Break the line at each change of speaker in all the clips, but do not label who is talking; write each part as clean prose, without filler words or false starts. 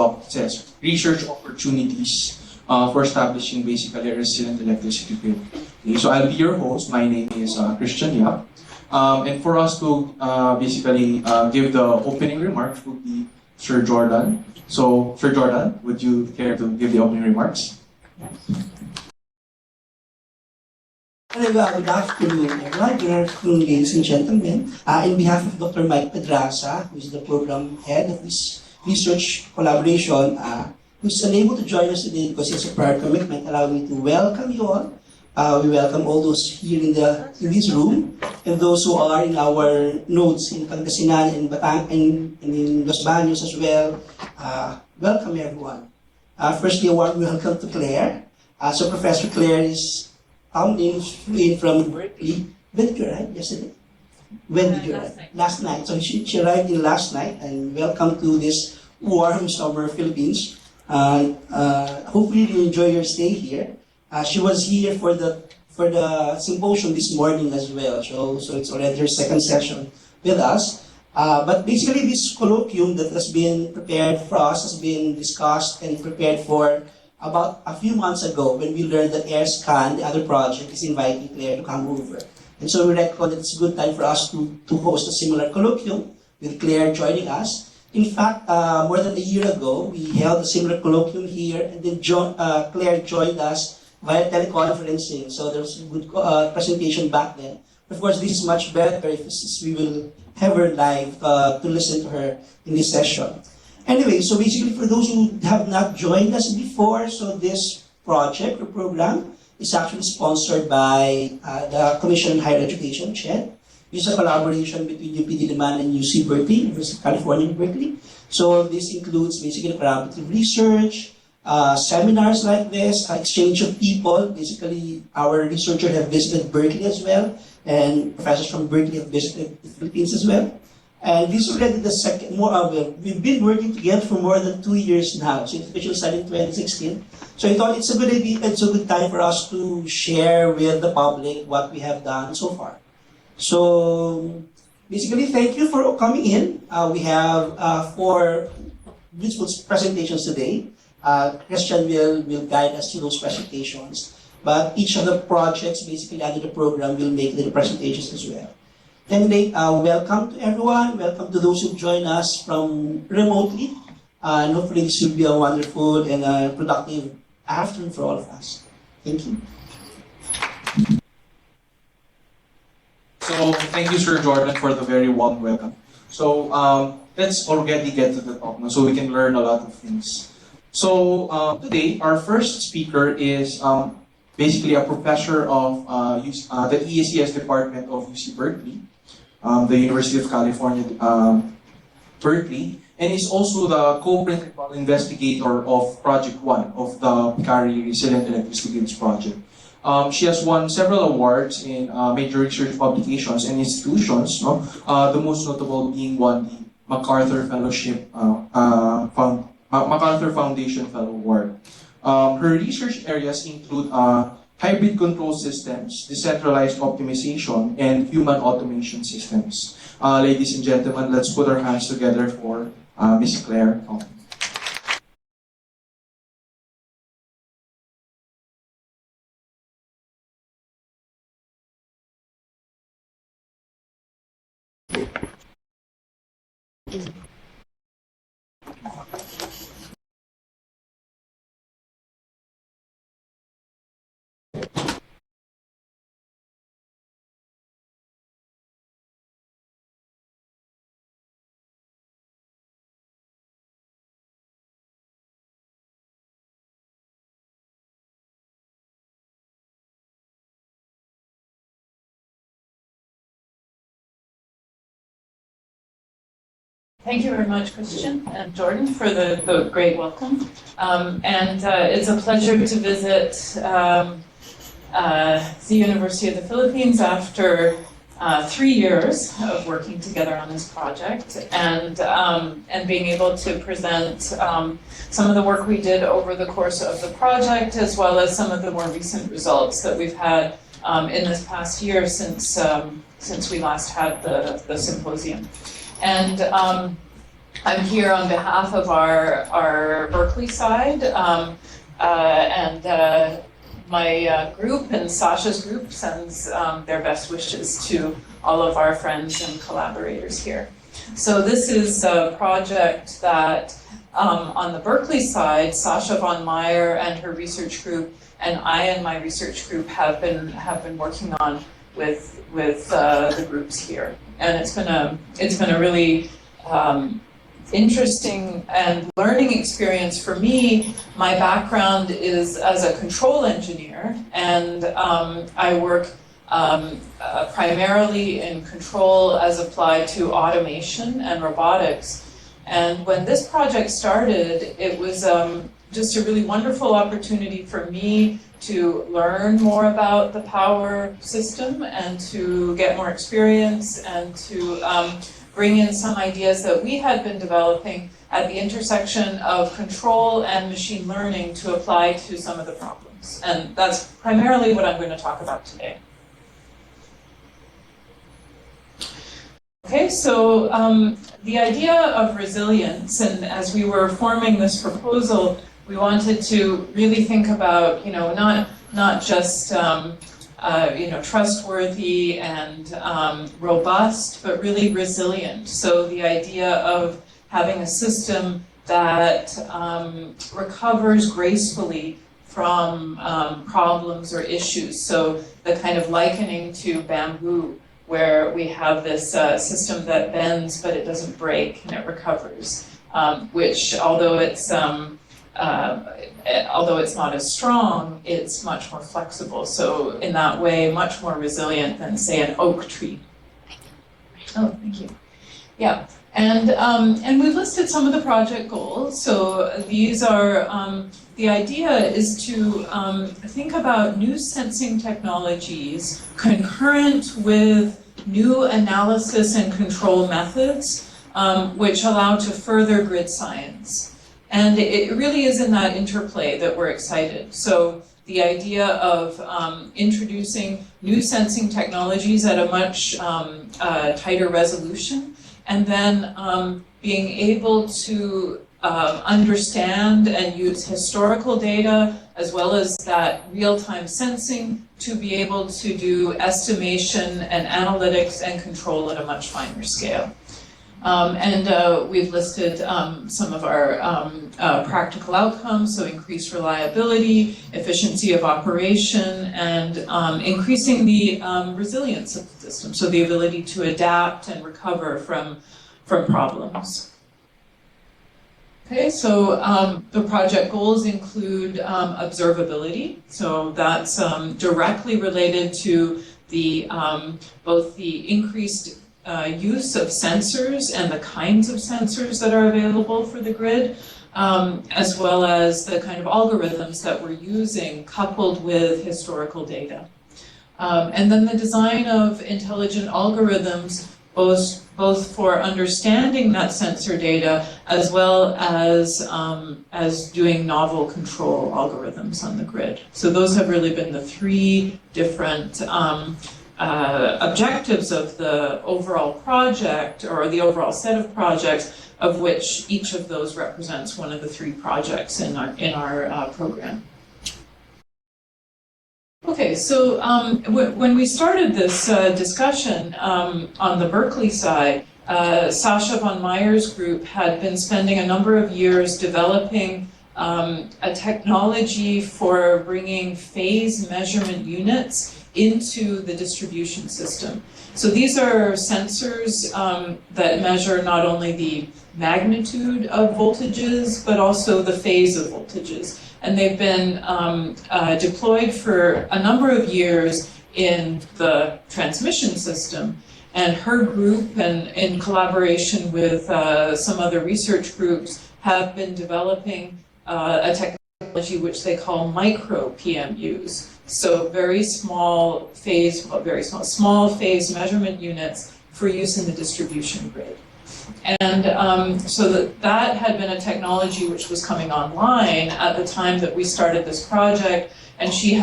talk says research opportunities for establishing basically a resilient electricity grid. Okay, so I'll be your host. My name is Christian Yap. And for us to basically give the opening remarks would be Sir Jordan. So, Sir Jordan, would you care to give the opening remarks?
Hello, good afternoon, everyone. Good afternoon, ladies and gentlemen. In behalf of Dr. Mike Pedraza, who is the program head of this research collaboration, who's unable to join us today because he has a prior commitment, allow me to welcome you all. We welcome all those here in this room and those who are in our nodes in Pangasinan and Batang and in Los Baños as well. Welcome everyone. Firstly, a warm welcome to Claire. So Professor Claire is in from Berkeley. When did you arrive? Yesterday? When did you arrive? Last night. So she arrived in last night, and welcome to this warm summer Philippines. Hopefully you enjoy your stay here. She was here for the symposium this morning as well. So it's already her second session with us. But basically this colloquium that has been prepared for us has been discussed and prepared for about a few months ago when we learned that AirScan, the other project, is inviting Claire to come over. And so we reckoned that it's a good time for us to host a similar colloquium with Claire joining us. In fact, more than a year ago, we held a similar colloquium here, and then Claire joined us via teleconferencing. So there was a good presentation back then. Of course, this is much better if we will have her live to listen to her in this session. Anyway, so basically for those who have not joined us before, so this project or program is actually sponsored by the Commission on Higher Education, CHED. It's a collaboration between UP Diliman and UC Berkeley, University of California in Berkeley. So this includes basically collaborative research, seminars like this, exchange of people. Basically, our researchers have visited Berkeley as well, and professors from Berkeley have visited the Philippines as well. And this is already the second, we've been working together for more than 2 years now, since official started in 2016. So I thought it's a good idea, it's a good time for us to share with the public what we have done so far. So basically, thank you for coming in. We have 4 beautiful presentations today. Christian will guide us through those presentations, but each of the projects basically under the program will make the presentations as well. Anyway, welcome to everyone. Welcome to those who join us from remotely. And hopefully this will be a wonderful and productive afternoon for all of us. Thank you.
So, thank you, Sir Jordan, for the very warm welcome. So, let's already get to the top now so we can learn a lot of things. So, today, our first speaker is basically a professor of the EACS department of UC Berkeley, the University of California, Berkeley, and is also the co-principal investigator of Project 1 of the PICARI Resilient Electricity Grids project. She has won several awards in major research publications and institutions, no? The most notable being the MacArthur Fellowship, MacArthur Foundation Fellow Award. Her research areas include hybrid control systems, decentralized optimization, and human automation systems. Ladies and gentlemen, let's put our hands together for Ms. Claire.
Thank you very much, Christian and Jordan, for the great welcome. It's a pleasure to visit the University of the Philippines after 3 years of working together on this project and being able to present some of the work we did over the course of the project, as well as some of the more recent results that we've had in this past year since we last had the symposium. And I'm here on behalf of our Berkeley side, and my group and Sasha's group sends their best wishes to all of our friends and collaborators here. So this is a project that on the Berkeley side, Sasha von Meyer and her research group, and I and my research group have been working on with the groups here, and it's been a really interesting and learning experience for me. My background is as a control engineer, and I work primarily in control as applied to automation and robotics. And when this project started, it was just a really wonderful opportunity for me to learn more about the power system and to get more experience and to bring in some ideas that we had been developing at the intersection of control and machine learning to apply to some of the problems. And that's primarily what I'm going to talk about today. Okay, so the idea of resilience, and as we were forming this proposal, we wanted to really think about, not just trustworthy and robust, but really resilient. So the idea of having a system that recovers gracefully from problems or issues. So the kind of likening to bamboo, where we have this system that bends, but it doesn't break and it recovers, which although it's not as strong, it's much more flexible. So in that way, much more resilient than, say, an oak tree. Oh, thank you. Yeah, and we've listed some of the project goals. So these are, the idea is to think about new sensing technologies concurrent with new analysis and control methods, which allow to further grid science. And it really is in that interplay that we're excited. So the idea of introducing new sensing technologies at a much tighter resolution, and then being able to understand and use historical data as well as that real-time sensing to be able to do estimation and analytics and control at a much finer scale. We've listed some of our practical outcomes, so increased reliability, efficiency of operation, and increasing the resilience of the system, so the ability to adapt and recover from problems. Okay, so the project goals include observability, so that's directly related to the both the increased use of sensors and the kinds of sensors that are available for the grid, as well as the kind of algorithms that we're using coupled with historical data. And then the design of intelligent algorithms, both for understanding that sensor data as well as doing novel control algorithms on the grid. So those have really been the three different objectives of the overall project, or the overall set of projects, of which each of those represents one of the three projects in our program. Okay, so when we started this discussion on the Berkeley side, Sasha von Meyer's group had been spending a number of years developing a technology for bringing phase measurement units into the distribution system. So these are sensors that measure not only the magnitude of voltages, but also the phase of voltages. And they've been deployed for a number of years in the transmission system. And her group, and in collaboration with some other research groups, have been developing a technology which they call micro PMUs. So very small phase measurement units for use in the distribution grid. And so that had been a technology which was coming online at the time that we started this project, and she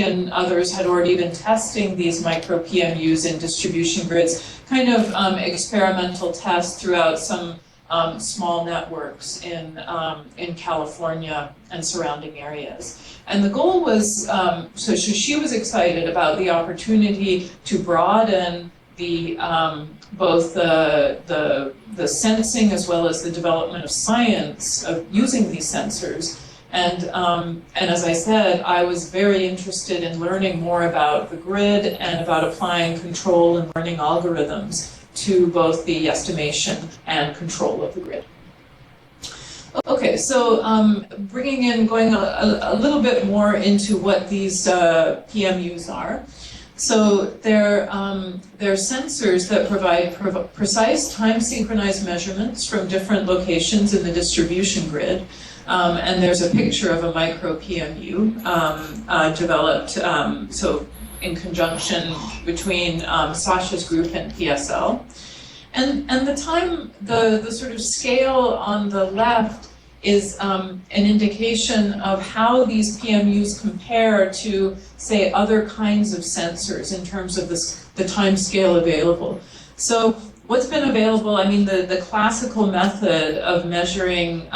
and others had already been testing these micro PMUs in distribution grids, kind of experimental tests throughout some small networks in California and surrounding areas. And the goal was, so she was excited about the opportunity to broaden the both the sensing as well as the development of science of using these sensors. And as I said, I was very interested in learning more about the grid and about applying control and learning algorithms to both the estimation and control of the grid. Okay, so going a little bit more into what these PMUs are. So they're sensors that provide precise time-synchronized measurements from different locations in the distribution grid. And there's a picture of a micro PMU developed so in conjunction between Sasha's group and PSL. And the sort of scale on the left is an indication of how these PMUs compare to, say, other kinds of sensors in terms of the time scale available. So what's been available, I mean, the classical method of measuring,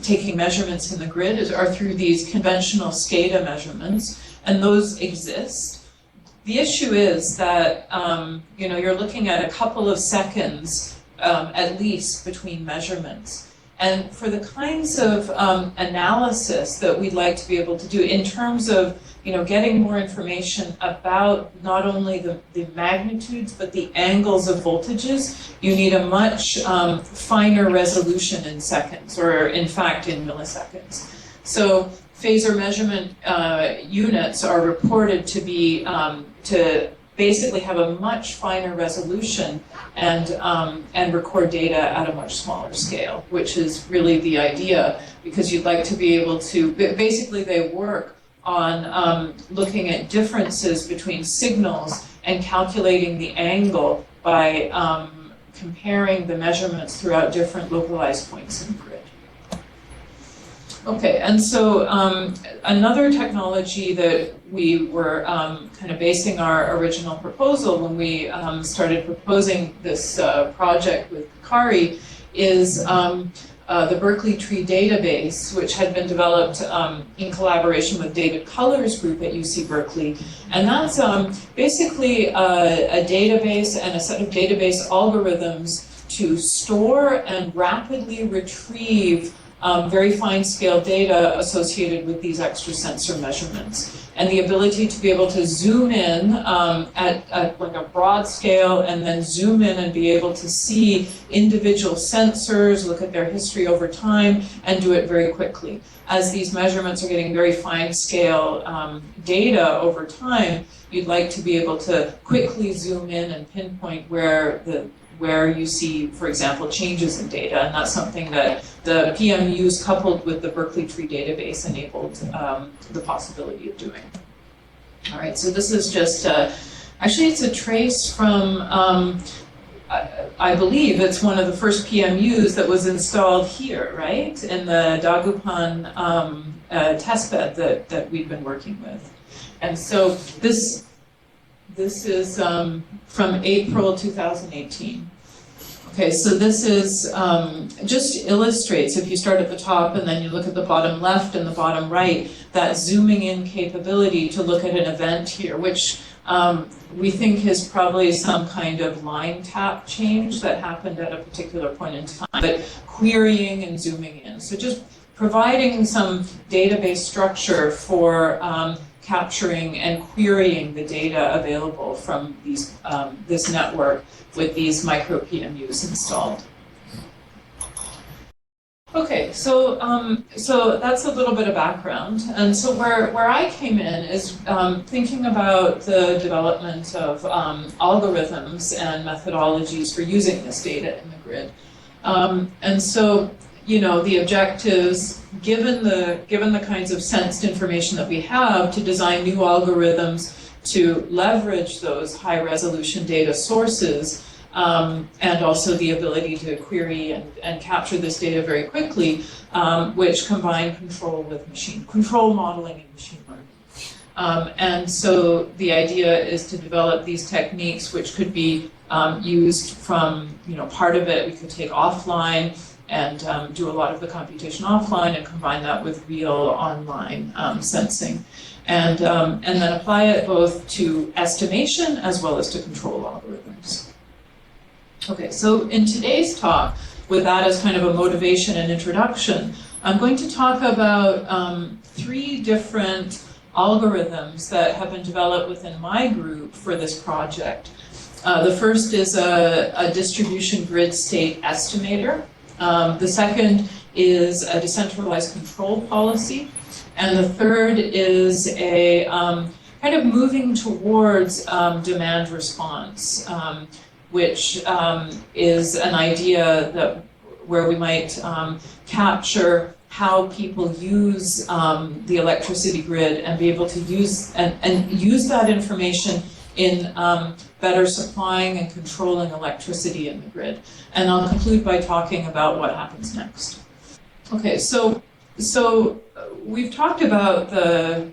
taking measurements in the grid are through these conventional SCADA measurements, and those exist. The issue is that, you're looking at a couple of seconds, at least, between measurements. And for the kinds of analysis that we'd like to be able to do in terms of getting more information about not only the magnitudes but the angles of voltages, you need a much finer resolution in seconds, or in fact in milliseconds. So phasor measurement units are reported to be to basically have a much finer resolution and record data at a much smaller scale, which is really the idea, because you'd like to be able to, basically they work on looking at differences between signals and calculating the angle by comparing the measurements throughout different localized points in the grid. Okay, and so another technology that we were kind of basing our original proposal when we started proposing this project with Kari is the Berkeley Tree Database, which had been developed in collaboration with David Culler's group at UC Berkeley. And that's basically a database and a set of database algorithms to store and rapidly retrieve very fine scale data associated with these extra sensor measurements. And the ability to be able to zoom in at like a broad scale and then zoom in and be able to see individual sensors, look at their history over time, and do it very quickly. As these measurements are getting very fine scale data over time, you'd like to be able to quickly zoom in and pinpoint where you see, for example, changes in data, and that's something that the PMUs coupled with the Berkeley Tree Database enabled the possibility of doing. All right, so this is just, actually it's a trace from, I believe it's one of the first PMUs that was installed here, right? In the Dagupan testbed that we've been working with. And so this is from April 2018. Okay, so this is just illustrates, if you start at the top and then you look at the bottom left and the bottom right, that zooming in capability to look at an event here, which we think is probably some kind of line tap change that happened at a particular point in time, but querying and zooming in. So just providing some database structure for capturing and querying the data available from these, this network with these micro PMUs installed. Okay, so so that's a little bit of background, and so where I came in is thinking about the development of algorithms and methodologies for using this data in the grid, and so the objectives, given the kinds of sensed information that we have, to design new algorithms to leverage those high resolution data sources, and also the ability to query and capture this data very quickly, which combine control modeling and machine learning. And so the idea is to develop these techniques which could be used from, part of it we could take offline and do a lot of the computation offline and combine that with real online sensing. And then apply it both to estimation as well as to control algorithms. Okay, so in today's talk, with that as kind of a motivation and introduction, I'm going to talk about 3 different algorithms that have been developed within my group for this project. The first is a distribution grid state estimator. The second is a decentralized control policy. And the third is a kind of moving towards demand response, which is an idea that where we might capture how people use the electricity grid and be able to use and use that information in better supplying and controlling electricity in the grid. And I'll conclude by talking about what happens next. Okay, so we've talked about the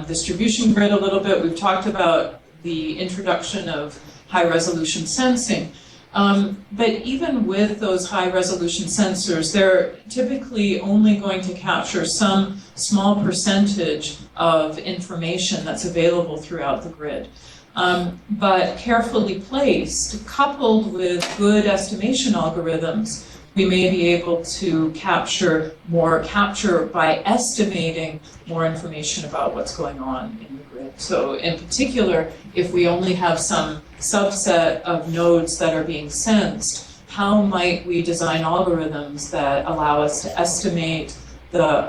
distribution grid a little bit. We've talked about the introduction of high-resolution sensing. But even with those high-resolution sensors, they're typically only going to capture some small percentage of information that's available throughout the grid. But carefully placed, coupled with good estimation algorithms, we may be able to capture by estimating more information about what's going on in the grid. So in particular, if we only have some subset of nodes that are being sensed, how might we design algorithms that allow us to estimate the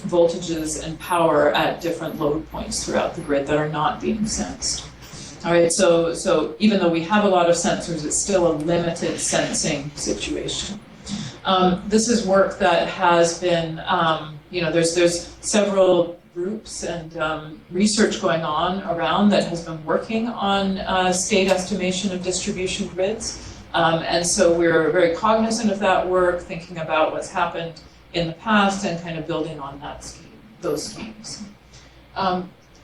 voltages and power at different load points throughout the grid that are not being sensed? All right, so even though we have a lot of sensors, it's still a limited sensing situation. This is work that has been, there's several groups and research going on around that has been working on state estimation of distribution grids. And so we're very cognizant of that work, thinking about what's happened in the past and kind of building on that scheme, those schemes.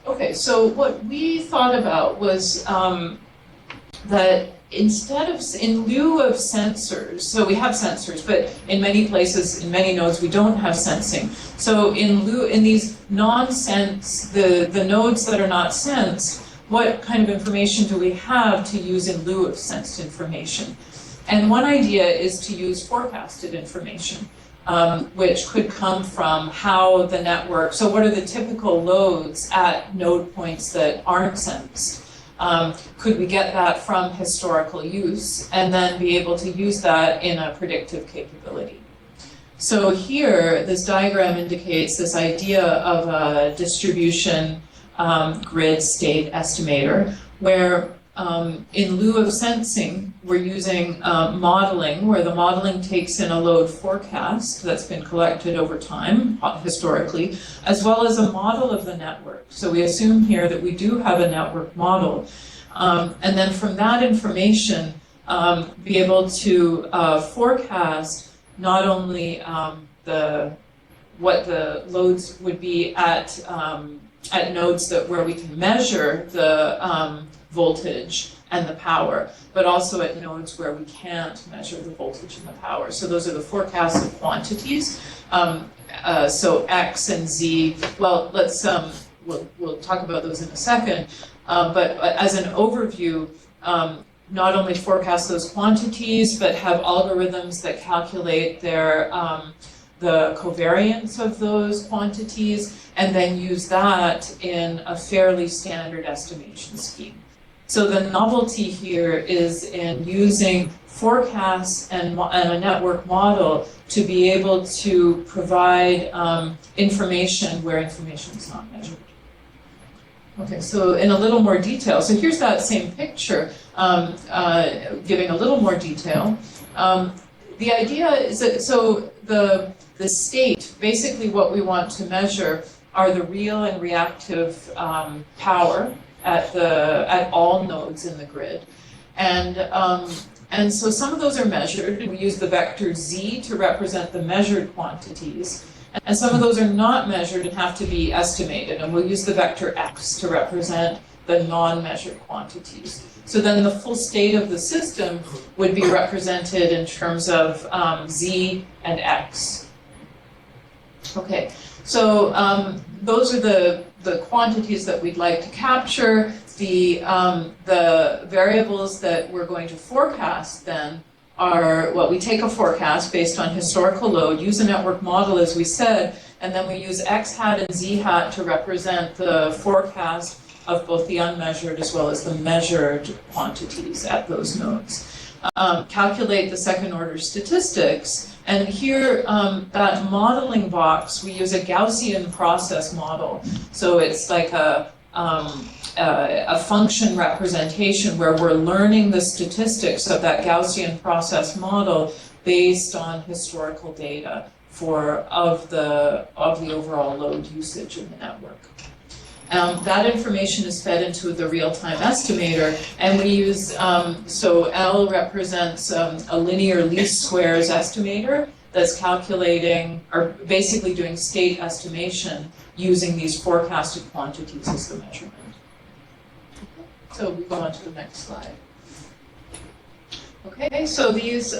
Okay, so what we thought about was that in lieu of sensors, so we have sensors, but in many places, in many nodes, we don't have sensing. So in these non-sense, the nodes that are not sensed, what kind of information do we have to use in lieu of sensed information? And one idea is to use forecasted information, which could come from how the network, so what are the typical loads at node points that aren't sensed? Could we get that from historical use and then be able to use that in a predictive capability? So here, this diagram indicates this idea of a distribution grid state estimator, where in lieu of sensing, we're using modeling, where the modeling takes in a load forecast that's been collected over time, historically, as well as a model of the network. So we assume here that we do have a network model. And then from that information, be able to forecast not only what the loads would be at nodes where we can measure the voltage and the power, but also at nodes where we can't measure the voltage and the power. So those are the forecasted quantities. So X and Z, well, we'll talk about those in a second. But as an overview, not only forecast those quantities, but have algorithms that calculate the covariance of those quantities, and then use that in a fairly standard estimation scheme. So the novelty here is in using forecasts and a network model to be able to provide information where information is not measured. Okay, so in a little more detail, so here's that same picture, giving a little more detail. The idea is that, so the state, basically what we want to measure are the real and reactive power at all nodes in the grid. And so some of those are measured. We use the vector Z to represent the measured quantities. And some of those are not measured and have to be estimated. And we'll use the vector X to represent the non-measured quantities. So then the full state of the system would be represented in terms of z and x. Okay, so those are the quantities that we'd like to capture. The variables that we're going to forecast then are, well, we take a forecast based on historical load, use a network model as we said, and then we use x hat and z hat to represent the forecast of both the unmeasured as well as the measured quantities at those nodes. Calculate the second order statistics, and here that modeling box, we use a Gaussian process model. So it's like a function representation where we're learning the statistics of that Gaussian process model based on historical data of the overall load usage in the network. That information is fed into the real-time estimator, and we use, so L represents a linear least squares estimator that's calculating, or basically doing state estimation using these forecasted quantities as the measurement. So we go on to the next slide. Okay, so these,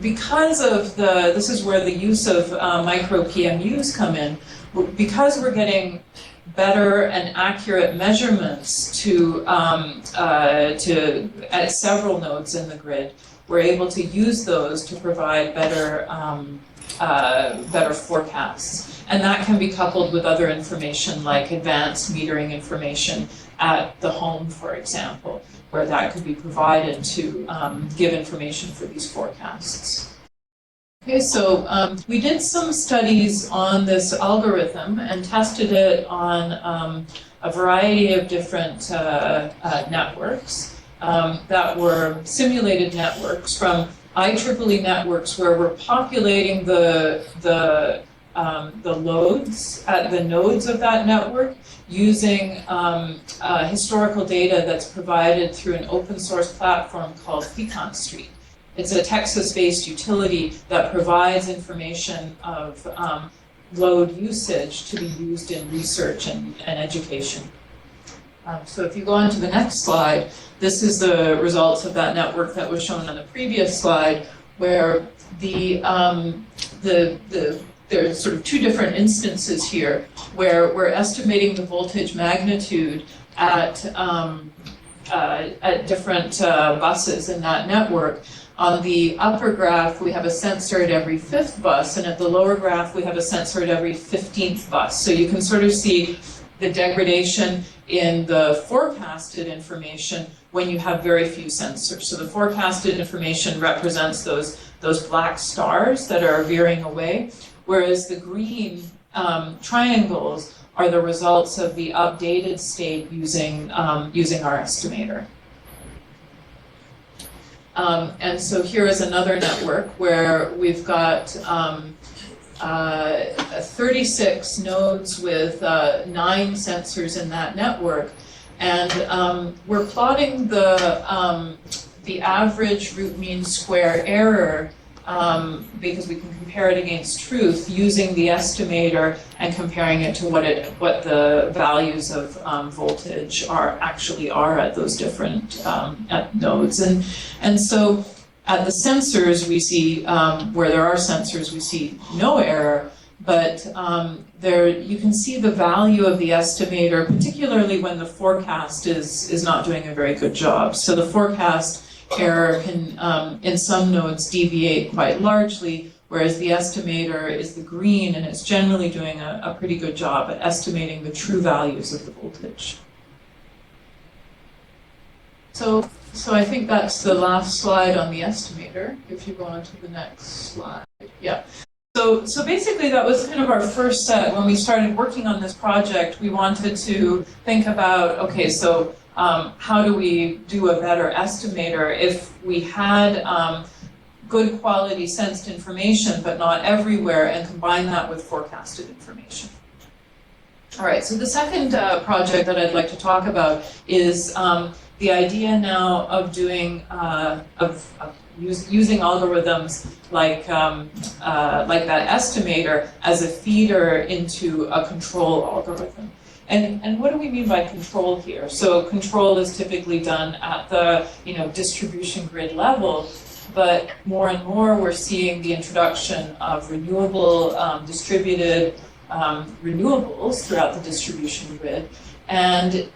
because of this is where the use of micro PMUs come in, because we're getting better and accurate measurements at several nodes in the grid, we're able to use those to provide better forecasts. And that can be coupled with other information like advanced metering information at the home, for example, where that could be provided to give information for these forecasts. Okay, so we did some studies on this algorithm and tested it on a variety of different networks that were simulated networks from IEEE networks, where we're populating the loads at the nodes of that network using historical data that's provided through an open source platform called Pecan Street. It's a Texas-based utility that provides information of load usage to be used in research and education. So if you go on to the next slide, this is the results of that network that was shown on the previous slide, where there's sort of two different instances here, where we're estimating the voltage magnitude at different buses in that network. On the upper graph, we have a sensor at every 5th bus, and at the lower graph, we have a sensor at every 15th bus. So you can sort of see the degradation in the forecasted information when you have very few sensors. So the forecasted information represents those black stars that are veering away, whereas the green triangles are the results of the updated state using our estimator. And so here is another network where we've got 36 nodes with 9 sensors in that network, and we're plotting the average root mean square error because we can compare it against truth using the estimator and comparing it to what the values of voltage actually are at those different nodes. And so at the sensors, we see, where there are sensors, we see no error, but you can see the value of the estimator, particularly when the forecast is not doing a very good job. So the forecast error can, in some nodes, deviate quite largely, whereas the estimator is the green, and it's generally doing a pretty good job at estimating the true values of the voltage. So I think that's the last slide on the estimator. If you go on to the next slide. Yeah. So basically that was kind of our first set. When we started working on this project, we wanted to think about, okay, so how do we do a better estimator if we had good quality sensed information, but not everywhere, and combine that with forecasted information. All right, so the second project that I'd like to talk about is the idea now of doing, using algorithms like that estimator as a feeder into a control algorithm. And what do we mean by control here? So control is typically done at the distribution grid level, but more and more we're seeing the introduction of renewable distributed renewables throughout the distribution grid. And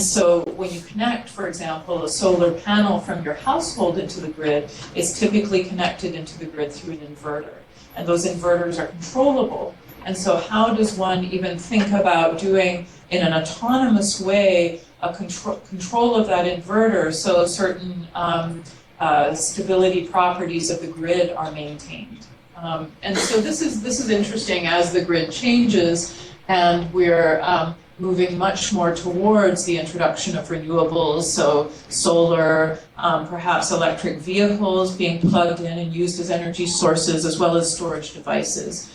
so when you connect, for example, a solar panel from your household into the grid, it's typically connected into the grid through an inverter. And those inverters are controllable. And so how does one even think about doing, in an autonomous way, a control of that inverter so certain stability properties of the grid are maintained? And so this is interesting as the grid changes, and we're moving much more towards the introduction of renewables, so solar, perhaps electric vehicles being plugged in and used as energy sources, as well as storage devices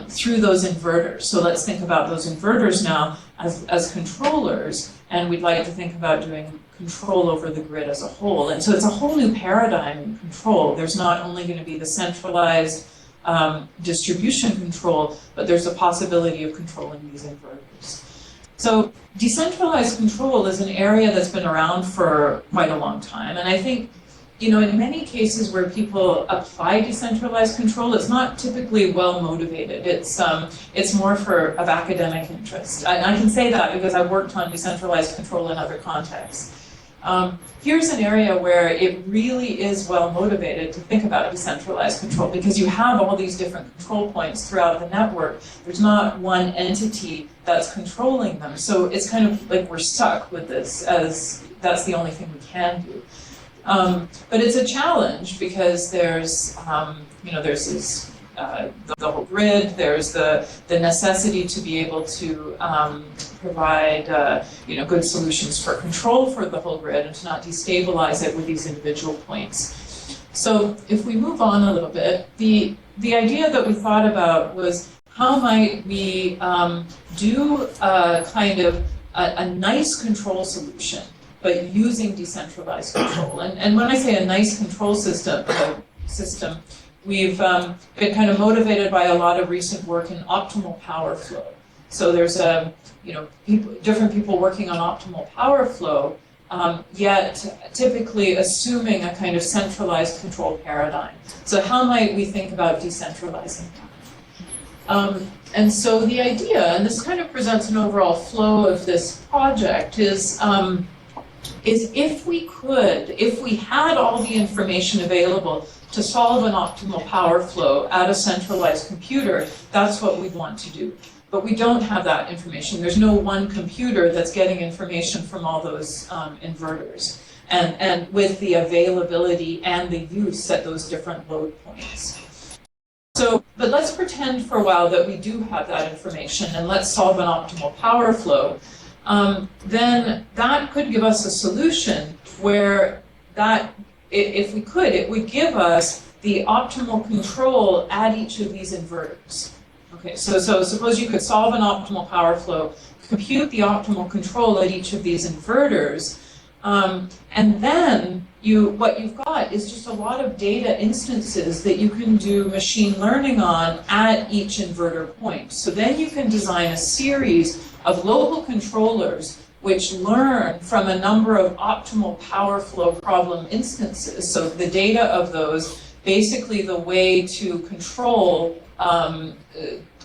through those inverters. So let's think about those inverters now as controllers, and we'd like to think about doing control over the grid as a whole. And so it's a whole new paradigm in control. There's not only going to be the centralized distribution control, but there's a possibility of controlling these inverters. So decentralized control is an area that's been around for quite a long time. And I think, in many cases where people apply decentralized control, it's not typically well motivated. It's more of academic interest. And I can say that because I've worked on decentralized control in other contexts. Here's an area where it really is well motivated to think about decentralized control, because you have all these different control points throughout the network. There's not one entity that's controlling them. So it's kind of like we're stuck with this, as that's the only thing we can do. But it's a challenge because there's this the whole grid. There's the necessity to be able to provide good solutions for control for the whole grid and to not destabilize it with these individual points. So if we move on a little bit, the idea that we thought about was how might we do a kind of a nice control solution, but using decentralized control. And when I say a nice control system, we've been kind of motivated by a lot of recent work in optimal power flow. So there's different people working on optimal power flow, yet typically assuming a kind of centralized control paradigm. So how might we think about decentralizing that? And so the idea, and this kind of presents an overall flow of this project, is if we had all the information available to solve an optimal power flow at a centralized computer, that's what we want to do. But we don't have that information. There's no one computer that's getting information from all those inverters, and with the availability and the use at those different load points. So, but let's pretend for a while that we do have that information, and let's solve an optimal power flow. Then that could give us a solution where that, if we could, it would give us the optimal control at each of these inverters. Okay, so suppose you could solve an optimal power flow, compute the optimal control at each of these inverters, and then what you've got is just a lot of data instances that you can do machine learning on at each inverter point. So then you can design a series of local controllers which learn from a number of optimal power flow problem instances. So the data of those, basically the way to control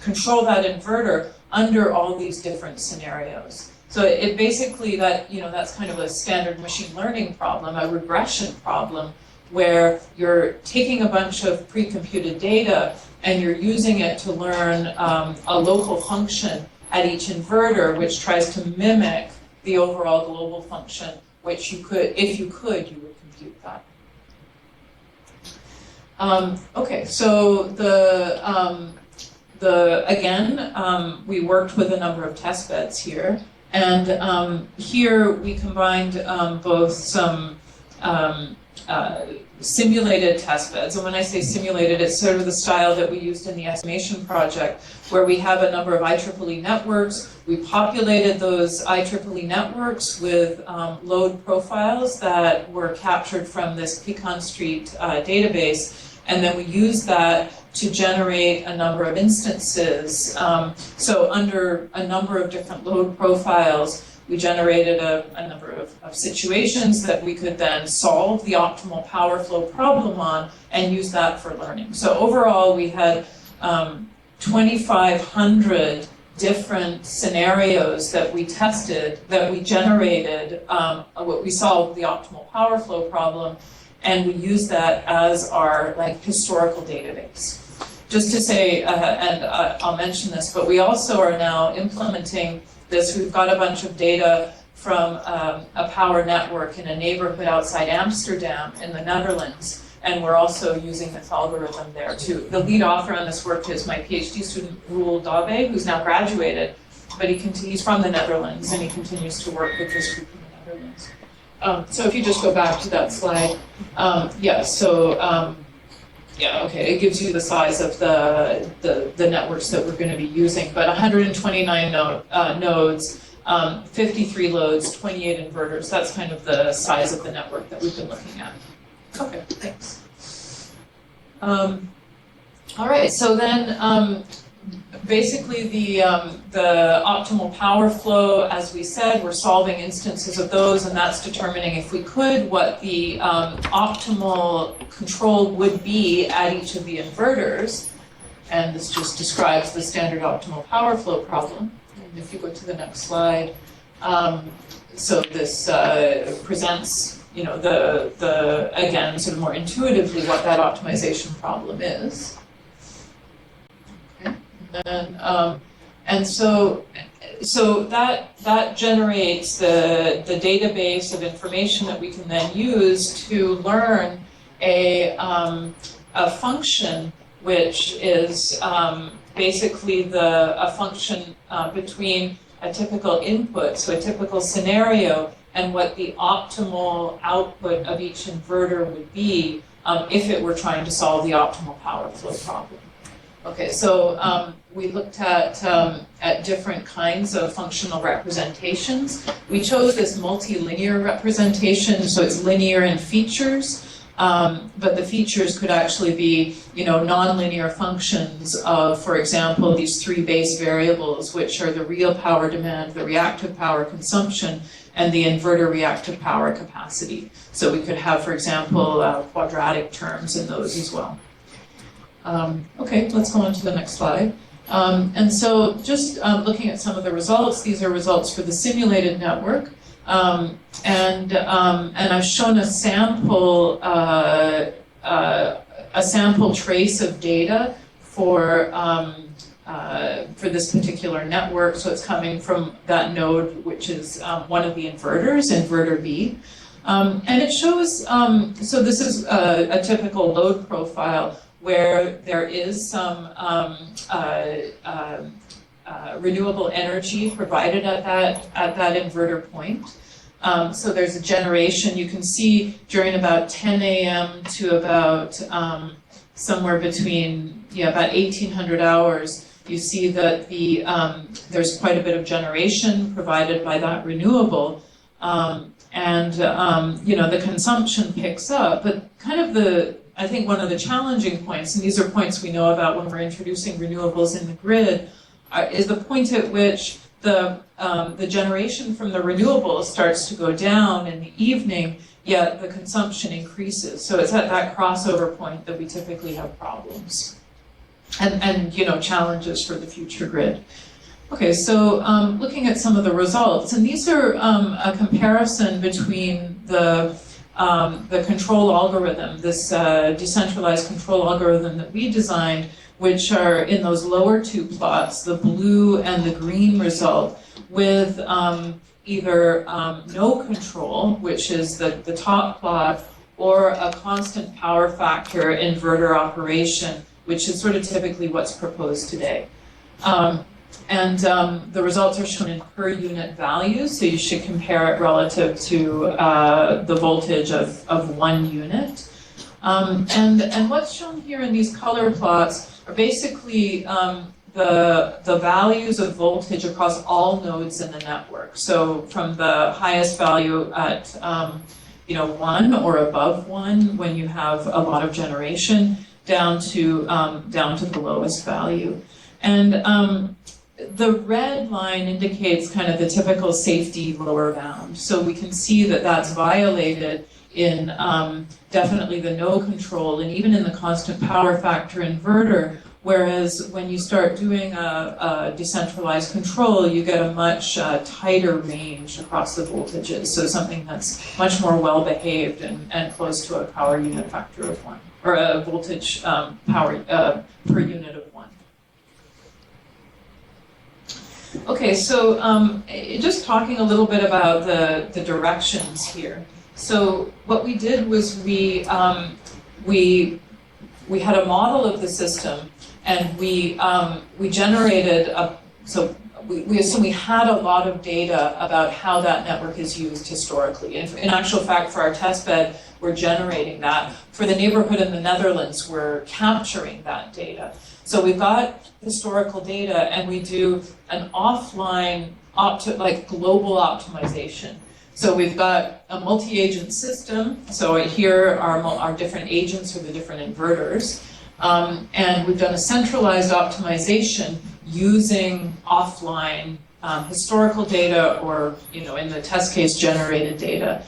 control that inverter under all these different scenarios. So it basically, that's kind of a standard machine learning problem, a regression problem, where you're taking a bunch of pre-computed data and you're using it to learn a local function at each inverter, which tries to mimic the overall global function, which you could, if you could, you would compute that. Okay, so we worked with a number of test beds here, and here we combined both some simulated test beds. And when I say simulated, it's sort of the style that we used in the estimation project, where we have a number of IEEE networks. We populated those IEEE networks with load profiles that were captured from this Pecan Street database, and then we used that to generate a number of instances. So under a number of different load profiles, we generated a number of situations that we could then solve the optimal power flow problem on and use that for learning. So overall, we had 2,500 different scenarios that we tested, that we generated, what we solved the optimal power flow problem, and we used that as our historical database. Just to say, and I'll mention this, but we also are now implementing this. We've got a bunch of data from a power network in a neighborhood outside Amsterdam in the Netherlands, and we're also using this algorithm there too. The lead author on this work is my PhD student, Roel Dabe, who's now graduated, but he's from the Netherlands, and he continues to work with this group in the Netherlands. So if you just go back to that slide, it gives you the size of the networks that we're going to be using, but 129 nodes, 53 loads, 28 inverters. That's kind of the size of the network that we've been looking at. Okay, thanks. All right, so then basically the optimal power flow, as we said, we're solving instances of those, and that's determining, if we could, what the optimal control would be at each of the inverters. And this just describes the standard optimal power flow problem. And if you go to the next slide, so this presents, again, sort of more intuitively what that optimization problem is. And so that generates the database of information that we can then use to learn a function, which is basically a function between a typical input, so a typical scenario, and what the optimal output of each inverter would be if it were trying to solve the optimal power flow problem. Okay, so we looked at different kinds of functional representations. We chose this multilinear representation, so it's linear in features, but the features could actually be, nonlinear functions of, for example, these three base variables, which are the real power demand, the reactive power consumption, and the inverter reactive power capacity. So we could have, for example, quadratic terms in those as well. Okay, let's go on to the next slide. And so just looking at some of the results, these are results for the simulated network. And I've shown a sample trace of data for this particular network. So it's coming from that node, which is one of the inverters, inverter B. And it shows, so this is a typical load profile where there is some renewable energy provided at that inverter point. So there's a generation. You can see during about 10 a.m. to about somewhere between about 1800 hours, you see that there's quite a bit of generation provided by that renewable, and the consumption picks up. But kind of I think one of the challenging points, and these are points we know about when we're introducing renewables in the grid, is the point at which the generation from the renewables starts to go down in the evening, yet the consumption increases. So it's at that crossover point that we typically have problems and challenges for the future grid. Okay, so looking at some of the results, and these are a comparison between the control algorithm, this decentralized control algorithm that we designed, which are in those lower two plots, the blue and the green result, with either no control, which is the top plot, or a constant power factor inverter operation, which is sort of typically what's proposed today. And the results are shown in per unit values, so you should compare it relative to the voltage of 1 unit. And what's shown here in these color plots are basically the values of voltage across all nodes in the network. So from the highest value at 1 or above 1 when you have a lot of generation, down to the lowest value. And the red line indicates kind of the typical safety lower bound. So we can see that that's violated in definitely the no control and even in the constant power factor inverter. Whereas when you start doing a decentralized control, you get a much tighter range across the voltages. So something that's much more well behaved and close to a power unit factor of 1, or a voltage power per unit of 1. Okay, so just talking a little bit about the directions here. So what we did was we had a model of the system, and we generated we assume we had a lot of data about how that network is used historically. In actual fact, for our test bed, we're generating that. For the neighborhood in the Netherlands, we're capturing that data. So we've got historical data, and we do an offline global optimization. So we've got a multi-agent system. So here are our different agents or the different inverters. And we've done a centralized optimization using offline historical data, or in the test case, generated data.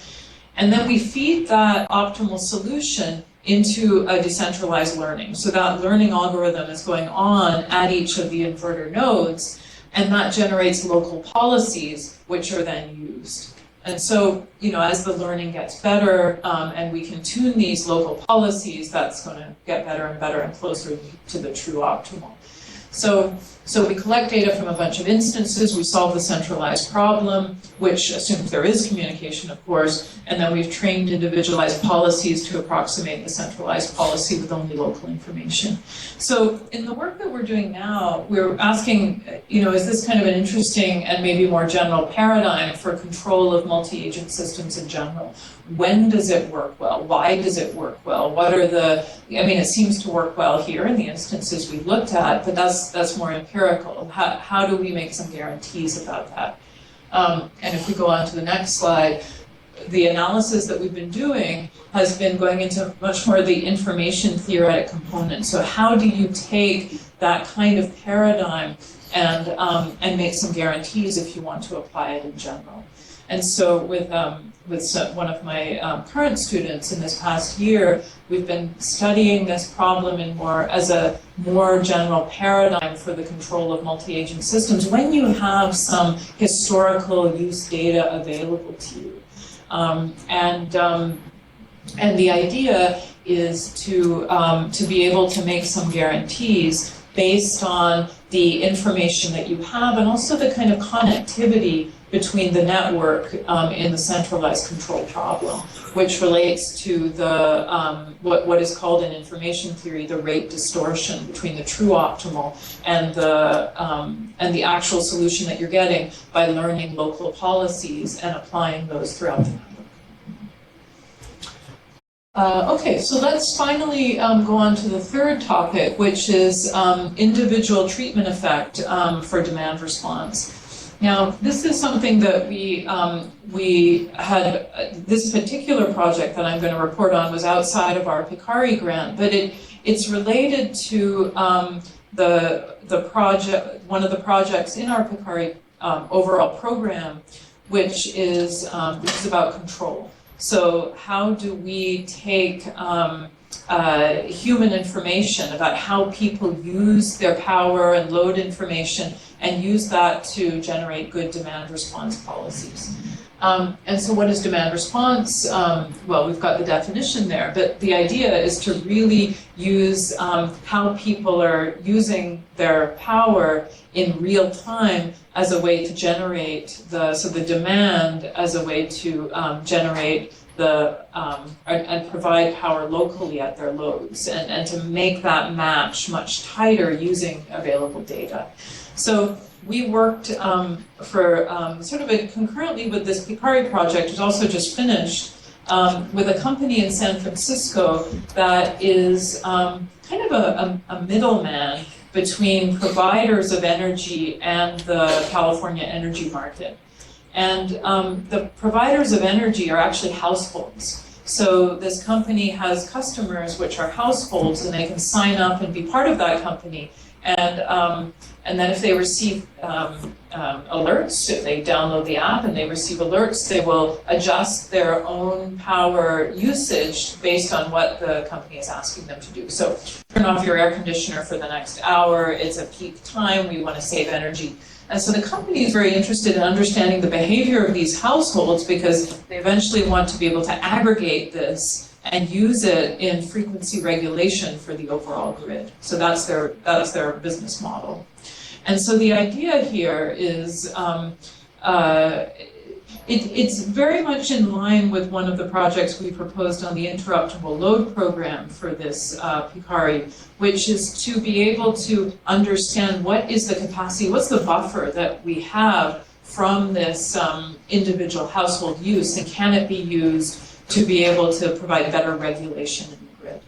And then we feed that optimal solution into a decentralized learning. So that learning algorithm is going on at each of the inverter nodes, and that generates local policies, which are then used. And so, as the learning gets better and we can tune these local policies, that's going to get better and better and closer to the true optimal. So we collect data from a bunch of instances, we solve the centralized problem, which assumes there is communication, of course, and then we've trained individualized policies to approximate the centralized policy with only local information. So in the work that we're doing now, we're asking, is this kind of an interesting and maybe more general paradigm for control of multi-agent systems in general? When does it work well? Why does it work well? What are it seems to work well here in the instances we looked at, but that's more empirical. How do we make some guarantees about that? And if we go on to the next slide, the analysis that we've been doing has been going into much more the information theoretic component. So how do you take that kind of paradigm and make some guarantees if you want to apply it in general? And so with one of my current students in this past year, we've been studying this problem as a more general paradigm for the control of multi-agent systems when you have some historical use data available to you. And the idea is to be able to make some guarantees based on the information that you have, and also the kind of connectivity between the network in the centralized control problem, which relates to the what is called in information theory the rate distortion between the true optimal and the actual solution that you're getting by learning local policies and applying those throughout the network. Okay, so let's finally go on to the third topic, which is individual treatment effect for demand response. Now, this is something that we had, this particular project that I'm going to report on was outside of our Picari grant, but it's related to the project, one of the projects in our Picari overall program, which is about control. So how do we take human information about how people use their power and load information and use that to generate good demand response policies? And so what is demand response? Well, we've got the definition there, but the idea is to really use how people are using their power in real time as a way to generate the demand as a way to generate and provide power locally at their loads, and to make that match much tighter using available data. So we worked concurrently with this Picari project, which also just finished, with a company in San Francisco that is kind of a middleman between providers of energy and the California energy market. And the providers of energy are actually households. So this company has customers, which are households, and they can sign up and be part of that company. And then if they receive alerts, if they download the app and they receive alerts, they will adjust their own power usage based on what the company is asking them to do. So turn off your air conditioner for the next hour, it's a peak time, we want to save energy. And so the company is very interested in understanding the behavior of these households because they eventually want to be able to aggregate this and use it in frequency regulation for the overall grid. So that's their business model. And so the idea here is it's very much in line with one of the projects we proposed on the interruptible load program for this PICARI, which is to be able to understand what is the capacity, what's the buffer that we have from this individual household use, and can it be used to be able to provide better regulation in the grid.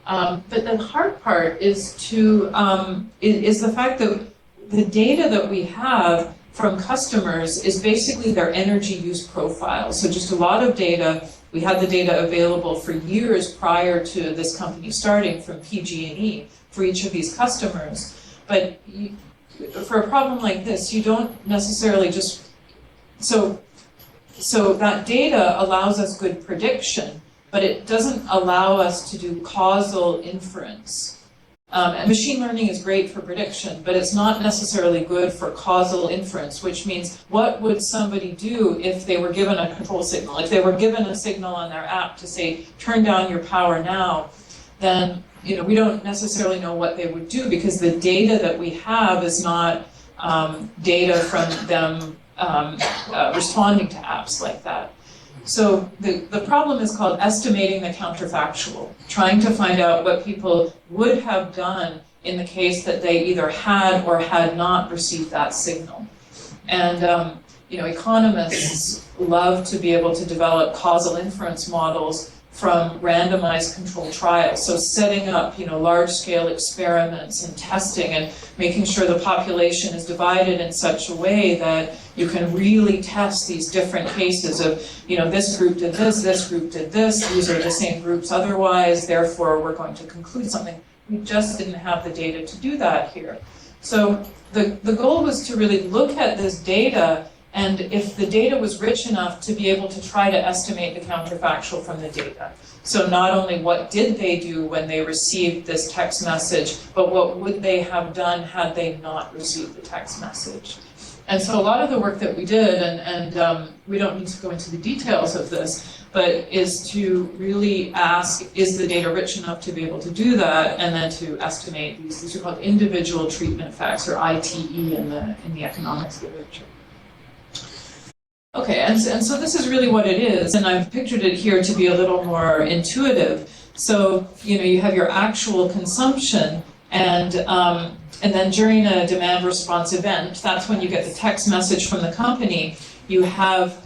But the hard part is the fact that the data that we have from customers is basically their energy use profile. So just a lot of data. We had the data available for years prior to this company starting from PG&E for each of these customers. But for a problem like this, you don't necessarily just, so that data allows us good prediction, but it doesn't allow us to do causal inference. And machine learning is great for prediction, but it's not necessarily good for causal inference, which means what would somebody do if they were given a control signal? If they were given a signal on their app to say, turn down your power now, then we don't necessarily know what they would do because the data that we have is not data from them responding to apps like that. So the problem is called estimating the counterfactual, trying to find out what people would have done in the case that they either had or had not received that signal. And economists love to be able to develop causal inference models from randomized controlled trials. So setting up, large-scale experiments and testing and making sure the population is divided in such a way that you can really test these different cases of, this group did this group did this, these are the same groups otherwise, therefore we're going to conclude something. We just didn't have the data to do that here. So the goal was to really look at this data, and if the data was rich enough to be able to try to estimate the counterfactual from the data. So not only what did they do when they received this text message, but what would they have done had they not received the text message. And so a lot of the work that we did, and we don't need to go into the details of this, but is to really ask, is the data rich enough to be able to do that, and then to estimate these are called individual treatment effects, or ITE in the economics literature. Okay, and so this is really what it is, and I've pictured it here to be a little more intuitive. So, you have your actual consumption, and then during a demand response event, that's when you get the text message from the company. You have,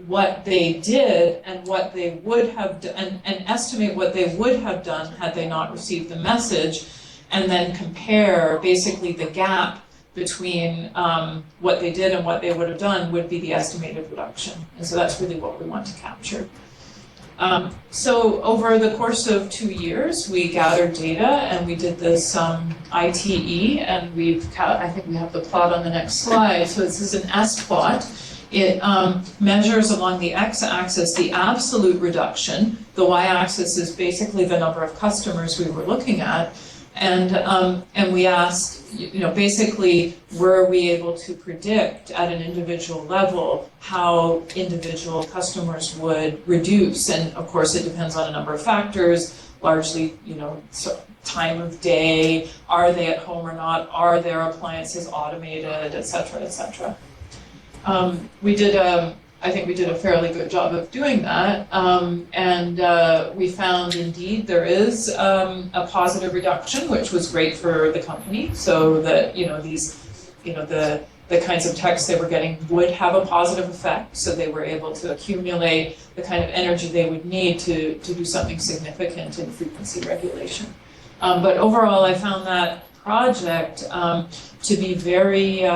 what they did and what they would have done, and estimate what they would have done had they not received the message, and then compare basically the gap between what they did and what they would have done would be the estimated reduction. And so that's really what we want to capture. So over the course of 2 years, we gathered data and we did this ITE, and I think we have the plot on the next slide. So this is an S plot. It measures along the x-axis the absolute reduction. The y-axis is basically the number of customers we were looking at. And we asked, basically, were we able to predict at an individual level how individual customers would reduce? And of course, it depends on a number of factors, largely, time of day, are they at home or not, are their appliances automated, et cetera, et cetera. I think we did a fairly good job of doing that, and we found indeed there is a positive reduction, which was great for the company, so that the kinds of texts they were getting would have a positive effect, so they were able to accumulate the kind of energy they would need to do something significant in frequency regulation. But overall, I found that project to be very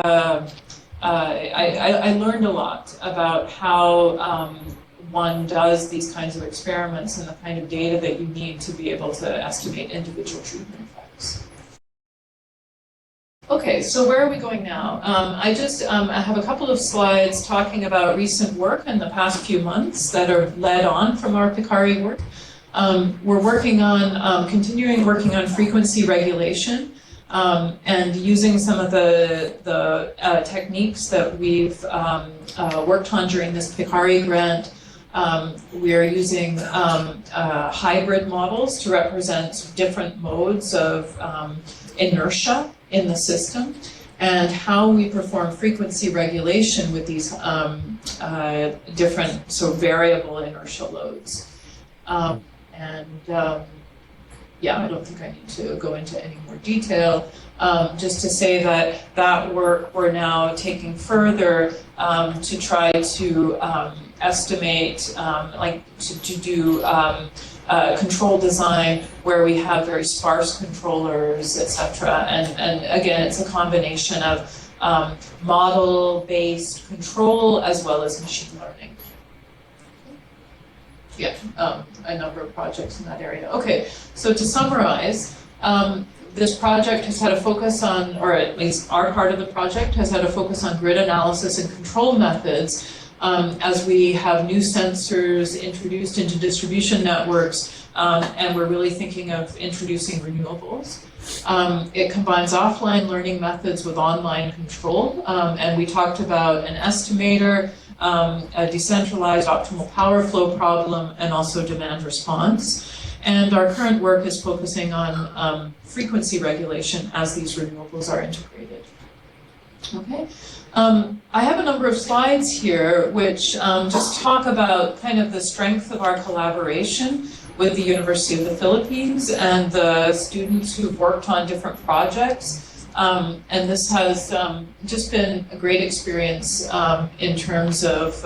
I learned a lot about how one does these kinds of experiments and the kind of data that you need to be able to estimate individual treatment effects. Okay, so where are we going now? I have a couple of slides talking about recent work in the past few months that are led on from our PICARI work. We're working on, continuing working on frequency regulation and using some of the techniques that we've worked on during this PICARI grant. We are using hybrid models to represent different modes of inertia in the system and how we perform frequency regulation with these different, so variable inertial loads. Yeah, I don't think I need to go into any more detail. Just to say that work we're now taking further to try to estimate, to do control design where we have very sparse controllers, etc. And again, it's a combination of model-based control as well as machine learning. Yeah, a number of projects in that area. Okay, so to summarize, this project has had a focus on, or at least our part of the project has had a focus on grid analysis and control methods as we have new sensors introduced into distribution networks, and we're really thinking of introducing renewables. It combines offline learning methods with online control, and we talked about an estimator, a decentralized optimal power flow problem, and also demand response. And our current work is focusing on frequency regulation as these renewables are integrated. Okay. I have a number of slides here which just talk about kind of the strength of our collaboration with the University of the Philippines and the students who've worked on different projects. And this has just been a great experience in terms of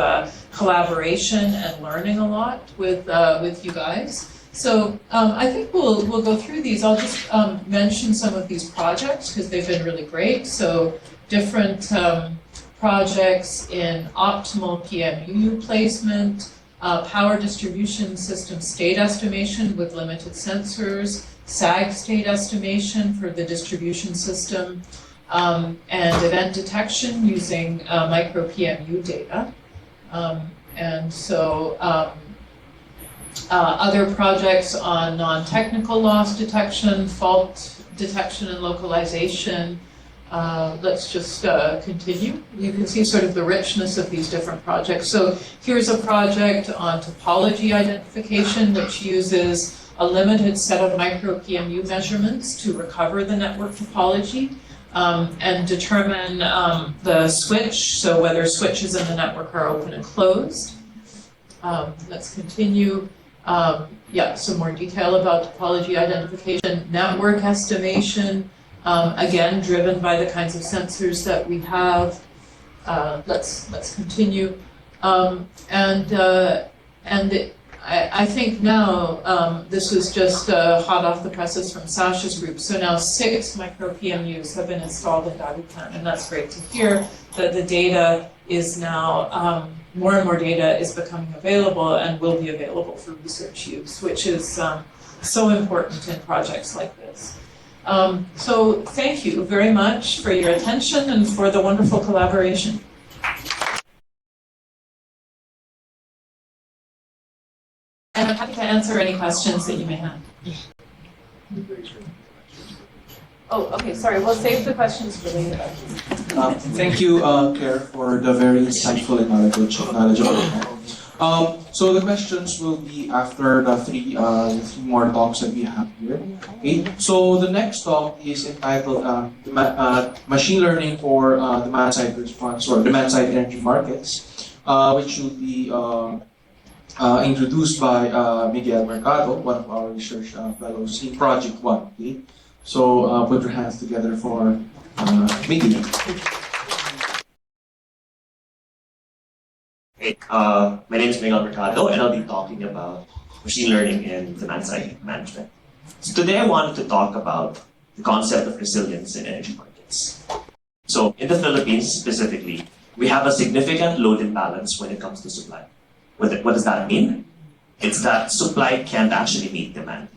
collaboration and learning a lot with you guys. So I think we'll go through these. I'll just mention some of these projects because they've been really great. So different projects in optimal PMU placement, power distribution system state estimation with limited sensors, SAG state estimation for the distribution system, and event detection using micro PMU data. And so other projects on non-technical loss detection, fault detection and localization. Let's just continue. You can see sort of the richness of these different projects. So here's a project on topology identification, which uses a limited set of micro PMU measurements to recover the network topology and determine the switch, so whether switches in the network are open and closed. Let's continue. Yeah, some more detail about topology identification, network estimation, again, driven by the kinds of sensors that we have. Let's continue. I think now, this was just hot off the presses from Sasha's group, so now 6 micro PMUs have been installed in Dagupan, and that's great to hear that the data is now, more and more data is becoming available and will be available for research use, which is so important in projects like this. So thank you very much for your attention and for the wonderful collaboration. And I'm happy to answer any questions that you may have. Oh, okay, sorry, we'll save the questions for later.
Thank you, Claire, for the very insightful and knowledgeable. So the questions will be after the three more talks that we have here. Okay. So the next talk is entitled Machine Learning for Demand-Side Response or Demand-Side Energy Markets, which will be introduced by Miguel Mercado, one of our research fellows in Project 1. Okay. So put your hands together for Miguel.
Hey, my name is Miguel Mercado, and I'll be talking about machine learning in demand-side management. So today I wanted to talk about the concept of resilience in energy markets. So in the Philippines specifically, we have a significant load imbalance when it comes to supply. What does that mean? It's that supply can't actually meet demand.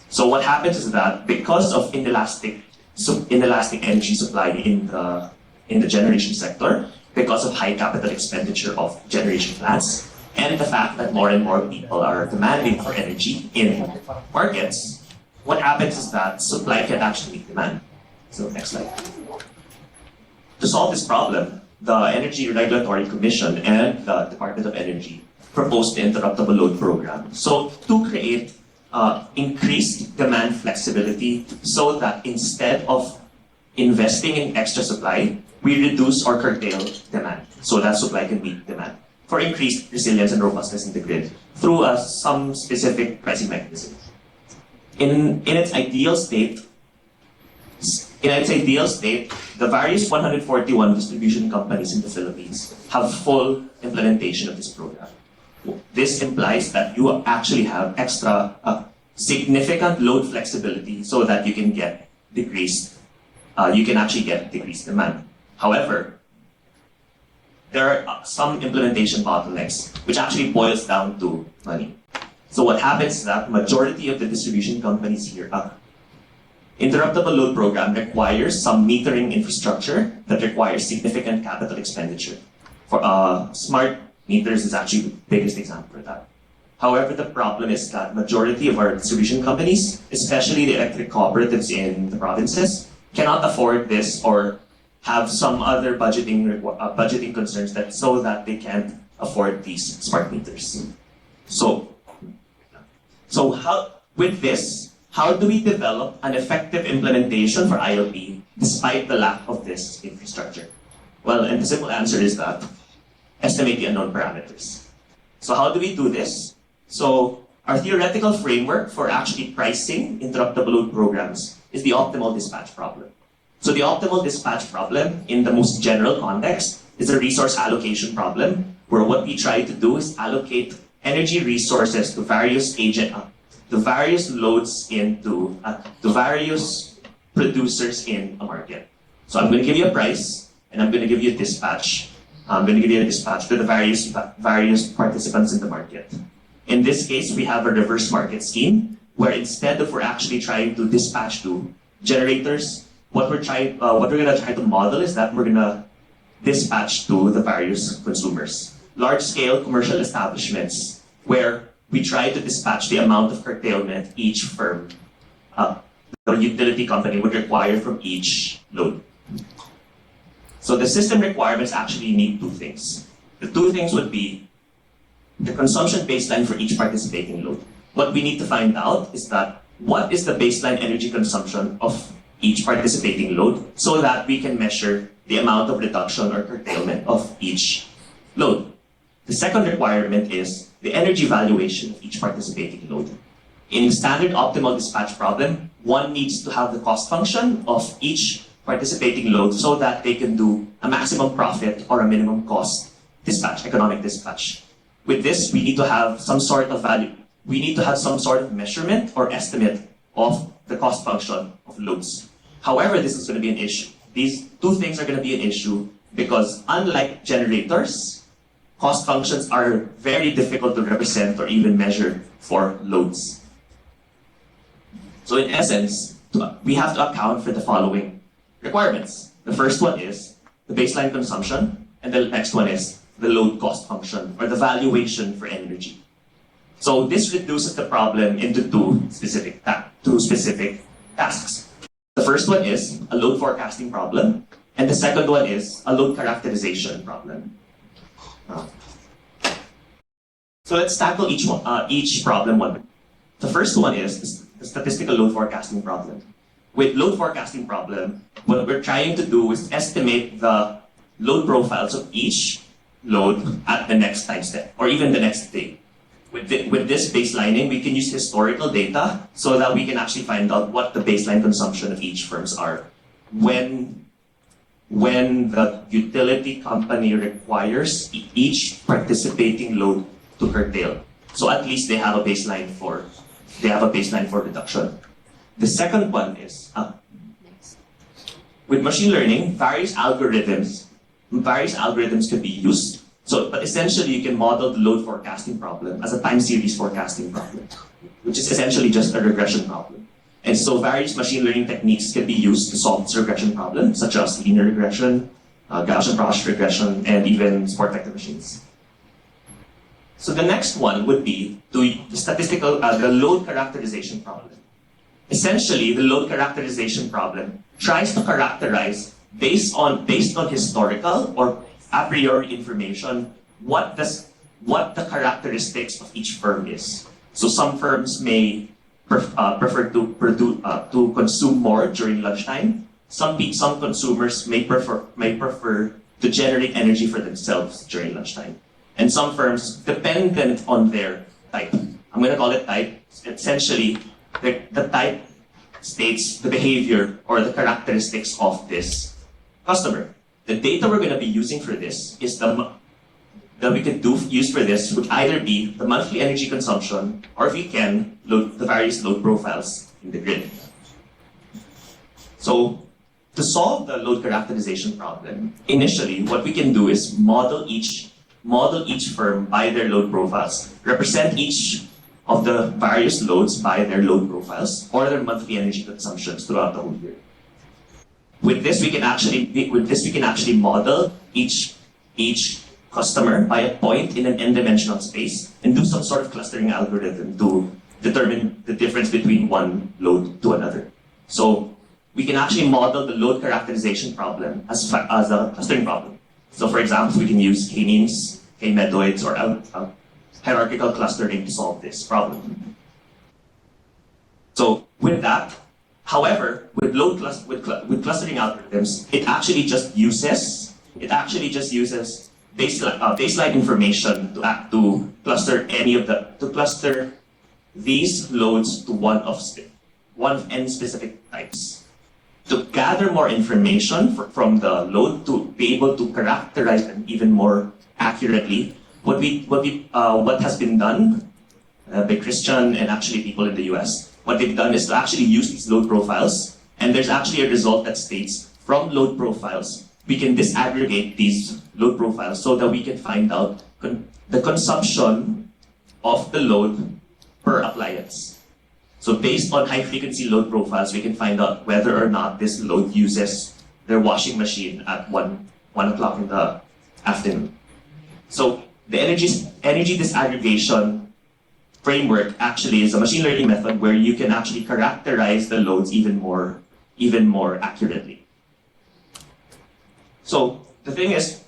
So what happens is that because of inelastic energy supply in the generation sector, because of high capital expenditure of generation plants, and the fact that more and more people are demanding for energy in markets, what happens is that supply can actually meet demand. So next slide. To solve this problem, the Energy Regulatory Commission and the Department of Energy proposed the interruptible load program. So to create increased demand flexibility so that instead of investing in extra supply, we reduce or curtail demand so that supply can meet demand for increased resilience and robustness in the grid through some specific pricing mechanism. In its ideal state, the various 141 distribution companies in the Philippines have full implementation of this program. This implies that you actually have extra significant load flexibility so that you can actually get decreased demand. However, there are some implementation bottlenecks which actually boils down to money. So what happens is that majority of the distribution companies here, interruptible load program requires some metering infrastructure that requires significant capital expenditure. For smart meters is actually the biggest example for that. However, the problem is that majority of our distribution companies, especially the electric cooperatives in the provinces, cannot afford this or have some other budgeting concerns so that they can't afford these smart meters. So how do we develop an effective implementation for ILP despite the lack of this infrastructure? Well, and the simple answer is that estimate the unknown parameters. So how do we do this? So our theoretical framework for actually pricing interruptible load programs is the optimal dispatch problem. So the optimal dispatch problem in the most general context is a resource allocation problem where what we try to do is allocate energy resources to various loads to various producers in a market. So I'm going to give you a price and I'm going to give you a dispatch. I'm going to give you a dispatch to the various participants in the market. In this case, we have a reverse market scheme where instead of we're actually trying to dispatch to generators, what we're going to try to model is that we're going to dispatch to the various consumers. Large-scale commercial establishments where we try to dispatch the amount of curtailment each firm, the utility company would require from each load. So the system requirements actually need two things. The two things would be the consumption baseline for each participating load. What we need to find out is that what is the baseline energy consumption of each participating load so that we can measure the amount of reduction or curtailment of each load. The second requirement is the energy valuation of each participating load. In standard optimal dispatch problem, one needs to have the cost function of each participating load so that they can do a maximum profit or a minimum cost dispatch, economic dispatch. With this, we need to have some sort of value. We need to have some sort of measurement or estimate of the cost function of loads. However, this is going to be an issue. These two things are going to be an issue because unlike generators, cost functions are very difficult to represent or even measure for loads. So in essence, we have to account for the following requirements. The first one is the baseline consumption, and the next one is the load cost function, or the valuation for energy. So this reduces the problem into two specific tasks. The first one is a load forecasting problem, and the second one is a load characterization problem. So let's tackle each problem one. The first one is the statistical load forecasting problem. With load forecasting problem, what we're trying to do is estimate the load profiles of each load at the next time step, or even the next day. With this baselining, we can use historical data so that we can actually find out what the baseline consumption of each firms are when the utility company requires each participating load to curtail. So at least they have a baseline for reduction. The second one is with machine learning, various algorithms can be used So, but essentially, you can model the load forecasting problem as a time series forecasting problem, which is essentially just a regression problem. And so various machine learning techniques can be used to solve this regression problem, such as linear regression, Gaussian process regression, and even sport vector machines. So the next one would be the load characterization problem. Essentially, the load characterization problem tries to characterize based on historical or a priori information what the characteristics of each firm is. So some firms may prefer to consume more during lunchtime. Some consumers may prefer to generate energy for themselves during lunchtime. And some firms, dependent on their type, I'm going to call it type. Essentially, the type states the behavior or the characteristics of this customer. The data we're going to be using for this is that we could use for this would either be the monthly energy consumption, or if we can, the various load profiles in the grid. So, to solve the load characterization problem, initially what we can do is model each firm by their load profiles, represent each of the various loads by their load profiles or their monthly energy consumptions throughout the whole year. With this, we can actually model each customer by a point in an n-dimensional space and do some sort of clustering algorithm to determine the difference between one load to another. So we can actually model the load characterization problem as a clustering problem. So for example, we can use k-means, k-medoids, or hierarchical clustering to solve this problem. So with that, however, with clustering algorithms, it actually just uses baseline information to cluster these loads to one of n specific types. To gather more information from the load to be able to characterize them even more accurately, what has been done by Christian and actually people in the US, what they've done is to actually use these load profiles, and there's actually a result that states from load profiles we can disaggregate these load profiles so that we can find out the consumption of the load per appliance. So based on high frequency load profiles, we can find out whether or not this load uses their washing machine at 1 o'clock in the afternoon. So the energy disaggregation framework actually is a machine learning method where you can actually characterize the loads even more accurately. So the thing is,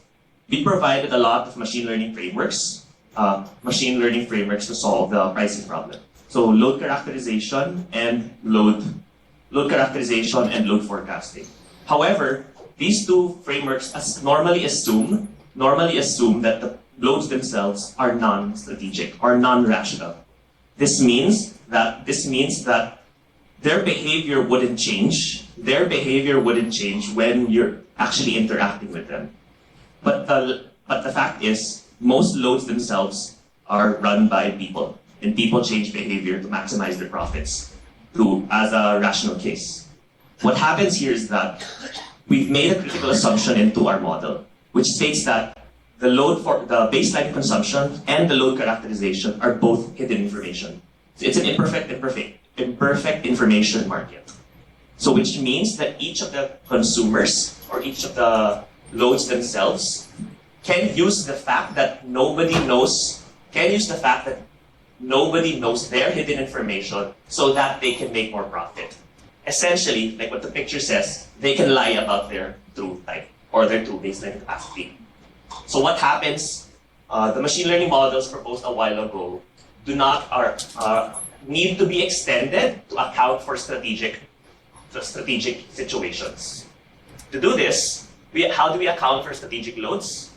we provided a lot of machine learning frameworks to solve the pricing problem. So load characterization and load forecasting. However, these two frameworks normally assume that the loads themselves are non-strategic or non-rational. This means that their behavior wouldn't change. Their behavior wouldn't change when you're actually interacting with them. But the fact is, most loads themselves are run by people, and people change behavior to maximize their profits as a rational case. What happens here is that we've made a critical assumption into our model, which states that the load for the baseline consumption and the load characterization are both hidden information. So it's an imperfect information market. So which means that each of the consumers or each of the loads themselves can use the fact that nobody knows their hidden information so that they can make more profit. Essentially, like what the picture says, they can lie about their true type or their true baseline capacity. So what happens? The machine learning models proposed a while ago need to be extended to account for strategic situations. To do this, how do we account for strategic loads?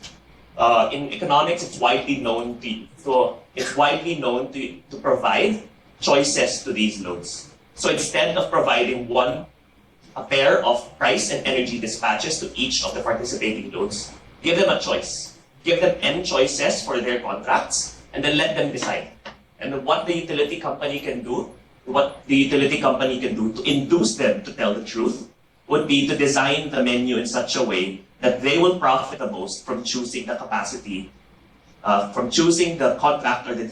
In economics, it's widely known to provide choices to these loads. So instead of providing a pair of price and energy dispatches to each of the participating loads, give them a choice. Give them n choices for their contracts, and then let them decide. And what the utility company can do to induce them to tell the truth would be to design the menu in such a way that they will profit the most from choosing the capacity from choosing the contract or the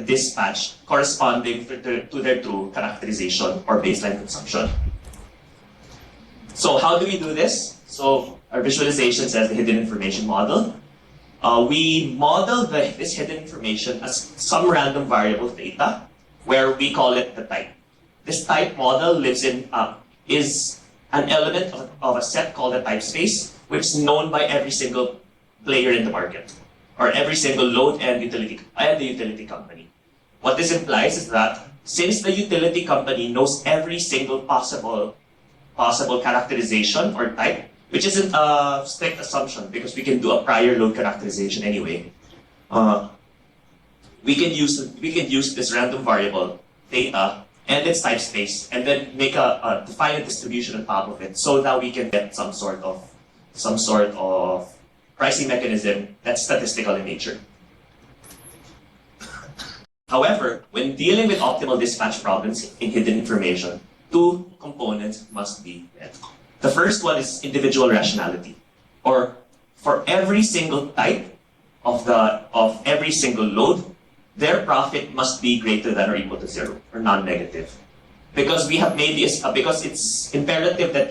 dispatch corresponding to their true characterization or baseline consumption. So how do we do this? So our visualization says the hidden information model. We model this hidden information as some random variable theta, where we call it the type. This type model is an element of a set called a type space, which is known by every single player in the market, or every single load and the utility company. What this implies is that since the utility company knows every single possible characterization or type, which isn't a strict assumption because we can do a prior load characterization anyway, we can use this random variable theta and its type space, and then make define a distribution on top of it, so that we can get some sort of pricing mechanism that's statistical in nature. However, when dealing with optimal dispatch problems in hidden information, two components must be met. The first one is individual rationality, or for every single type of every single load, their profit must be greater than or equal to zero, or non-negative. Because we have made this, because it's imperative that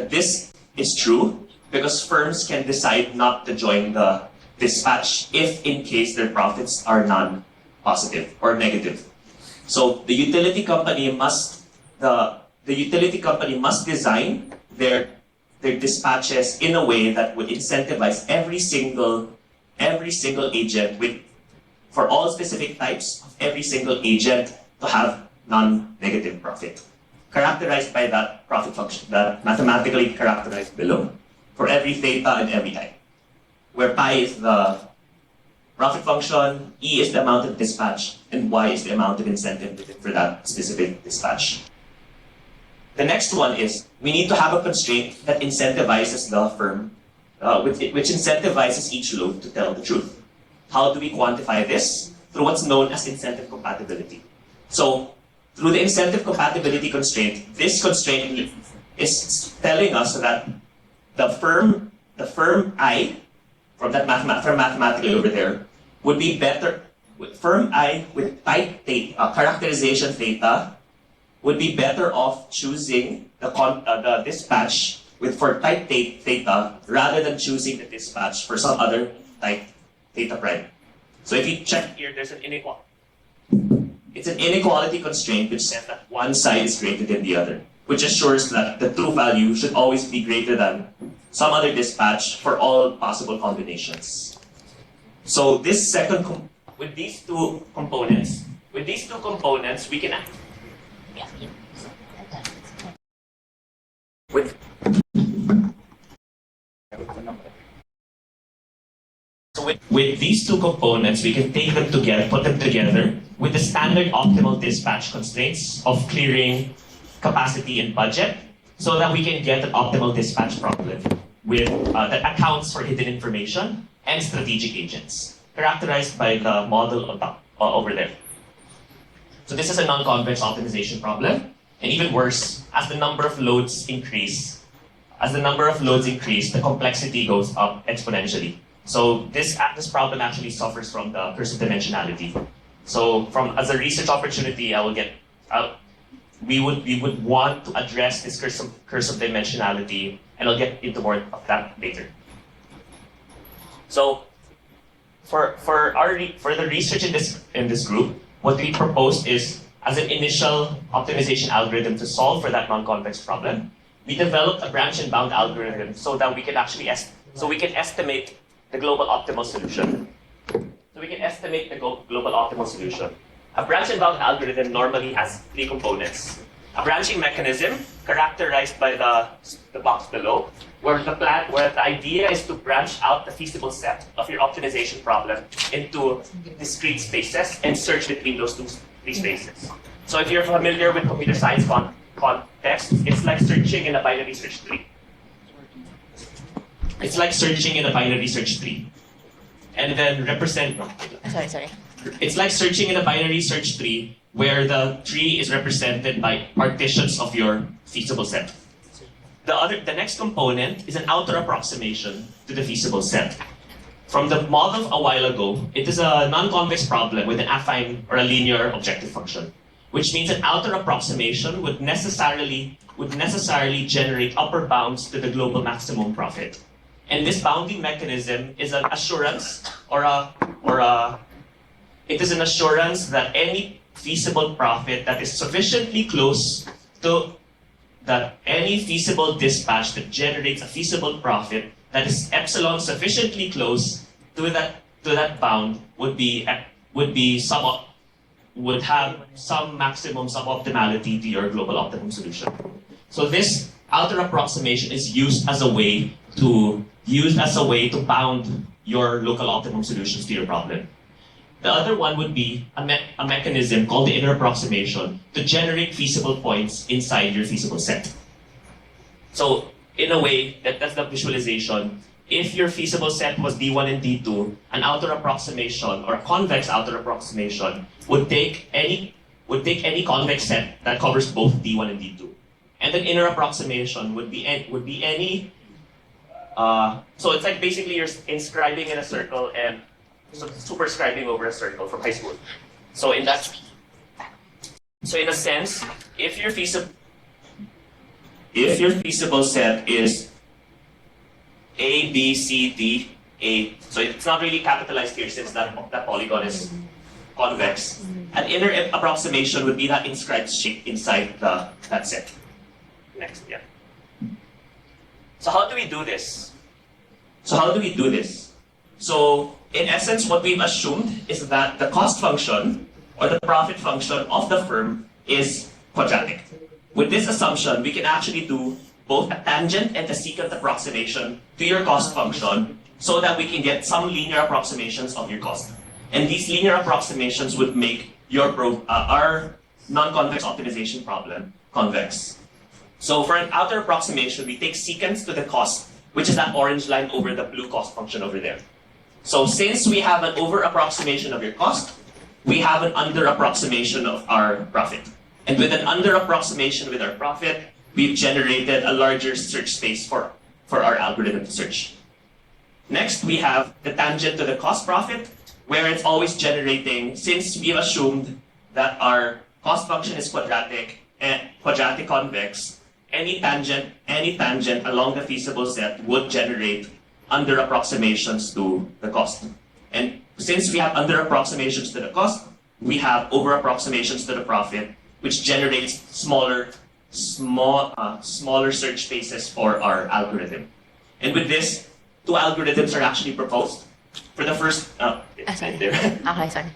this is true, because firms can decide not to join the dispatch if in case their profits are non-positive or negative. So the utility company must design their dispatches in a way that would incentivize every single agent for all specific types of every single agent to have non-negative profit, characterized by that profit function, that mathematically characterized below, for every theta and every I, where pi is the profit function, E is the amount of dispatch, and Y is the amount of incentive for that specific dispatch. The next one is, we need to have a constraint that incentivizes the firm, which incentivizes each load to tell the truth. How do we quantify this? Through what's known as incentive compatibility. So, through the incentive compatibility constraint, this constraint is telling us that the firm I, from mathematically over there, would be better, firm I with type theta, characterization theta, would be better off choosing the dispatch for type theta rather than choosing the dispatch for some other type theta prime. So if you check here, there's an inequality. It's an inequality constraint which says that one side is greater than the other, which assures that the true value should always be greater than some other dispatch for all possible combinations. So this with these two components, we can with these two components, we can take them together, put them together with the standard optimal dispatch constraints of clearing, capacity, and budget, so that we can get an optimal dispatch problem with that accounts for hidden information and strategic agents, characterized by the model on top, over there. So this is a non-convex optimization problem, and even worse, as the number of loads increase, the complexity goes up exponentially. So this problem actually suffers from the curse of dimensionality. So as a research opportunity, we would want to address this curse of dimensionality, and I'll get into more of that later. So for the research in this group, what we proposed is, as an initial optimization algorithm to solve for that non-convex problem, we developed a branch and bound algorithm so that we can actually estimate the global optimal solution. A branch and bound algorithm normally has three components. A branching mechanism, characterized by the box below, where the idea is to branch out the feasible set of your optimization problem into discrete spaces and search between those three spaces. So if you're familiar with computer science context, it's like searching in a binary search tree. And then it's like searching in a binary search tree where the tree is represented by partitions of your feasible set. The next component is an outer approximation to the feasible set. From the model a while ago, it is a non-convex problem with an affine or a linear objective function, which means an outer approximation would necessarily generate upper bounds to the global maximum profit. And this bounding mechanism is an assurance it is an assurance that any feasible profit that is sufficiently close to that any feasible dispatch that generates a feasible profit that is epsilon sufficiently close to that bound would have some maximum suboptimality to your global optimum solution. So this outer approximation is used as a way to bound your local optimum solutions to your problem. The other one would be a mechanism called the inner approximation to generate feasible points inside your feasible set. So in a way, that's the visualization. If your feasible set was D1 and D2, an outer approximation or a convex outer approximation would take any convex set that covers both D1 and D2. And then inner approximation would be any. So it's like basically you're inscribing in a circle and superscribing over a circle from high school. So in a sense, if your feasible set is A, B, C, D, A, so it's not really capitalized here since that polygon is convex. An inner approximation would be that inscribed shape inside that set. Next, yeah. So how do we do this? So in essence, what we've assumed is that the cost function or the profit function of the firm is quadratic. With this assumption, we can actually do both a tangent and a secant approximation to your cost function so that we can get some linear approximations of your cost. And these linear approximations would make our non-convex optimization problem convex. So for an outer approximation, we take secants to the cost, which is that orange line over the blue cost function over there. So since we have an over approximation of your cost, we have an under approximation of our profit. And with an under approximation with our profit, we've generated a larger search space for our algorithm to search. Next, we have the tangent to the cost profit, where it's always generating, since we've assumed that our cost function is quadratic and quadratic convex, any tangent along the feasible set would generate under approximations to the cost. And since we have under approximations to the cost, we have over approximations to the profit, which generates smaller search spaces for our algorithm. And with this, two algorithms are actually proposed. For the first,
sorry.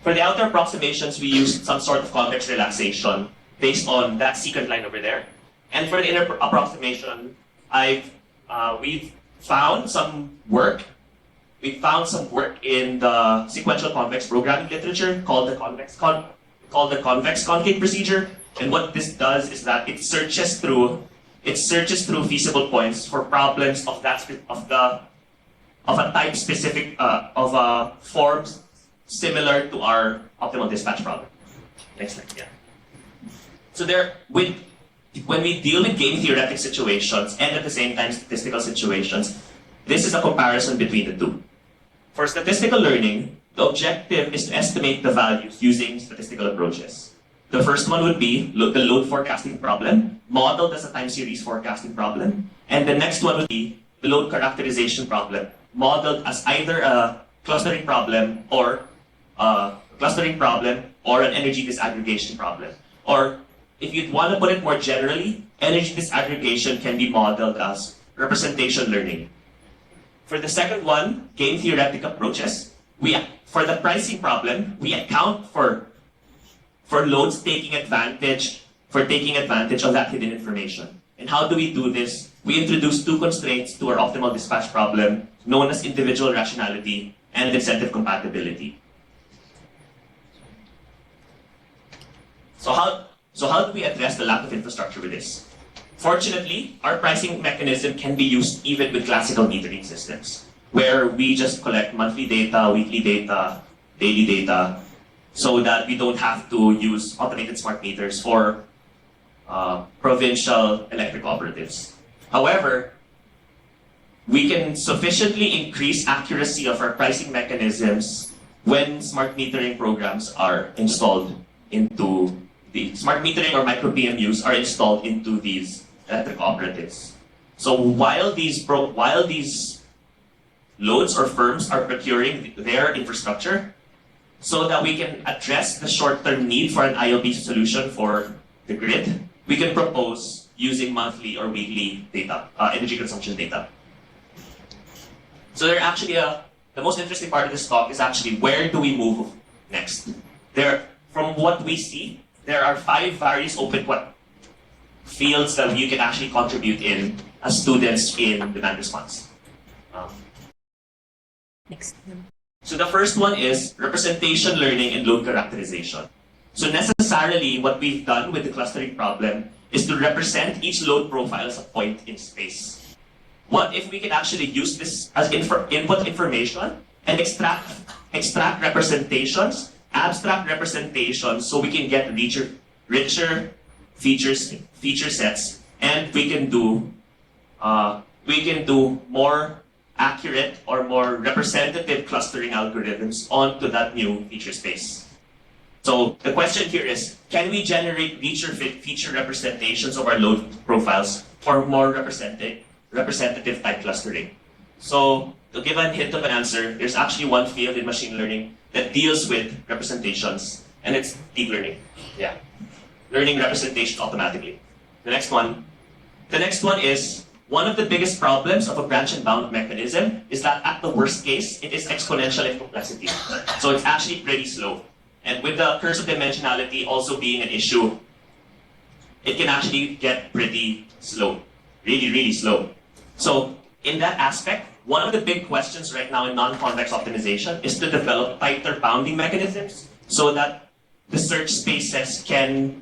For the outer approximations, we used some sort of convex relaxation based on that secant line over there. And for the inner approximation, we've found some work. We found some work in the sequential convex programming literature called the convex concave procedure. And what this does is that it searches through feasible points for problems of a type specific of a form similar to our optimal dispatch problem. Next slide, yeah. So when we deal with game theoretic situations and at the same time statistical situations, this is a comparison between the two. For statistical learning, the objective is to estimate the values using statistical approaches. The first one would be the load forecasting problem, modeled as a time series forecasting problem. And the next one would be the load characterization problem, modeled as either a clustering problem or an energy disaggregation problem. Or if you'd want to put it more generally, energy disaggregation can be modeled as representation learning. For the second one, game theoretic approaches, for the pricing problem, we account for loads taking advantage of that hidden information. And how do we do this? We introduce two constraints to our optimal dispatch problem, known as individual rationality and incentive compatibility. So how do we address the lack of infrastructure with this? Fortunately, our pricing mechanism can be used even with classical metering systems, where we just collect monthly data, weekly data, daily data, so that we don't have to use automated smart meters for provincial electric cooperatives. However, we can sufficiently increase accuracy of our pricing mechanisms when smart metering programs are installed into the smart metering or micro PMUs are installed into these electric cooperatives. So while these loads or firms are procuring their infrastructure, so that we can address the short-term need for an ILP solution for the grid, we can propose using monthly or weekly data, energy consumption data. So there actually the most interesting part of this talk is actually where do we move next? From what we see, there are 5 various open fields that you can actually contribute in as students in demand response.
Next.
So the first one is representation learning and load characterization. So necessarily what we've done with the clustering problem is to represent each load profile as a point in space. What if we can actually use this as input information and extract representations, abstract representations, so we can get richer feature sets, and we can do more accurate or more representative clustering algorithms onto that new feature space. So the question here is, can we generate richer feature representations of our load profiles for more representative type clustering? So to give a hint of an answer, there's actually one field in machine learning that deals with representations, and it's deep learning. Yeah, learning representations automatically. The next one is, one of the biggest problems of a branch and bound mechanism is that at the worst case, it is exponential in complexity. So it's actually pretty slow. And with the curse of dimensionality also being an issue, it can actually get pretty slow. Really, really slow. So in that aspect, one of the big questions right now in non-convex optimization is to develop tighter bounding mechanisms so that the search spaces can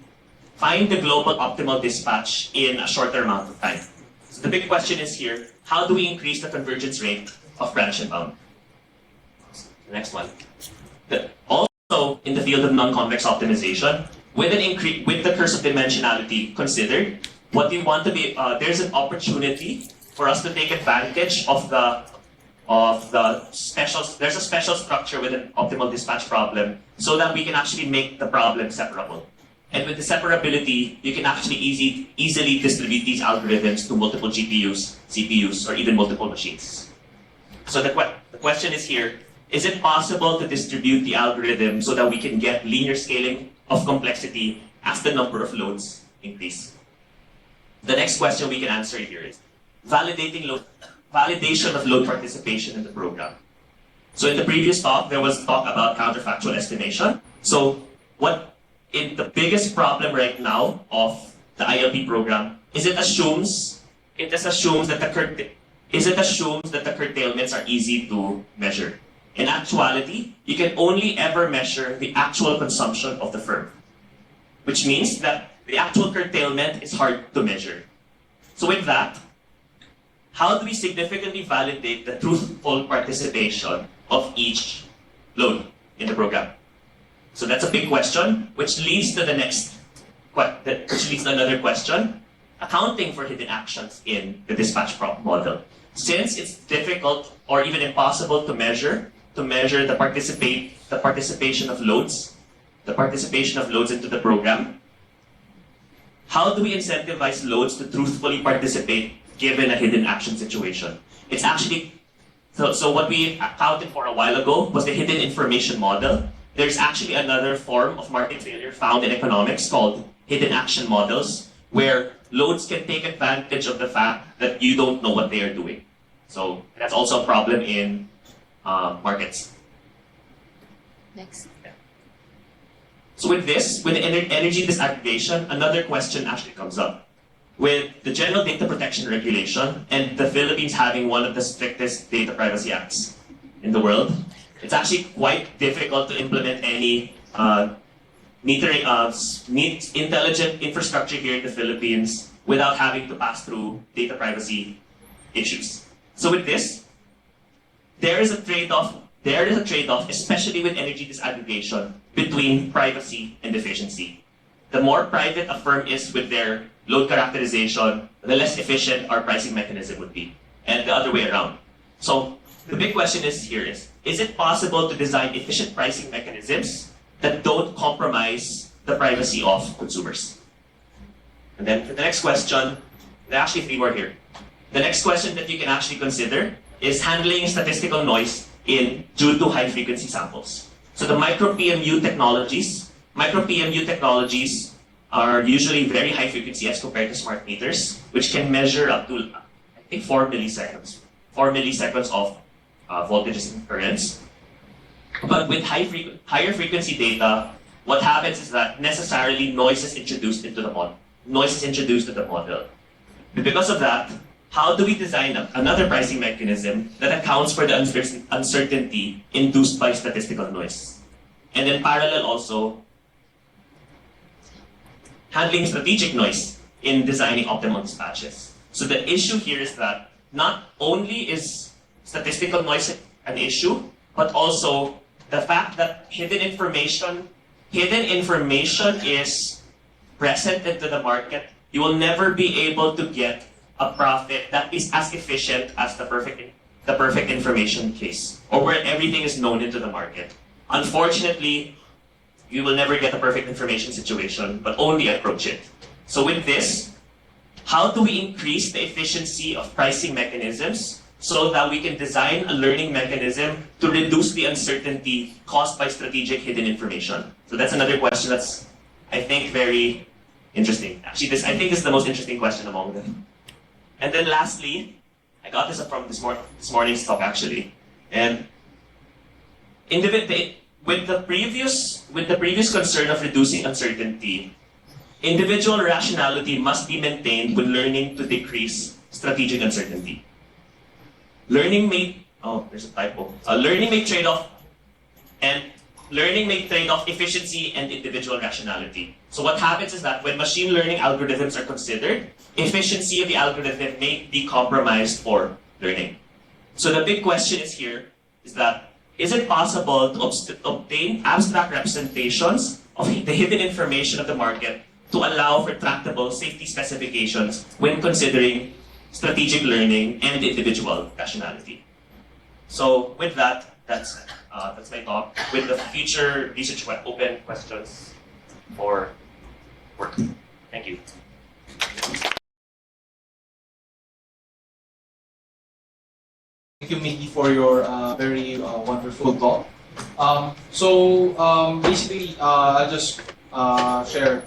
find the global optimal dispatch in a shorter amount of time. So the big question is here, how do we increase the convergence rate of branch and bound? The next one. Also, in the field of non-convex optimization, with the curse of dimensionality considered, what we want to be, there's an opportunity for us to take advantage of the special, there's a special structure with an optimal dispatch problem so that we can actually make the problem separable. And with the separability, you can actually easily distribute these algorithms to multiple GPUs, CPUs, or even multiple machines. So the question is here, is it possible to distribute the algorithm so that we can get linear scaling of complexity as the number of loads increase? The next question we can answer here is validation of load participation in the program. So in the previous talk, there was talk about counterfactual estimation. So in the biggest problem right now of the ILP program is it assumes that the curtailments are easy to measure. In actuality, you can only ever measure the actual consumption of the firm, which means that the actual curtailment is hard to measure. So with that, how do we significantly validate the truthful participation of each load in the program? So that's a big question, which leads to another question, accounting for hidden actions in the dispatch model. Since it's difficult or even impossible to measure the participation of loads into the program, how do we incentivize loads to truthfully participate given a hidden action situation? It's actually, so what we accounted for a while ago was the hidden information model. There's actually another form of market failure found in economics called hidden action models, where loads can take advantage of the fact that you don't know what they are doing. So that's also a problem in markets.
Next.
So with the energy disaggregation, another question actually comes up. With the General Data Protection Regulation and the Philippines having one of the strictest data privacy acts in the world, it's actually quite difficult to implement any intelligent infrastructure here in the Philippines without having to pass through data privacy issues. So with this, there is a trade-off, especially with energy disaggregation, between privacy and efficiency. The more private a firm is with their load characterization, the less efficient our pricing mechanism would be. and the other way around. So the big question is it possible to design efficient pricing mechanisms that don't compromise the privacy of consumers? And then for the next question, there are actually three more here. The next question that you can actually consider is handling statistical noise due to high frequency samples. So the micro PMU technologies are usually very high frequency as compared to smart meters, which can measure up to, I think, 4 milliseconds. 4 milliseconds of voltages and currents. But with higher frequency data, what happens is that necessarily noise is introduced into the model. Because of that, how do we design another pricing mechanism that accounts for the uncertainty induced by statistical noise? And then parallel also, handling strategic noise in designing optimal dispatches. So the issue here is that not only is statistical noise an issue, but also the fact that hidden information is present into the market. You will never be able to get a profit that is as efficient as the perfect information case, or where everything is known into the market. Unfortunately, you will never get a perfect information situation, but only approach it. So with this, how do we increase the efficiency of pricing mechanisms so that we can design a learning mechanism to reduce the uncertainty caused by strategic hidden information? So that's another question that's, I think, very interesting. Actually, I think this is the most interesting question among them. And then lastly, I got this from this morning's talk actually, and with the previous concern of reducing uncertainty, individual rationality must be maintained when learning to decrease strategic uncertainty. Learning may trade off efficiency and individual rationality. So what happens is that when machine learning algorithms are considered, efficiency of the algorithm may be compromised for learning. So the big question is is it possible to obtain abstract representations of the hidden information of the market to allow for tractable safety specifications when considering strategic learning and individual rationality? So with that, that's my talk. With the future research open questions for work. Thank you.
Thank you, Mickey, for your very wonderful talk. Basically, I'll just share.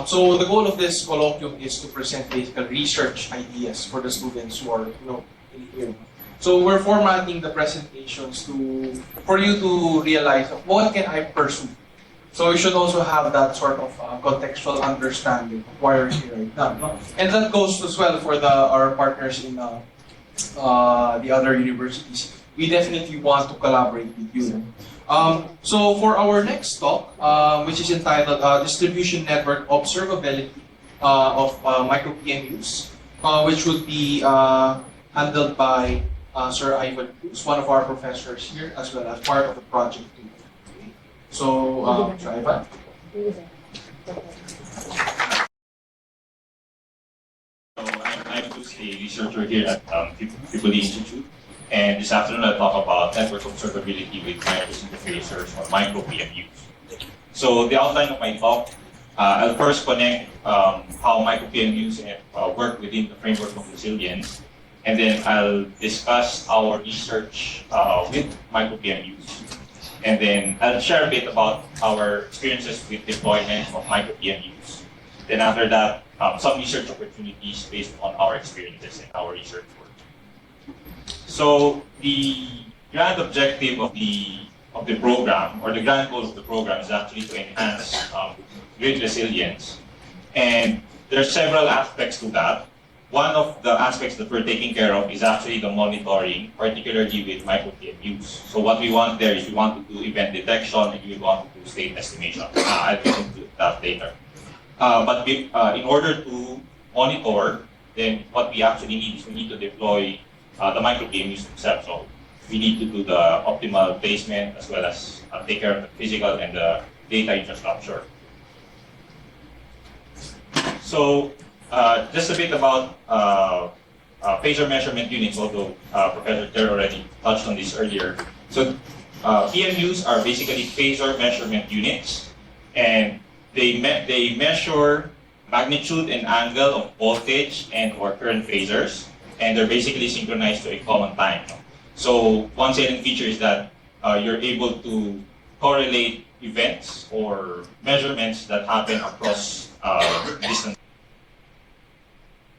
So the goal of this colloquium is to present basically research ideas for the students who are in here. So we're formatting the presentations for you to realize what can I pursue. So you should also have that sort of contextual understanding of why you're here right now. No? And that goes as well for our partners in the other universities. We definitely want to collaborate with you. So for our next talk, which is entitled Distribution Network Observability of Micro PMUs, which would be handled by Sir Ivan Cruz, one of our professors here, as well as part of the project team. Okay. So, Sir Ivan.
I'm Cruz, a researcher here at Tripoli Institute, and this afternoon I'll talk about network observability with microinterfacers or micro PMUs. So the outline of my talk, I'll first connect how micro PMUs work within the framework of resilience, and then I'll discuss our research with micro PMUs. And then I'll share a bit about our experiences with deployment of micro PMUs. Then after that, some research opportunities based on our experiences and our research work. So the grand objective of the program, or the grand goal of the program, is actually to enhance grid resilience. And there are several aspects to that. One of the aspects that we're taking care of is actually the monitoring, particularly with micro PMUs. So what we want there is we want to do event detection and we want to do state estimation. I'll get into that later. But in order to monitor, then what we actually need is we need to deploy the micro PMUs themselves. So we need to do the optimal placement as well as take care of the physical and the data infrastructure. So just a bit about phasor measurement units, although Professor Ter already touched on this earlier. So PMUs are basically phasor measurement units, and they measure magnitude and angle of voltage and or current phasors, and they're basically synchronized to a common time. So one salient feature is that you're able to correlate events or measurements that happen across distance.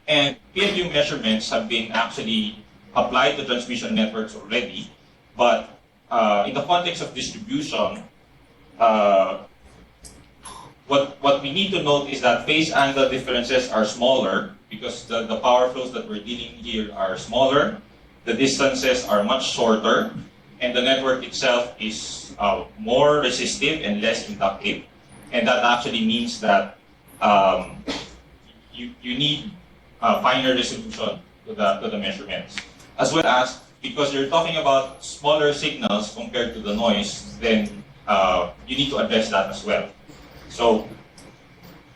And PMU measurements have been actually applied to transmission networks already, but in the context of distribution, what we need to note is that phase angle differences are smaller because the power flows that we're dealing here are smaller, the distances are much shorter, and the network itself is more resistive and less inductive. And that actually means that you need finer resolution to the measurements. As well as, because you're talking about smaller signals compared to the noise, then you need to address that as well. So,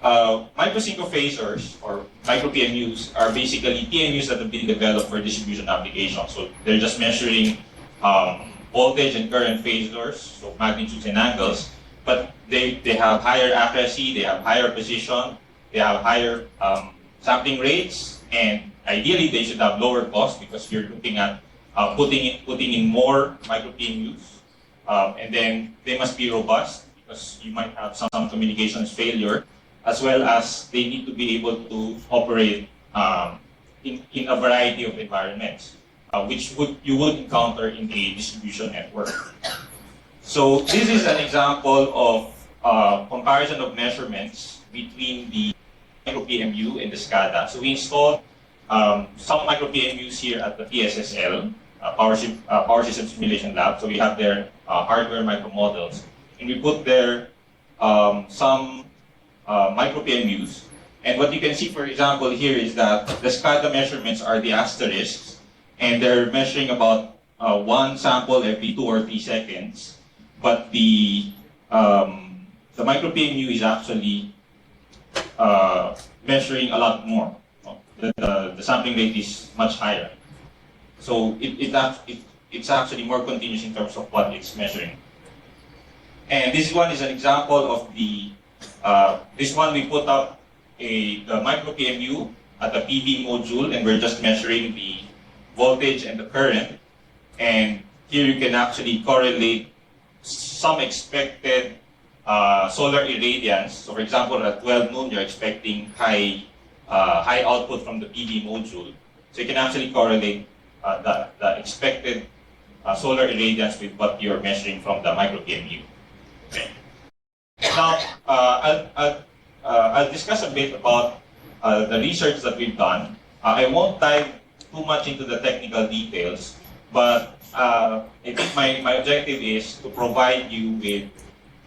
microsynchrophasors or micro PMUs are basically PMUs that have been developed for distribution applications. So they're just measuring voltage and current phasors, so magnitudes and angles, but they have higher accuracy, they have higher precision, they have higher sampling rates, and ideally they should have lower cost because you're looking at putting in more micro PMUs, and then they must be robust because you might have some communications failure, as well as they need to be able to operate in a variety of environments, which you would encounter in a distribution network. So this is an example of comparison of measurements between the micro PMU and the SCADA. So we installed some micro PMUs here at the PSSL, Power System Simulation Lab. So we have their hardware micro models, and we put there some micro PMUs. And what you can see, for example, here is that the SCADA measurements are the asterisks, and they're measuring about one sample every 2 or 3 seconds. But the micro PMU is actually measuring a lot more. The sampling rate is much higher. So it's actually more continuous in terms of what it's measuring. And this one is an example of the, this one we put up the micro PMU at the PV module, and we're just measuring the voltage and the current. And here you can actually correlate some expected solar irradiance. So for example, at 12 noon, you're expecting high output from the PV module. So you can actually correlate the expected solar irradiance with what you're measuring from the micro PMU. Okay. Now, I'll discuss a bit about the research that we've done. I won't dive too much into the technical details, but I think my objective is to provide you with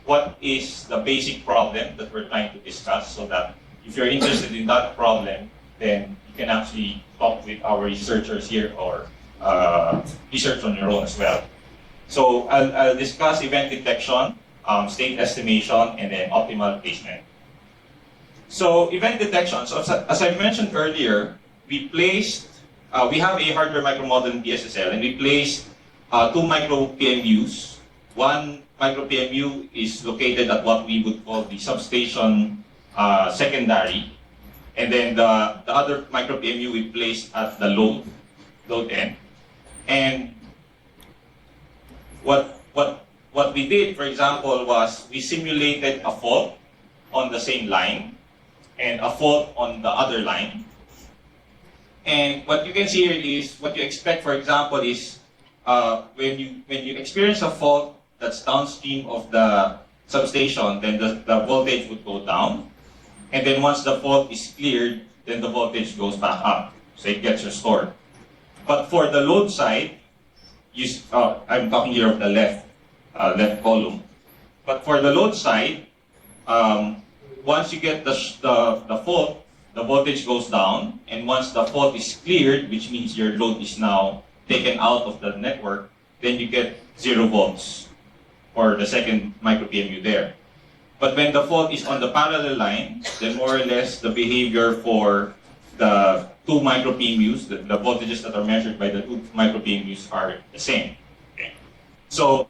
what is the basic problem that we're trying to discuss, so that if you're interested in that problem, then you can actually talk with our researchers here or research on your own as well. So I'll discuss event detection, state estimation, and then optimal placement. So event detection, so as I mentioned earlier, we have a hardware micro model in PSSL, and we placed 2 micro PMUs. One micro PMU is located at what we would call the substation secondary, and then the other micro PMU we placed at the load end. And what we did, for example, was we simulated a fault on the same line and a fault on the other line. And what you can see here is what you expect, for example, is when you experience a fault that's downstream of the substation, then the voltage would go down. And then once the fault is cleared, then the voltage goes back up. So it gets restored. But for the load side, I'm talking here of the left column. But for the load side, once you get the fault, the voltage goes down. And once the fault is cleared, which means your load is now taken out of the network, then you get 0 volts for the second micro PMU there. But when the fault is on the parallel line, then more or less the behavior for the two micro PMUs, the voltages that are measured by the two micro PMUs are the same. Okay. So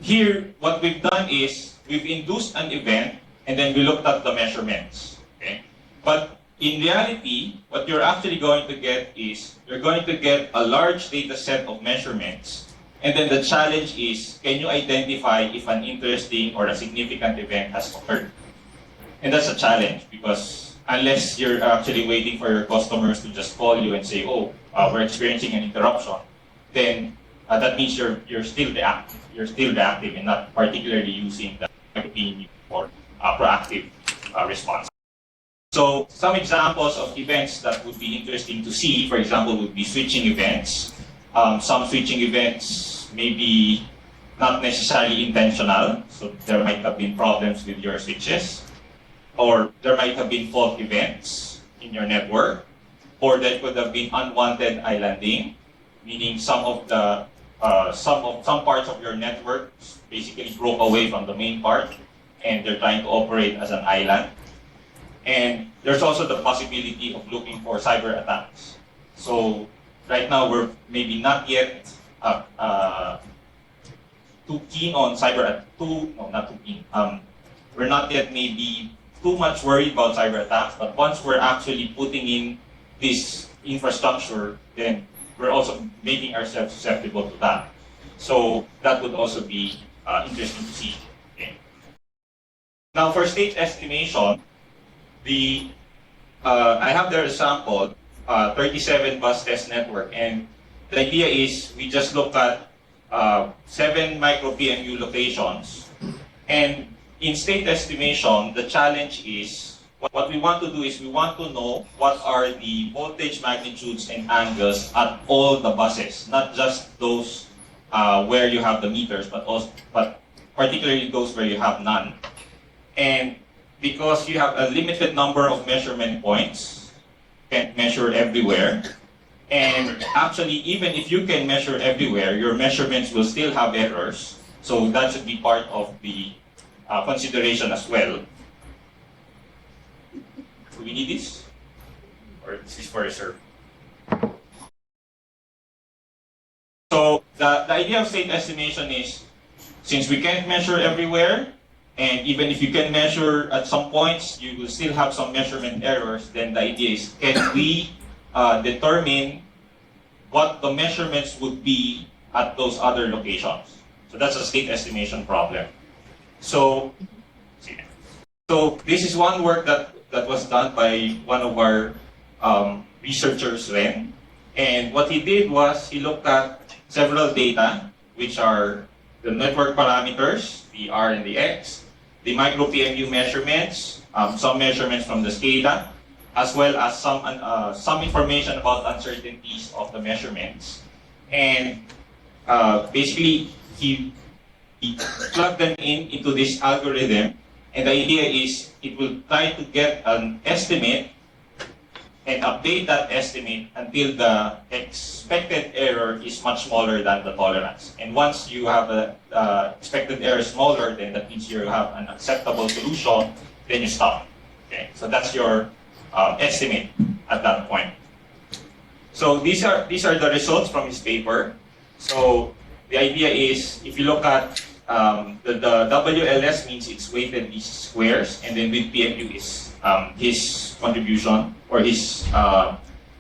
here, what we've done is we've induced an event and then we looked at the measurements. Okay. But in reality, what you're actually going to get is you're going to get a large data set of measurements. And then the challenge is, can you identify if an interesting or a significant event has occurred? And that's a challenge because unless you're actually waiting for your customers to just call you and say, oh, we're experiencing an interruption, then that means you're still reactive. You're still reactive and not particularly using the opinion for proactive response. So some examples of events that would be interesting to see, for example, would be switching events. Some switching events may be not necessarily intentional, so there might have been problems with your switches, or there might have been fault events in your network, or there could have been unwanted islanding, meaning some parts of your network basically broke away from the main part, and they're trying to operate as an island. And there's also the possibility of looking for cyber attacks. So right now we're maybe not yet too keen on we're not yet maybe too much worried about cyber attacks, but once we're actually putting in this infrastructure, then we're also making ourselves susceptible to that. So that would also be interesting to see. Okay. Now for state estimation, I have there a sample, 37 bus test network, and the idea is we just look at 7 micro PMU locations, and in state estimation, the challenge is what we want to do is we want to know what are the voltage magnitudes and angles at all the buses, not just those where you have the meters, but particularly those where you have none. And because you have a limited number of measurement points, you can't measure everywhere. And actually, even if you can measure everywhere, your measurements will still have errors. So that should be part of the consideration as well. Do we need this? Or this is for reserve? So the idea of state estimation is, since we can't measure everywhere, and even if you can measure at some points, you will still have some measurement errors, then the idea is, can we determine what the measurements would be at those other locations? So that's a state estimation problem. So this is one work that was done by one of our researchers, Ren. And what he did was he looked at several data, which are the network parameters, the R and the X, the micro PMU measurements, some measurements from the SCADA, as well as some information about uncertainties of the measurements. And basically, he plugged them into this algorithm, and the idea is it will try to get an estimate and update that estimate until the expected error is much smaller than the tolerance. And once you have a expected error smaller, then that means you have an acceptable solution, then you stop. Okay, so that's your estimate at that point. So these are the results from his paper. So the idea is, if you look at the WLS means it's weighted these squares, and then with PMU is his contribution or his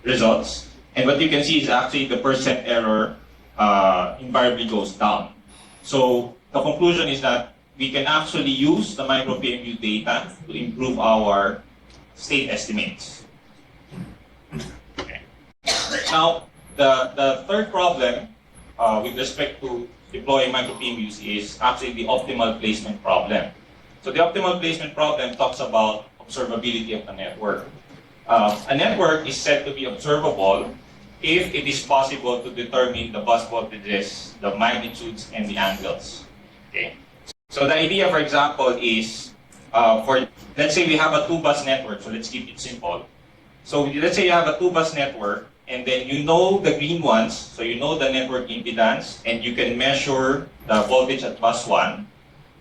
results. And what you can see is actually the percent error invariably goes down. So the conclusion is that we can actually use the micro PMU data to improve our state estimates. Okay. Now, the third problem with respect to deploying micro PMUs is actually the optimal placement problem. So the optimal placement problem talks about observability of the network. A network is said to be observable if it is possible to determine the bus voltages, the magnitudes, and the angles. Okay. So the idea, for example, is let's say we have a 2-bus network. So let's keep it simple. So let's say you have a 2-bus network, and then you know the green ones, so you know the network impedance, and you can measure the voltage at bus 1,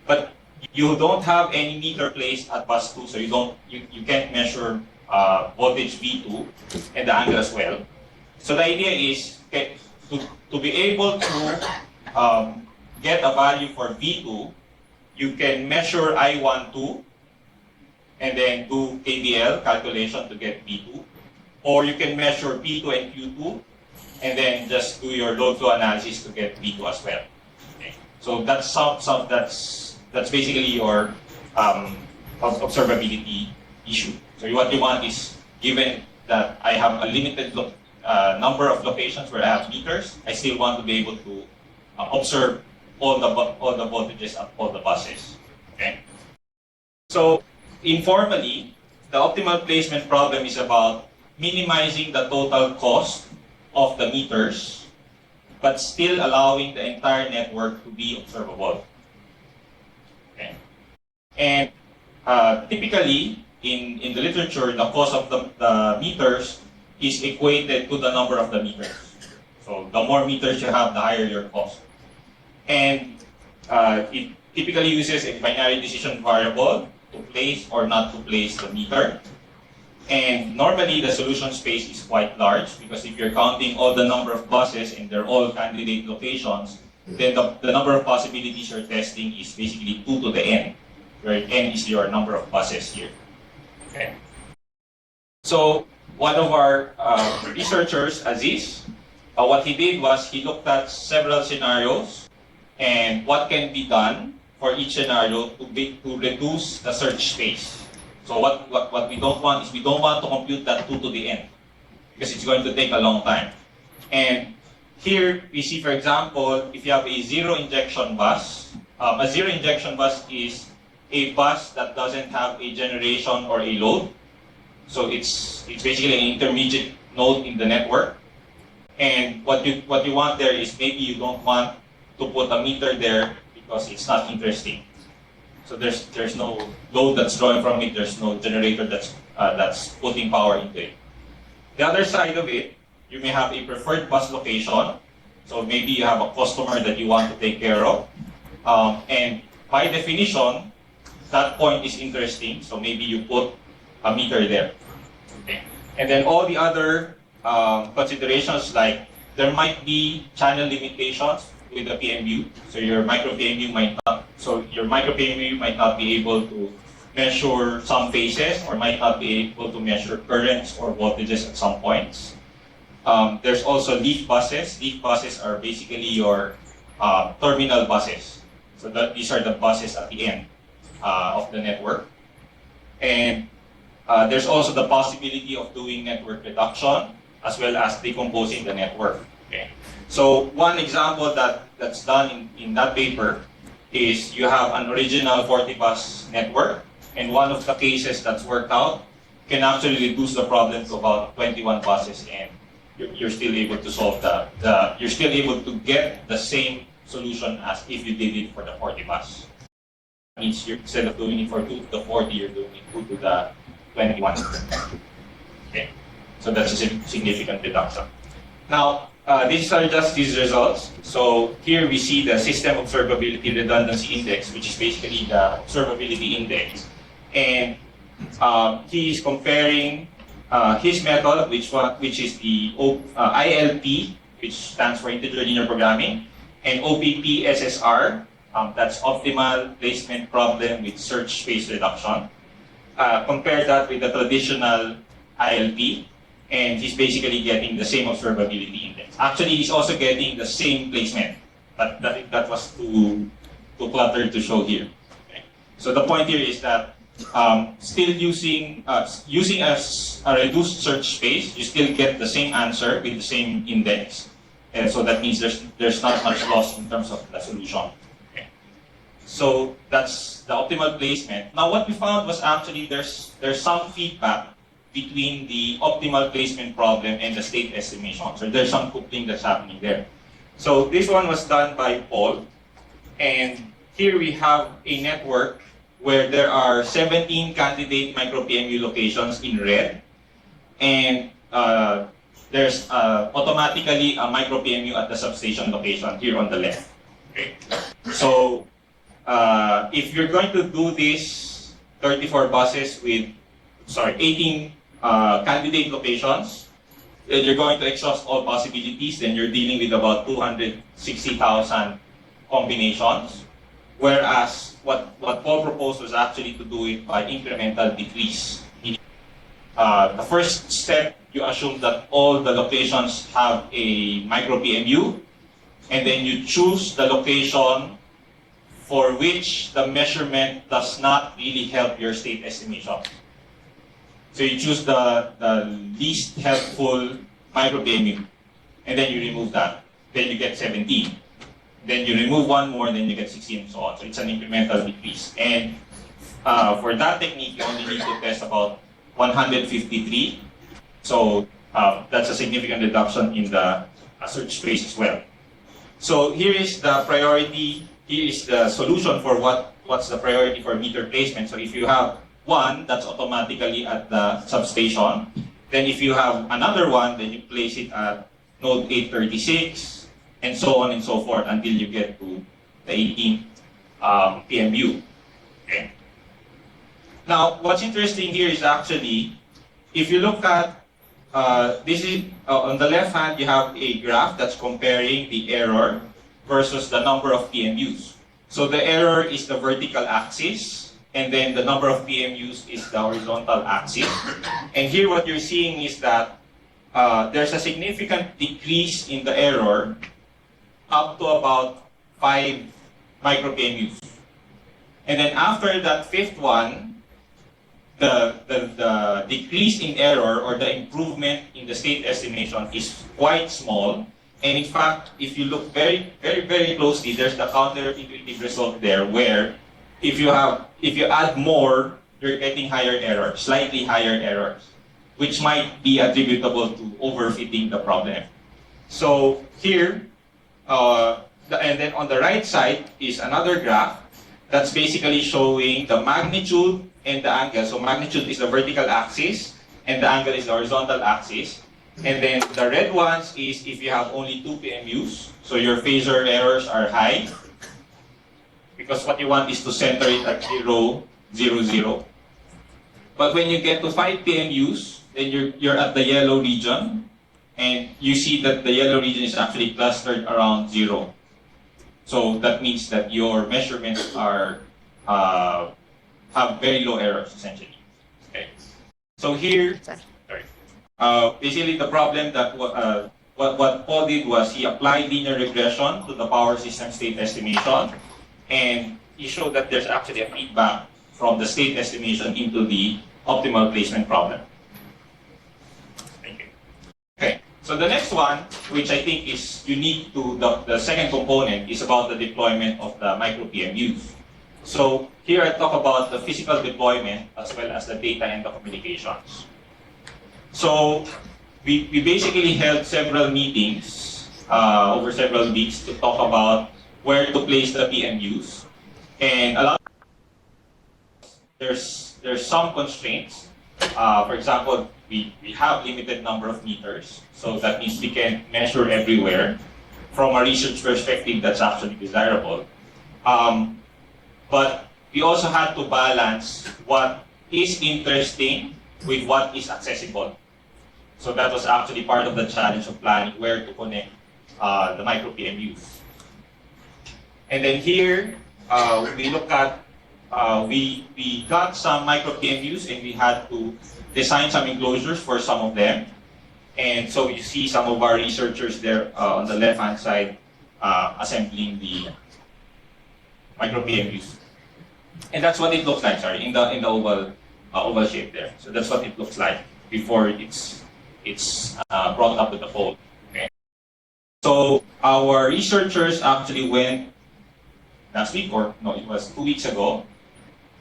but you don't have any meter placed at bus 2, so you can't measure voltage V2 and the angle as well. So the idea is to be able to get a value for V2, you can measure I12 and then do KVL calculation to get V2. Or you can measure P2 and Q2 and then just do your load flow analysis to get V2 as well. Okay. So that's basically your observability issue. So what you want is, given that I have a limited number of locations where I have meters, I still want to be able to observe all the voltages at all the buses. Okay. So informally, the optimal placement problem is about minimizing the total cost of the meters, but still allowing the entire network to be observable. Okay. And typically, in the literature, the cost of the meters is equated to the number of the meters. So the more meters you have, the higher your cost. And it typically uses a binary decision variable to place or not to place the meter. And normally the solution space is quite large, because if you're counting all the number of buses and they're all candidate locations, then the number of possibilities you're testing is basically 2 to the n, where n is your number of buses here. Okay. So one of our researchers, Aziz, what he did was he looked at several scenarios and what can be done for each scenario to reduce the search space. So what we don't want is, we don't want to compute that 2 to the n, because it's going to take a long time. And here we see, for example, if you have a zero injection bus, a zero injection bus is a bus that doesn't have a generation or a load. So it's basically an intermediate node in the network. And what you want there is, maybe you don't want to put a meter there because it's not interesting. So there's no load that's drawing from it. There's no generator that's putting power into it. The other side of it, you may have a preferred bus location. So maybe you have a customer that you want to take care of, and by definition, that point is interesting. So maybe you put a meter there. Okay. And then all the other considerations, like there might be channel limitations with the PMU. So your micro PMU might not be able to measure some phases, or might not be able to measure currents or voltages at some points. There's also leaf buses. Leaf buses are basically your terminal buses. So these are the buses at the end of the network. And there's also the possibility of doing network reduction as well as decomposing the network. Okay. So one example that's done in that paper is, you have an original 40 bus network, and one of the cases that's worked out can actually reduce the problem to about 21 buses, and you're still able to solve you're still able to get the same solution as if you did it for the 40 bus. That means instead of doing it for 2 to the 40, you're doing it 2 to the 21. Okay. So that's a significant reduction. Now, these are just these results. So here we see the system observability redundancy index, which is basically the observability index. And he is comparing his method, which is the ILP, which stands for integer linear programming, and OPP SSR, that's optimal placement problem with search space reduction. Compare that with the traditional ILP, and he's basically getting the same observability index. Actually, he's also getting the same placement, but that was too cluttered to show here. Okay. So the point here is that still using as a reduced search space, you still get the same answer with the same index, and so that means there's not much loss in terms of the solution. Okay. So that's the optimal placement. Now, what we found was actually there's some feedback between the optimal placement problem and the state estimation. So there's some coupling that's happening there. So this one was done by Paul, and here we have a network where there are 17 candidate micro PMU locations in red, and there's automatically a micro PMU at the substation location here on the left. Okay. So if you're going to do this 18 candidate locations. Then you're going to exhaust all possibilities. Then you're dealing with about 260,000 combinations. Whereas what Paul proposed was actually to do it by incremental decrease. The first step, you assume that all the locations have a micro PMU, and then you choose the location for which the measurement does not really help your state estimation. So you choose the least helpful micro PMU, and then you remove that. Then you get 17. Then you remove one more, then you get 16 and so on. So it's an incremental decrease. And for that technique, you only need to test about 153. So that's a significant reduction in the search space as well. So here is the priority. Here is the solution for what's the priority for meter placement. So if you have one, that's automatically at the substation. Then if you have another one, then you place it at node 836, and so on and so forth until you get to the 18 PMU. Okay. Now, what's interesting here is actually, if you look at this is on the left hand, you have a graph that's comparing the error versus the number of PMUs. So the error is the vertical axis, and then the number of PMUs is the horizontal axis. And here what you're seeing is that there's a significant decrease in the error up to about 5 micro PMUs. And then after that fifth one, the decrease in error or the improvement in the state estimation is quite small. And in fact, if you look very closely, there's the counterintuitive result there where if you add more, you're getting higher error, slightly higher errors, which might be attributable to overfitting the problem. So here, and then on the right side is another graph that's basically showing the magnitude and the angle. So magnitude is the vertical axis, and the angle is the horizontal axis. And then the red ones is if you have only 2 PMUs, so your phasor errors are high, because what you want is to center it at 0, 0, 0. But when you get to 5 PMUs, then you're at the yellow region, and you see that the yellow region is actually clustered around 0. So that means that your measurements are have very low errors, essentially. Okay. So here, basically the problem that what Paul did was he applied linear regression to the power system state estimation, and he showed that there's actually a feedback from the state estimation into the optimal placement problem. Thank you. Okay, so the next one, which I think is unique to the second component, is about the deployment of the micro PMUs. So here I talk about the physical deployment as well as the data and the communications. So we basically held several meetings over several weeks to talk about where to place the PMUs, and a lot there's some constraints. For example, we have limited number of meters, so that means we can measure everywhere. From a research perspective, that's actually desirable. But we also had to balance what is interesting with what is accessible. So that was actually part of the challenge of planning where to connect the micro PMUs. And then here, we look at, we got some micro PMUs and we had to design some enclosures for some of them. And so you see some of our researchers there on the left-hand side assembling the micro PMUs. And that's what it looks like, sorry, in the oval shape there. So that's what it looks like before it's brought up to the fold. Okay. So our researchers actually went last week, or no, it was 2 weeks ago.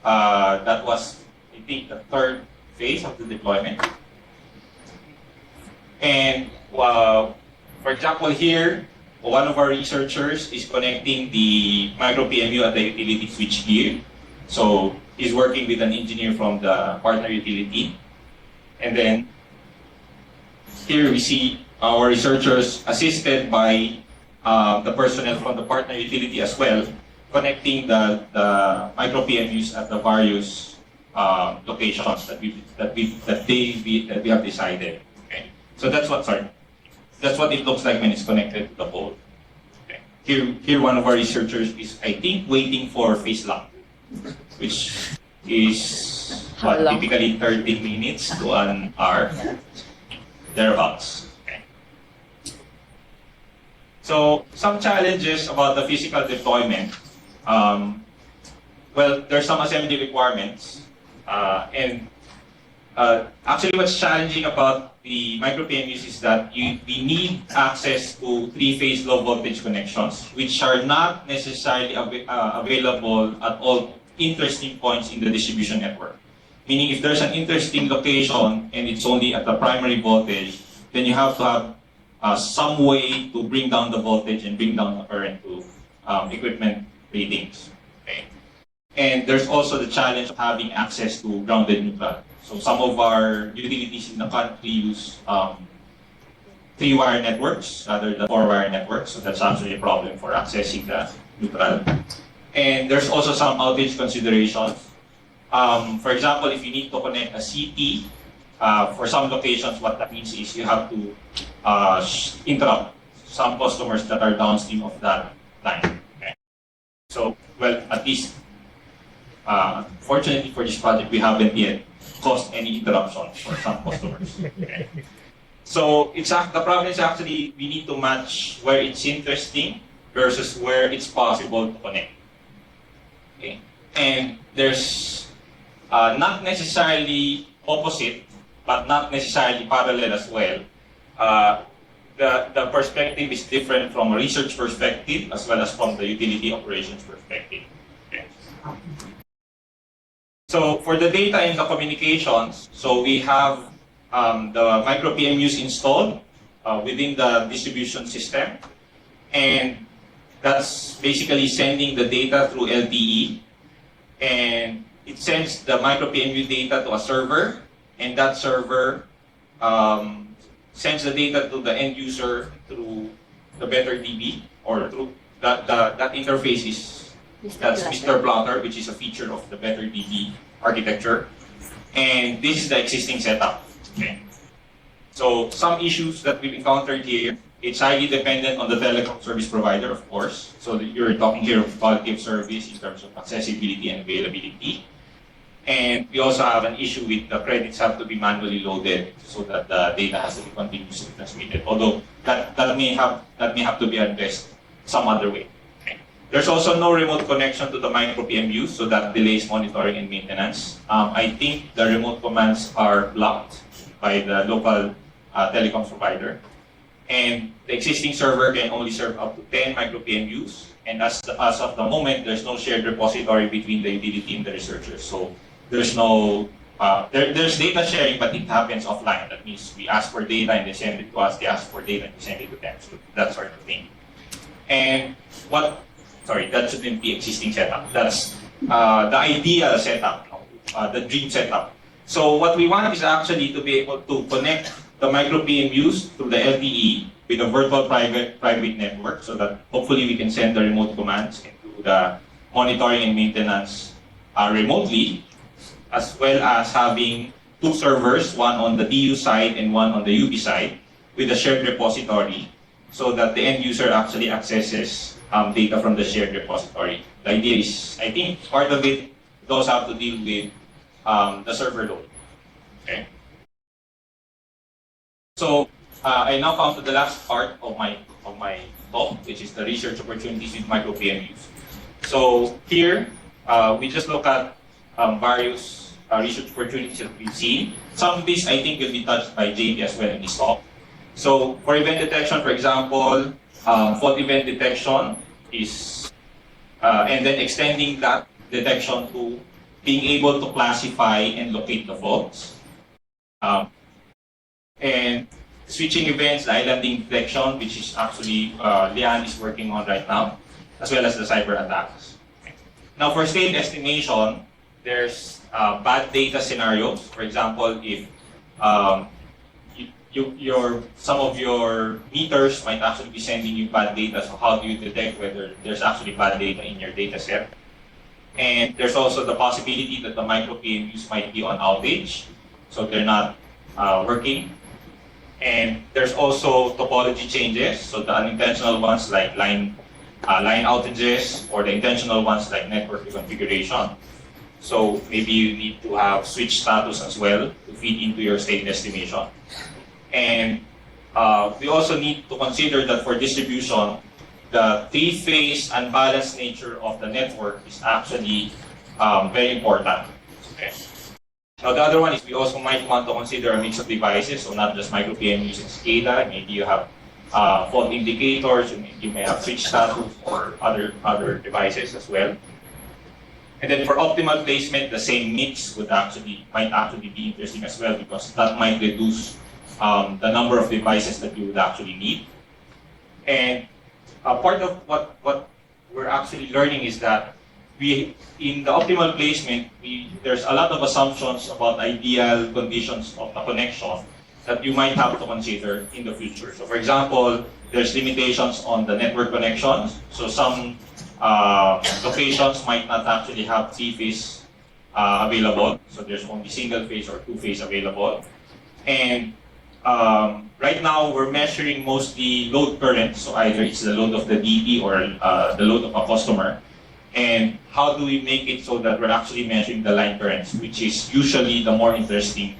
That was, I think, the third phase of the deployment. And for example, here, one of our researchers is connecting the micro PMU at the utility switch gear. So he's working with an engineer from the partner utility. And then here we see our researchers assisted by the personnel from the partner utility as well, connecting the micro PMUs at the various locations that we have decided. Okay, so that's what it looks like when it's connected to the pole. Okay. Here one of our researchers is, I think, waiting for phase lock, which is
How long?
typically 30 minutes to an hour, thereabouts. Okay. So some challenges about the physical deployment. Well, there's some assembly requirements, and actually what's challenging about the micro PMUs is that we need access to three-phase low voltage connections, which are not necessarily available at all interesting points in the distribution network. Meaning if there's an interesting location and it's only at the primary voltage, then you have to have some way to bring down the voltage and bring down the current to equipment ratings. Okay? And there's also the challenge of having access to grounded neutral. So some of our utilities in the country use 3-wire networks rather than 4-wire networks. So that's actually a problem for accessing the neutral. And there's also some outage considerations. For example, if you need to connect a CT, for some locations, what that means is you have to interrupt some customers that are downstream of that line. Okay? So, well, at least, fortunately for this project, we haven't yet caused any interruptions for some customers. Okay? So, the problem is actually we need to match where it's interesting versus where it's possible to connect. Okay? And there's not necessarily opposite, but not necessarily parallel as well. The perspective is different from a research perspective as well as from the utility operations perspective. Okay. So for the data and the communications, so we have the micro PMUs installed within the distribution system, and that's basically sending the data through LTE, and it sends the micro PMU data to a server, and that server sends the data to the end user through the Better DB, or through that interface is that's Mr. Plotter, which is a feature of the Better DB architecture, and this is the existing setup. Okay. So some issues that we've encountered here, it's highly dependent on the telecom service provider, of course. So you're talking here of quality of service in terms of accessibility and availability. And we also have an issue with the credits have to be manually loaded so that the data has to be continuously transmitted. Although that may have to be addressed some other way. Okay. There's also no remote connection to the micro PMU, so that delays monitoring and maintenance. I think the remote commands are blocked by the local telecom provider. And the existing server can only serve up to 10 micro PMUs. And as of the moment, there's no shared repository between the utility and the researchers. So there's no, there's data sharing, but it happens offline. That means we ask for data and they send it to us. They ask for data and we send it to them. So that sort of thing. And that shouldn't be existing setup. That's the ideal setup, the dream setup. So what we want is actually to be able to connect the micro PMUs through the LTE with a virtual private network, so that hopefully we can send the remote commands and do the monitoring and maintenance remotely, as well as having two servers, one on the DU side and one on the UB side, with a shared repository, so that the end user actually accesses data from the shared repository. The idea is, I think part of it does have to deal with the server load. Okay. So I now come to the last part of my talk, which is the research opportunities with micro PMUs. So here we just look at various research opportunities that we've seen. Some of these I think will be touched by JP as well in this talk. So for event detection, for example, fault event detection is, and then extending that detection to being able to classify and locate the faults. And switching events, the islanding detection, which is actually Lian is working on right now, as well as the cyber attacks. Okay. Now for state estimation, there's bad data scenarios. For example, if some of your meters might actually be sending you bad data, so how do you detect whether there's actually bad data in your data set? And there's also the possibility that the micro PMUs might be on outage, so they're not working. And there's also topology changes, so the unintentional ones like line outages, or the intentional ones like network reconfiguration. So maybe you need to have switch status as well to feed into your state estimation. And we also need to consider that for distribution, the three-phase unbalanced nature of the network is actually very important. Okay. Now the other one is we also might want to consider a mix of devices, so not just micro PMUs and SCADA. Maybe you have fault indicators, you may have switch status or other devices as well. And then for optimal placement, the same mix might actually be interesting as well, because that might reduce the number of devices that you would actually need. And part of what we're actually learning is that in the optimal placement, there's a lot of assumptions about ideal conditions of the connection that you might have to consider in the future. So for example, there's limitations on the network connections. So some locations might not actually have three-phase available. So there's only single-phase or two-phase available. And right now, we're measuring mostly load current. So either it's the load of the DP or the load of a customer. And how do we make it so that we're actually measuring the line currents, which is usually the more interesting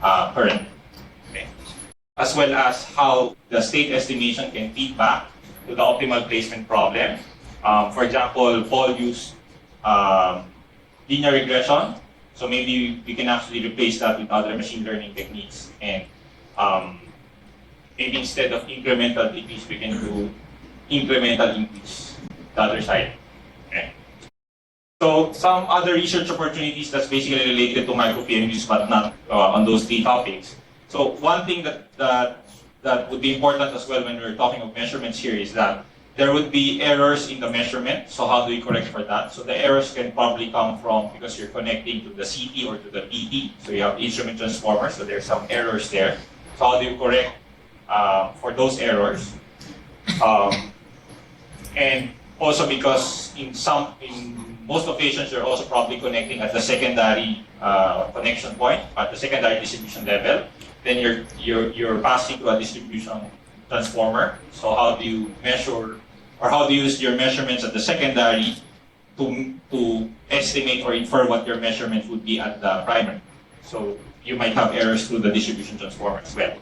current. Okay. As well as how the state estimation can feed back to the optimal placement problem. For example, Paul used linear regression. So maybe we can actually replace that with other machine learning techniques. And maybe instead of incremental decrease, we can do incremental increase, the other side. Okay. So some other research opportunities that's basically related to micro PMUs, but not on those three topics. So one thing that would be important as well when we're talking of measurements here is that there would be errors in the measurement. So how do we correct for that? So the errors can probably come from because you're connecting to the CT or to the PT. So you have instrument transformer, so there's some errors there. So how do you correct for those errors? And also because in most occasions, you're also probably connecting at the secondary connection point, at the secondary distribution level. Then you're passing to a distribution transformer. So how do you measure, or how do you use your measurements at the secondary to estimate or infer what your measurement would be at the primary? So you might have errors through the distribution transformer as well.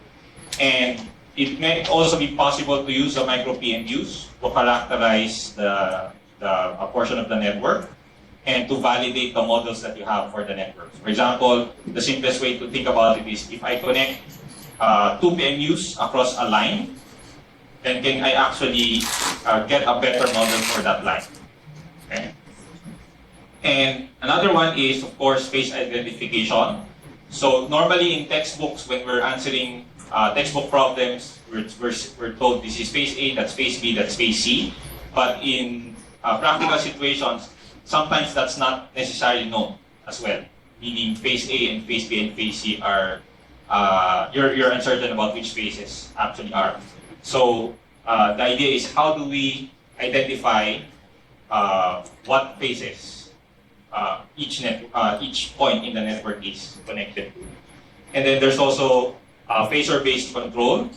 And it may also be possible to use the micro PMUs to characterize a portion of the network and to validate the models that you have for the network. For example, the simplest way to think about it is if I connect two PMUs across a line, then can I actually get a better model for that line? Okay. And another one is, of course, phase identification. So normally in textbooks, when we're answering textbook problems, we're told this is phase A, that's phase B, that's phase C. But in practical situations, sometimes that's not necessarily known as well. Meaning phase A and phase B and phase C are, you're uncertain about which phases actually are. So the idea is how do we identify what phases each point in the network is connected to. And then there's also phasor-based control.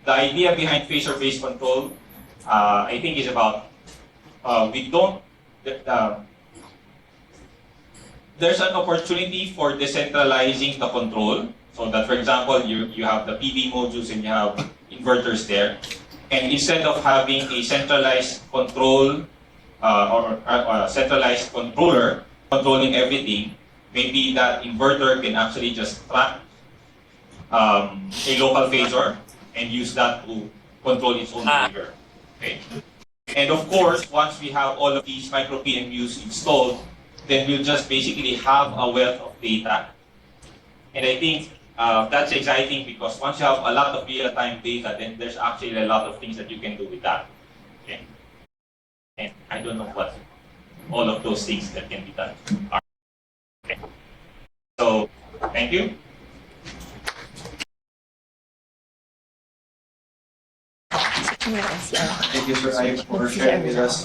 The idea behind phasor-based control, I think, is about there's an opportunity for decentralizing the control. So that, for example, you have the PV modules and you have inverters there. And instead of having a centralized control or a centralized controller controlling everything, maybe that inverter can actually just track a local phasor and use that to control its own behavior. Okay. And of course, once we have all of these micro PMUs installed, then we'll just basically have a wealth of data. And I think that's exciting because once you have a lot of real-time data, then there's actually a lot of things that you can do with that. Okay. And I don't know what all of those things that can be done are. Okay. So, thank you.
Thank you, Sir Ayub, for sharing with us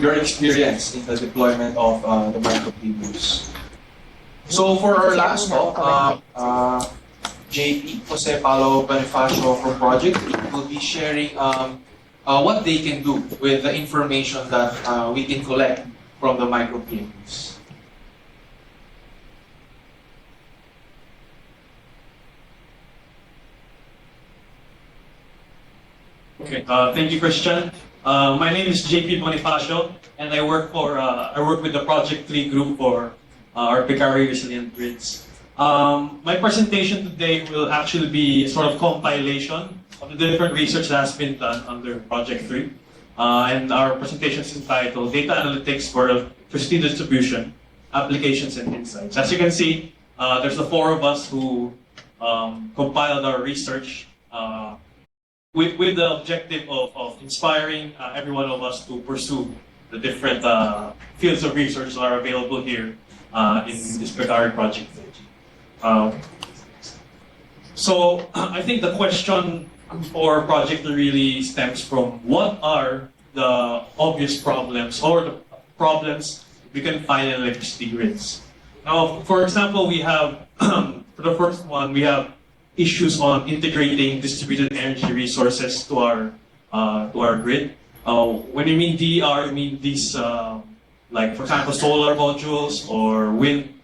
your experience in the deployment of the micro previews. So for our last talk, JP, Jose Paulo Bonifacio from Project will be sharing what they can do with the information that we can collect from the micro previews.
Okay, thank you, Christian. My name is JP Bonifacio, and I work with the Project 3 group for our Picari Resilient Grids. My presentation today will actually be sort of compilation of the different research that has been done under Project 3. And our presentation is entitled Data Analytics for Electricity Distribution, Applications and Insights. As you can see, there's the four of us who compiled our research with the objective of inspiring every one of us to pursue the different fields of research that are available here in this Picari project. So I think the question for project really stems from what are the obvious problems or the problems we can find in electricity grids. Now, for example, we have, for the first one, we have issues on integrating distributed energy resources to our grid. When you mean DR, you mean these, like for example, solar modules or wind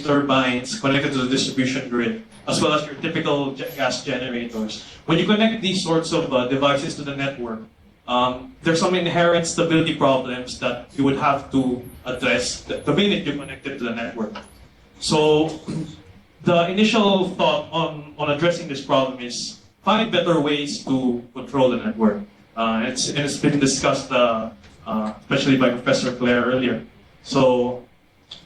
turbines connected to the distribution grid, as well as your typical gas generators. When you connect these sorts of devices to the network, there's some inherent stability problems that you would have to address the minute you connect it to the network. So the initial thought on addressing this problem is find better ways to control the network. It's been discussed, especially by Professor Claire earlier. So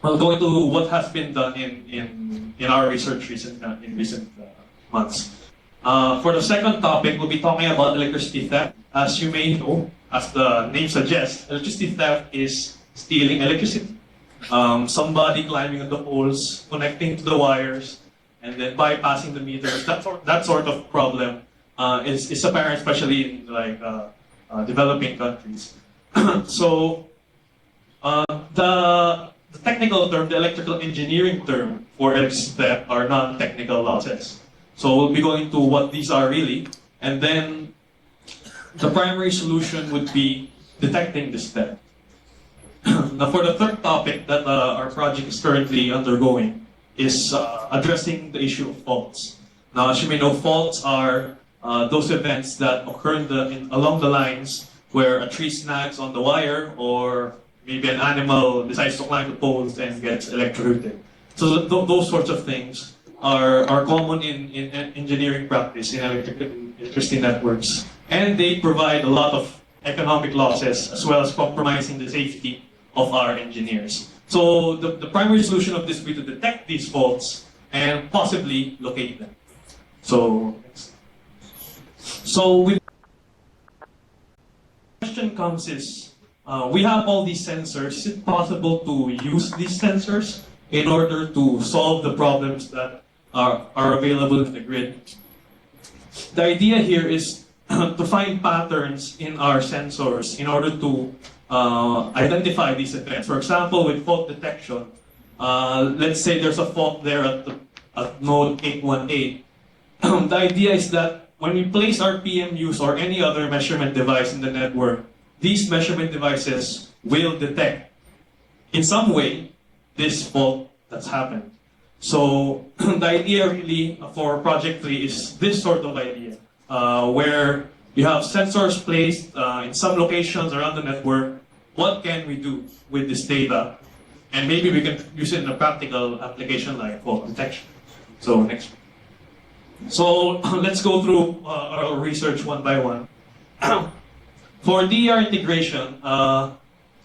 I'll go into what has been done in our research in recent months. For the second topic, we'll be talking about electricity theft. As you may know, as the name suggests, electricity theft is stealing electricity. Somebody climbing on the poles, connecting to the wires, and then bypassing the meters. That sort of problem is apparent, especially in like developing countries. So the technical term, the electrical engineering term for electricity theft are non-technical losses. So we'll be going to what these are really, and then the primary solution would be detecting this theft. Now, for the third topic that our project is currently undergoing is addressing the issue of faults. Now, as you may know, faults are those events that occur along the lines where a tree snags on the wire or maybe an animal decides to climb the poles and gets electrocuted. So those sorts of things are common in engineering practice in electricity networks. And they provide a lot of economic losses as well as compromising the safety of our engineers. So the primary solution of this would be to detect these faults and possibly locate them. So with the question comes is, we have all these sensors. Is it possible to use these sensors in order to solve the problems that are available in the grid? The idea here is to find patterns in our sensors in order to identify these events. For example, with fault detection, let's say there's a fault there at node 818. The idea is that when we place our PMUs or any other measurement device in the network, these measurement devices will detect in some way this fault that's happened. So the idea really for Project 3 is this sort of idea, where you have sensors placed in some locations around the network. What can we do with this data? And maybe we can use it in a practical application like fault detection. So next. So let's go through our research one by one. For DER integration,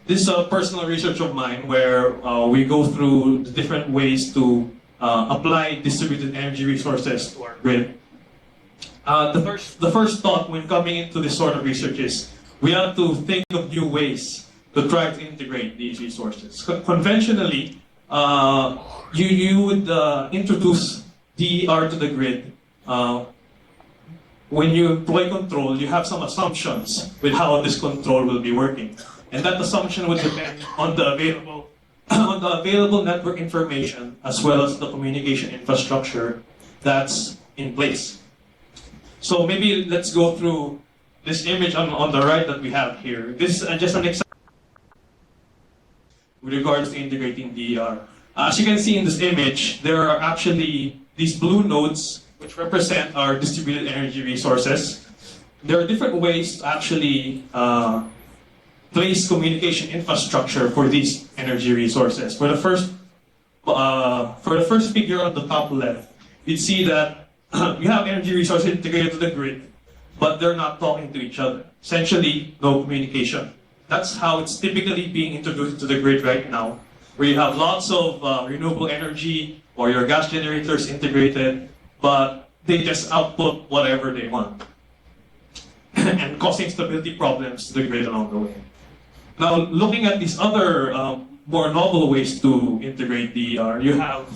this is a personal research of mine where we go through the different ways to apply distributed energy resources to our grid. The first thought when coming into this sort of research is we have to think of new ways to try to integrate these resources. Conventionally, you would introduce DER to the grid when you employ control, you have some assumptions with how this control will be working. And that assumption would depend on the available on the available network information as well as the communication infrastructure that's in place. So maybe let's go through this image on the right that we have here. This is just an example with regards to integrating DER. As you can see in this image, there are actually these blue nodes which represent our distributed energy resources. There are different ways to actually place communication infrastructure for these energy resources. For the first figure on the top left, you'd see that you have energy resources integrated to the grid, but they're not talking to each other. Essentially, no communication. That's how it's typically being introduced to the grid right now, where you have lots of renewable energy or your gas generators integrated, but they just output whatever they want and causing stability problems to the grid along the way. Now, looking at these other more novel ways to integrate DER, you have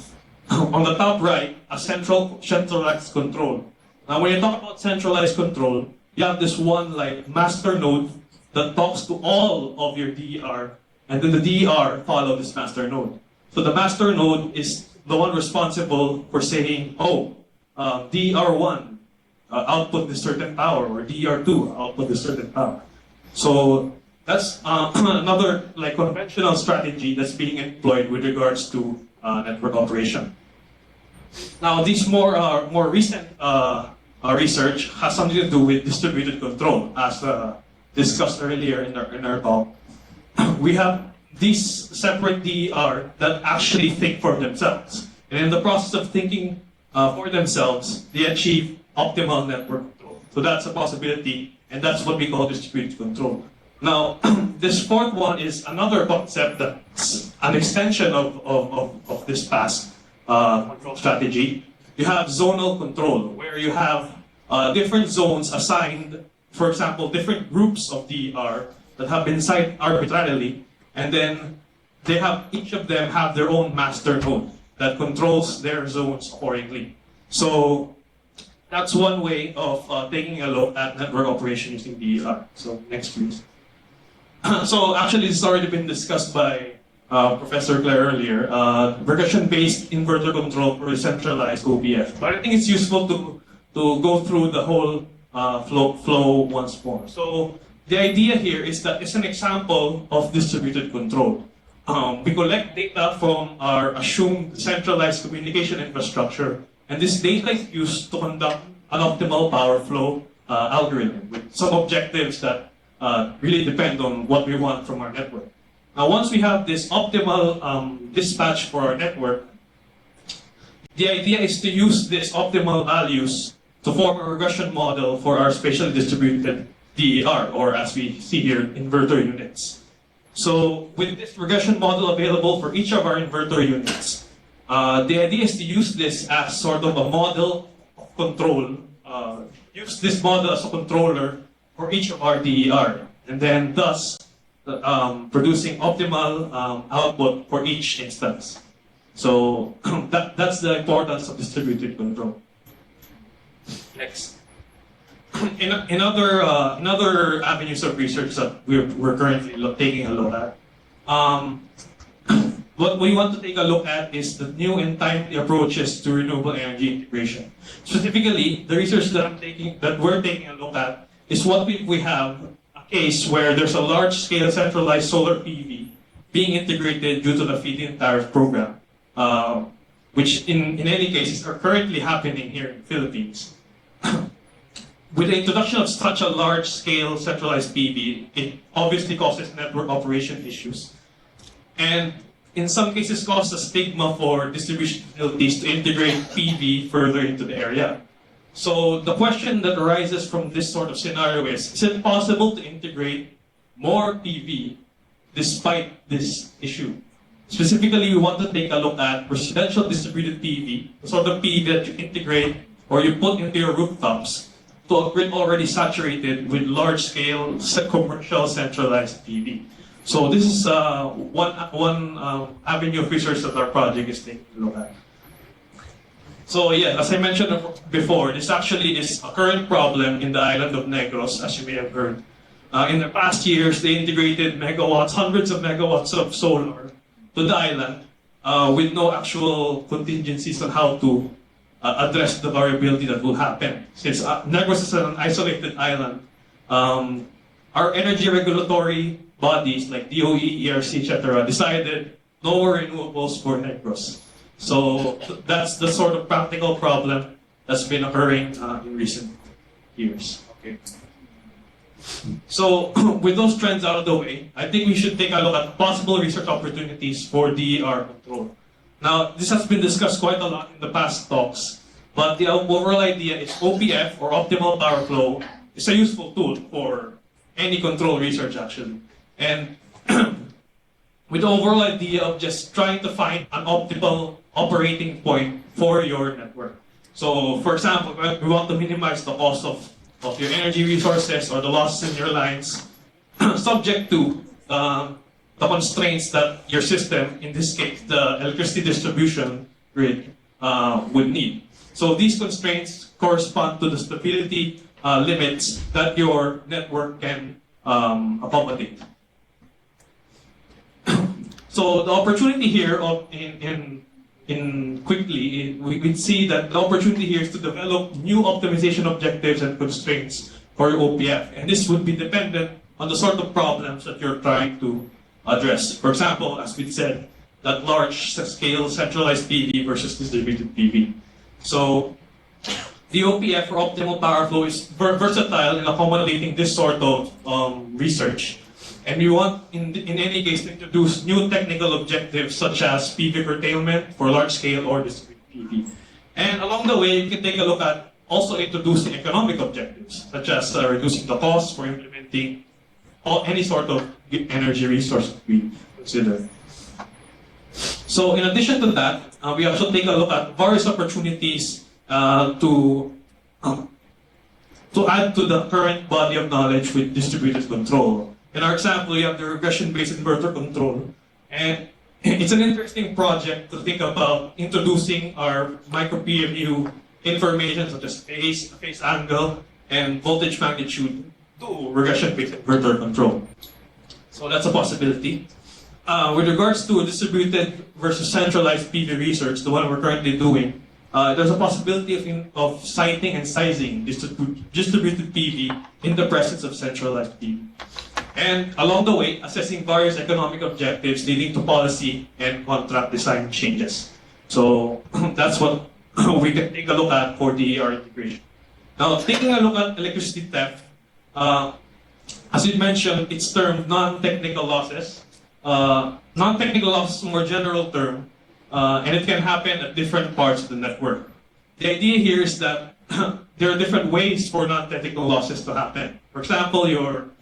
on the top right a centralized control. Now, when you talk about centralized control, you have this one like master node that talks to all of your DER, and then the DER follow this master node. So the master node is the one responsible for saying, oh, DER1 output this certain power, or DER2 output this certain power. So that's another like conventional strategy that's being employed with regards to network operation. Now, these more recent research has something to do with distributed control, as discussed earlier in our talk. We have these separate DER that actually think for themselves, and in the process of thinking for themselves, they achieve optimal network control. So that's a possibility, and that's what we call distributed control. Now, this fourth one is another concept that's an extension of this past control strategy. You have zonal control, where you have different zones assigned, for example, different groups of DER that have been assigned arbitrarily, and then each of them have their own master node that controls their zones accordingly. So that's one way of taking a look at network operation using DER. So next, please. So actually, this has already been discussed by Professor Claire earlier. Regression-based inverter control for decentralized OBF. But I think it's useful to go through the whole flow once more. So the idea here is that it's an example of distributed control. We collect data from our assumed centralized communication infrastructure, and this data is used to conduct an optimal power flow algorithm with some objectives that really depend on what we want from our network. Now, once we have this optimal dispatch for our network, the idea is to use these optimal values to form a regression model for our spatially distributed DER, or as we see here, inverter units. So with this regression model available for each of our inverter units, the idea is to use this as sort of a model of control, use this model as a controller for each of our DER, and then thus producing optimal output for each instance. So that's the importance of distributed control. Next. In other avenues of research that we're currently taking a look at, what we want to take a look at is the new and timely approaches to renewable energy integration. Specifically, the research that we're taking a look at is what we have a case where there's a large-scale centralized solar PV being integrated due to the feed-in tariff program, which in any cases are currently happening here in the Philippines. With the introduction of such a large-scale centralized PV, it obviously causes network operation issues, and in some cases causes a stigma for distribution utilities to integrate PV further into the area. So the question that arises from this sort of scenario is it possible to integrate more PV despite this issue? Specifically, we want to take a look at residential distributed PV, the sort of PV that you integrate or you put into your rooftops to a grid already saturated with large-scale commercial centralized PV. So this is one avenue of research that our project is taking a look at. So yeah, as I mentioned before, this actually is a current problem in the island of Negros, as you may have heard. In the past years, they integrated megawatts, hundreds of megawatts of solar to the island with no actual contingencies on how to address the variability that will happen. Since Negros is an isolated island, our energy regulatory bodies like DOE, ERC, etc. decided no more renewables for Negros. So that's the sort of practical problem that's been occurring in recent years. Okay. So with those trends out of the way, I think we should take a look at possible research opportunities for DER control. Now, this has been discussed quite a lot in the past talks, but the overall idea is OPF, or optimal power flow, is a useful tool for any control research actually. And with the overall idea of just trying to find an optimal operating point for your network. So for example, we want to minimize the cost of your energy resources or the losses in your lines, subject to the constraints that your system, in this case, the electricity distribution grid, would need. So these constraints correspond to the stability limits that your network can accommodate. So the opportunity here we see that the opportunity here is to develop new optimization objectives and constraints for your OPF. And this would be dependent on the sort of problems that you're trying to address. For example, as we said, that large scale centralized PV versus distributed PV. So the OPF, or optimal power flow, is versatile in accommodating this sort of research. And we want, in any case, to introduce new technical objectives such as PV curtailment for large-scale or distributed PV. And along the way, you can take a look at also introducing economic objectives, such as reducing the cost for implementing any sort of energy resource we consider. So in addition to that, we also take a look at various opportunities to add to the current body of knowledge with distributed control. In our example, we have the regression-based inverter control. And it's an interesting project to think about introducing our micro-PMU information such as phase angle, and voltage magnitude to regression-based inverter control. So that's a possibility. With regards to distributed versus centralized PV research, the one we're currently doing, there's a possibility of siting and sizing distributed PV in the presence of centralized PV. And along the way, assessing various economic objectives leading to policy and contract design changes. So that's what we can take a look at for DER integration. Now, taking a look at electricity theft, as you mentioned, it's termed non-technical losses. Non-technical losses is a more general term, and it can happen at different parts of the network. The idea here is that there are different ways for non-technical losses to happen. For example,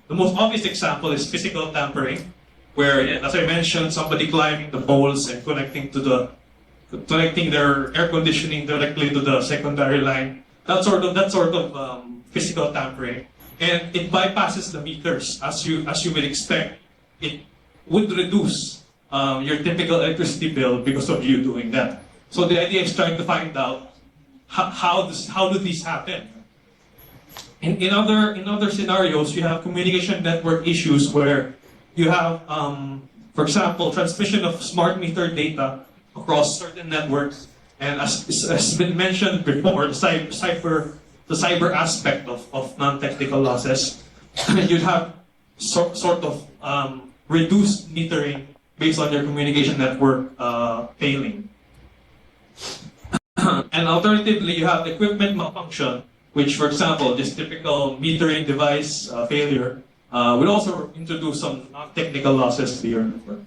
the most obvious example is physical tampering, where, as I mentioned, somebody climbing the poles and connecting their air conditioning directly to the secondary line. That sort of physical tampering, and it bypasses the meters, as you would expect. It would reduce your typical electricity bill because of you doing that. So the idea is trying to find out how do these happen. In other scenarios, you have communication network issues where you have, for example, transmission of smart meter data across certain networks, and as has been mentioned before, the cyber aspect of non-technical losses, you'd have sort of reduced metering based on your communication network failing. And alternatively, you have equipment malfunction, which, for example, this typical metering device failure will also introduce some non-technical losses to your network.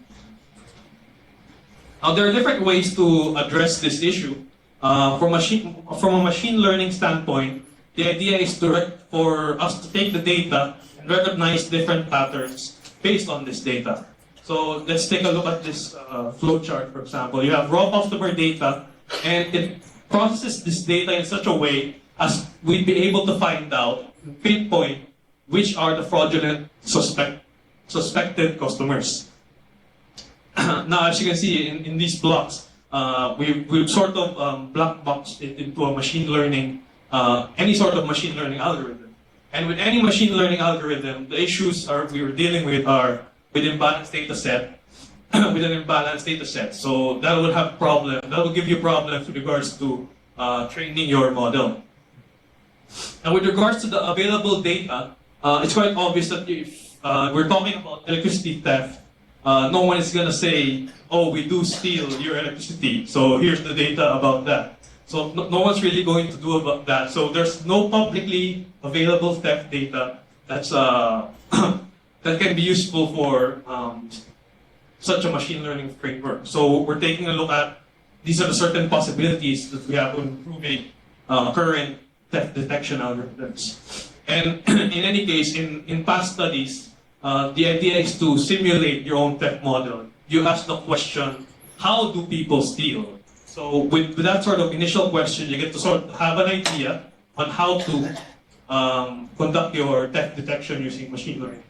Now, there are different ways to address this issue. From a machine learning standpoint, the idea is for us to take the data and recognize different patterns based on this data. So let's take a look at this flowchart, for example. You have raw customer data, and it processes this data in such a way as we'd be able to find out, pinpoint, which are the fraudulent suspected customers. Now, as you can see in these blocks, we've sort of black boxed it into a machine learning, any sort of machine learning algorithm. And with any machine learning algorithm, the issues we were dealing with are with imbalanced data set, with an imbalanced data set. So that will have problem. That will give you problems with regards to training your model. And with regards to the available data, it's quite obvious that if we're talking about electricity theft, no one is gonna say, "Oh, we do steal your electricity, so here's the data about that." So no one's really going to do about that. So there's no publicly available theft data that's that can be useful for such a machine learning framework. So we're taking a look at these are the certain possibilities that we have in improving current theft detection algorithms. And in any case, in past studies, the idea is to simulate your own theft model. You ask the question, how do people steal? So with that sort of initial question, you get to sort of have an idea on how to conduct your theft detection using machine learning.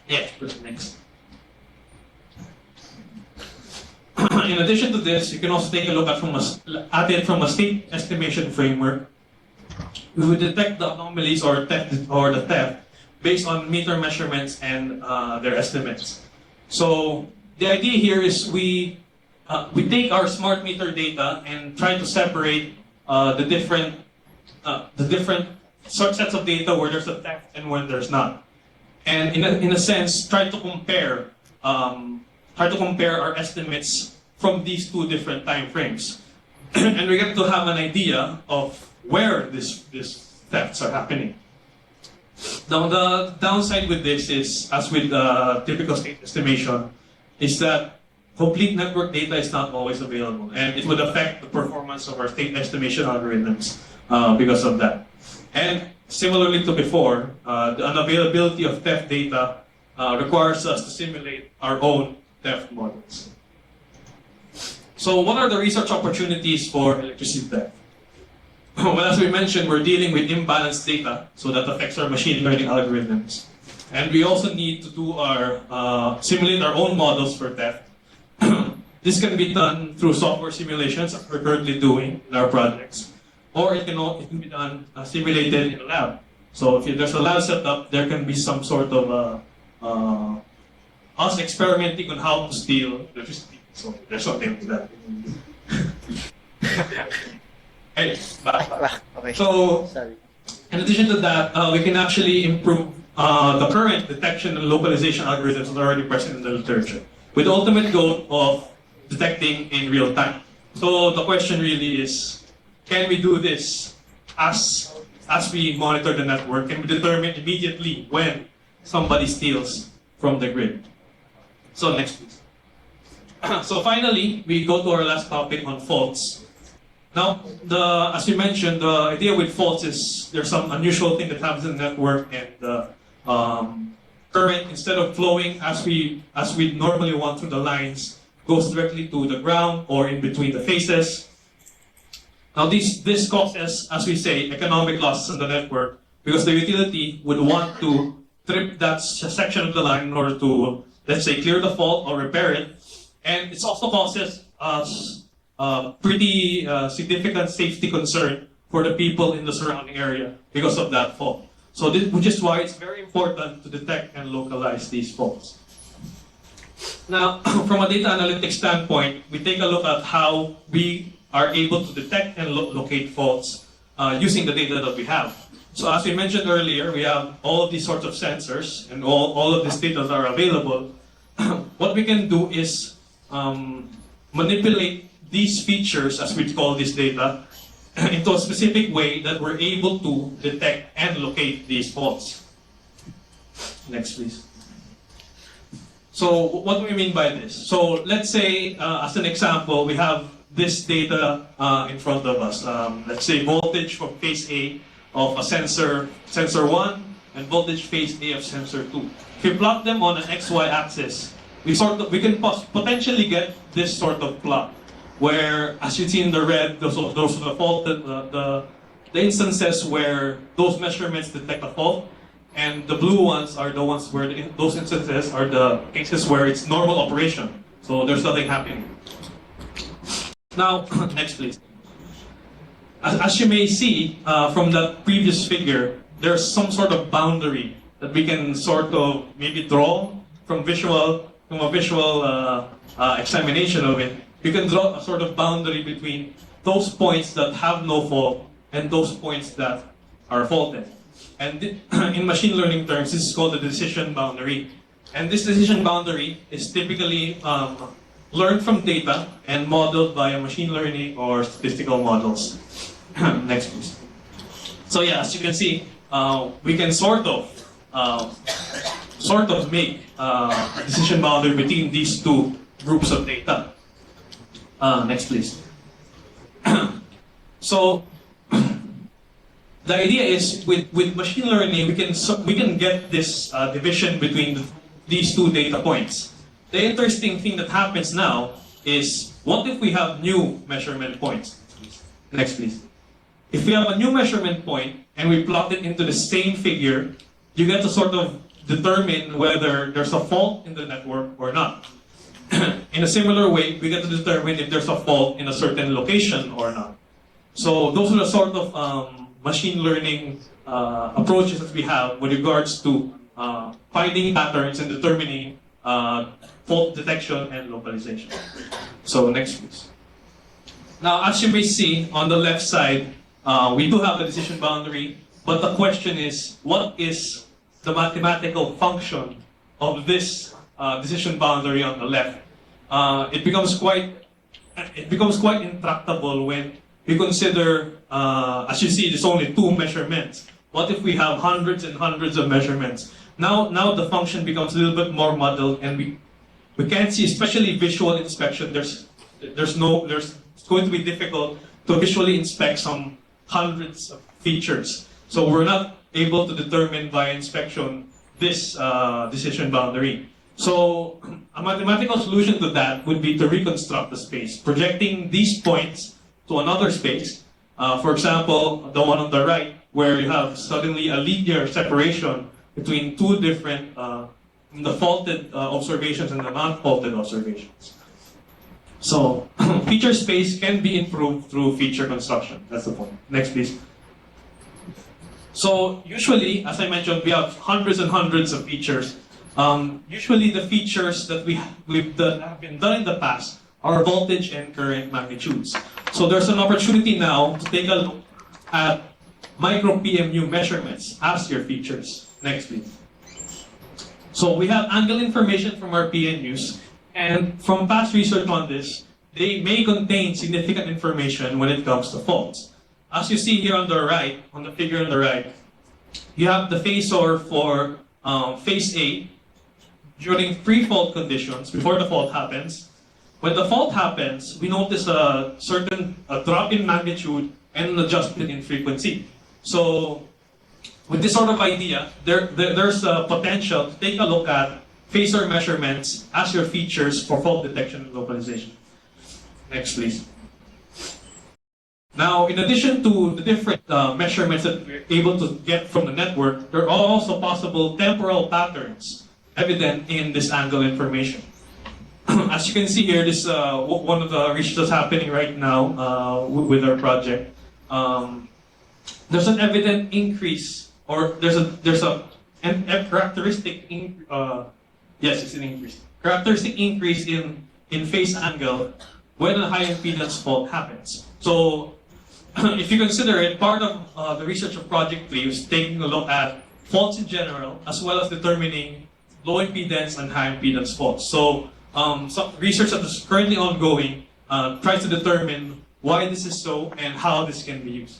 Yeah, next. In addition to this, you can also take a look at it from a state estimation framework. We would detect the anomalies or the theft based on meter measurements and their estimates. So the idea here is we take our smart meter data and try to separate the different sets of data where there's a theft and when there's not, and in a sense try to compare our estimates from these two different time frames, and we get to have an idea of where these thefts are happening. Now the downside with this is, as with typical state estimation, is that complete network data is not always available, and it would affect the performance of our state estimation algorithms because of that. And similarly to before, the unavailability of theft data requires us to simulate our own theft models. So what are the research opportunities for electricity theft? Well, as we mentioned, we're dealing with imbalanced data, so that affects our machine learning algorithms. And we also need to do simulate our own models for theft. This can be done through software simulations, as we're currently doing in our projects. Or it can be done simulated in a lab. So if there's a lab setup, there can be some sort of us experimenting on how to steal electricity. So there's something like that. Hey,
Okay.
so
Sorry.
in addition to that, we can actually improve the current detection and localization algorithms that are already present in the literature, with the ultimate goal of detecting in real time. So the question really is, can we do this as we monitor the network? Can we determine immediately when somebody steals from the grid? So next, please. So finally, we go to our last topic on faults. Now, as we mentioned, the idea with faults is there's some unusual thing that happens in the network, and the current, instead of flowing as we normally want through the lines, goes directly to the ground or in between the phases. Now, this causes, as we say, economic losses in the network, because the utility would want to trip that section of the line in order to, let's say, clear the fault or repair it. And it also causes pretty significant safety concern for the people in the surrounding area because of that fault. So which is why it's very important to detect and localize these faults. Now, from a data analytics standpoint, we take a look at how we are able to detect and locate faults using the data that we have. So as we mentioned earlier, we have all of these sorts of sensors and all of these data that are available. What we can do is manipulate these features, as we call this data, into a specific way that we're able to detect and locate these faults. Next, please. So what do we mean by this? So let's say, as an example, we have this data in front of us. Let's say voltage from phase A of a sensor 1, and voltage phase A of sensor 2. If we plot them on an XY axis, we can potentially get this sort of plot, where, as you see in the red, those are the fault, the instances where those measurements detect a fault, and the blue ones are the ones where those instances are the cases where it's normal operation, so there's nothing happening. Now, next please. As you may see from that previous figure, there's some sort of boundary that we can sort of maybe draw from a visual examination of it. You can draw a sort of boundary between those points that have no fault and those points that are faulted. And in machine learning terms, this is called the decision boundary. And this decision boundary is typically learned from data and modeled by a machine learning or statistical models. Next, please. So yeah, as you can see, we can sort of make a decision boundary between these two groups of data. Next, please. So the idea is with machine learning, we can get this division between these two data points. The interesting thing that happens now is, what if we have new measurement points? Next, please. If we have a new measurement point and we plot it into the same figure, you get to sort of determine whether there's a fault in the network or not. In a similar way, we get to determine if there's a fault in a certain location or not. So those are the sort of machine learning approaches that we have with regards to finding patterns and determining fault detection and localization. So next, please. Now, as you may see on the left side, we do have a decision boundary, but the question is, what is the mathematical function of this decision boundary on the left? It becomes quite intractable when we consider, as you see, there's only two measurements. What if we have hundreds and hundreds of measurements? Now the function becomes a little bit more muddled, and we can't see, especially visual inspection. It's going to be difficult to visually inspect some hundreds of features. So we're not able to determine by inspection this decision boundary. So a mathematical solution to that would be to reconstruct the space, projecting these points to another space. For example, the one on the right, where you have suddenly a linear separation between two different the faulted observations and the non-faulted observations. So feature space can be improved through feature construction. That's the point. Next, please. So usually, as I mentioned, we have hundreds and hundreds of features. Usually the features that have been done in the past are voltage and current magnitudes. So there's an opportunity now to take a look at micro PMU measurements as your features. Next, please. So we have angle information from our PNUs, and from past research on this, they may contain significant information when it comes to faults. As you see here on the right, on the figure on the right, you have the phasor for phase A during pre-fault conditions, before the fault happens. When the fault happens, we notice a certain drop in magnitude and an adjustment in frequency. So with this sort of idea, there's a potential to take a look at phasor measurements as your features for fault detection and localization. Next, please. Now, in addition to the different measurements that we're able to get from the network, there are also possible temporal patterns evident in this angle information. As you can see here, this one of the research that's happening right now with our project. There's an evident increase, or there's a characteristic it's an increase. Characteristic increase in phase angle when a high impedance fault happens. So if you consider it, part of the research of Project 3 was taking a look at faults in general, as well as determining low impedance and high impedance faults. So some research that is currently ongoing tries to determine why this is so and how this can be used.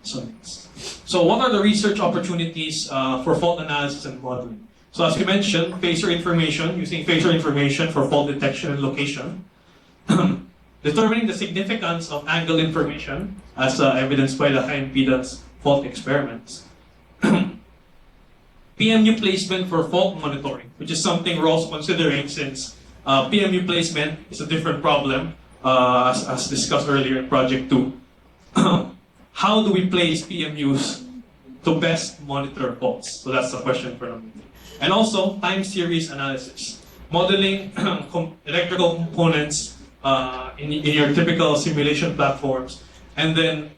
So what are the research opportunities for fault analysis and modeling? So as we mentioned, phasor information, using phasor information for fault detection and location. Determining the significance of angle information as evidenced by the high impedance fault experiments. PMU placement for fault monitoring, which is something we're also considering, since PMU placement is a different problem, as discussed earlier in Project 2. How do we place PMUs to best monitor faults? So that's the question for them. And also, time series analysis. Modeling electrical components in your typical simulation platforms, and then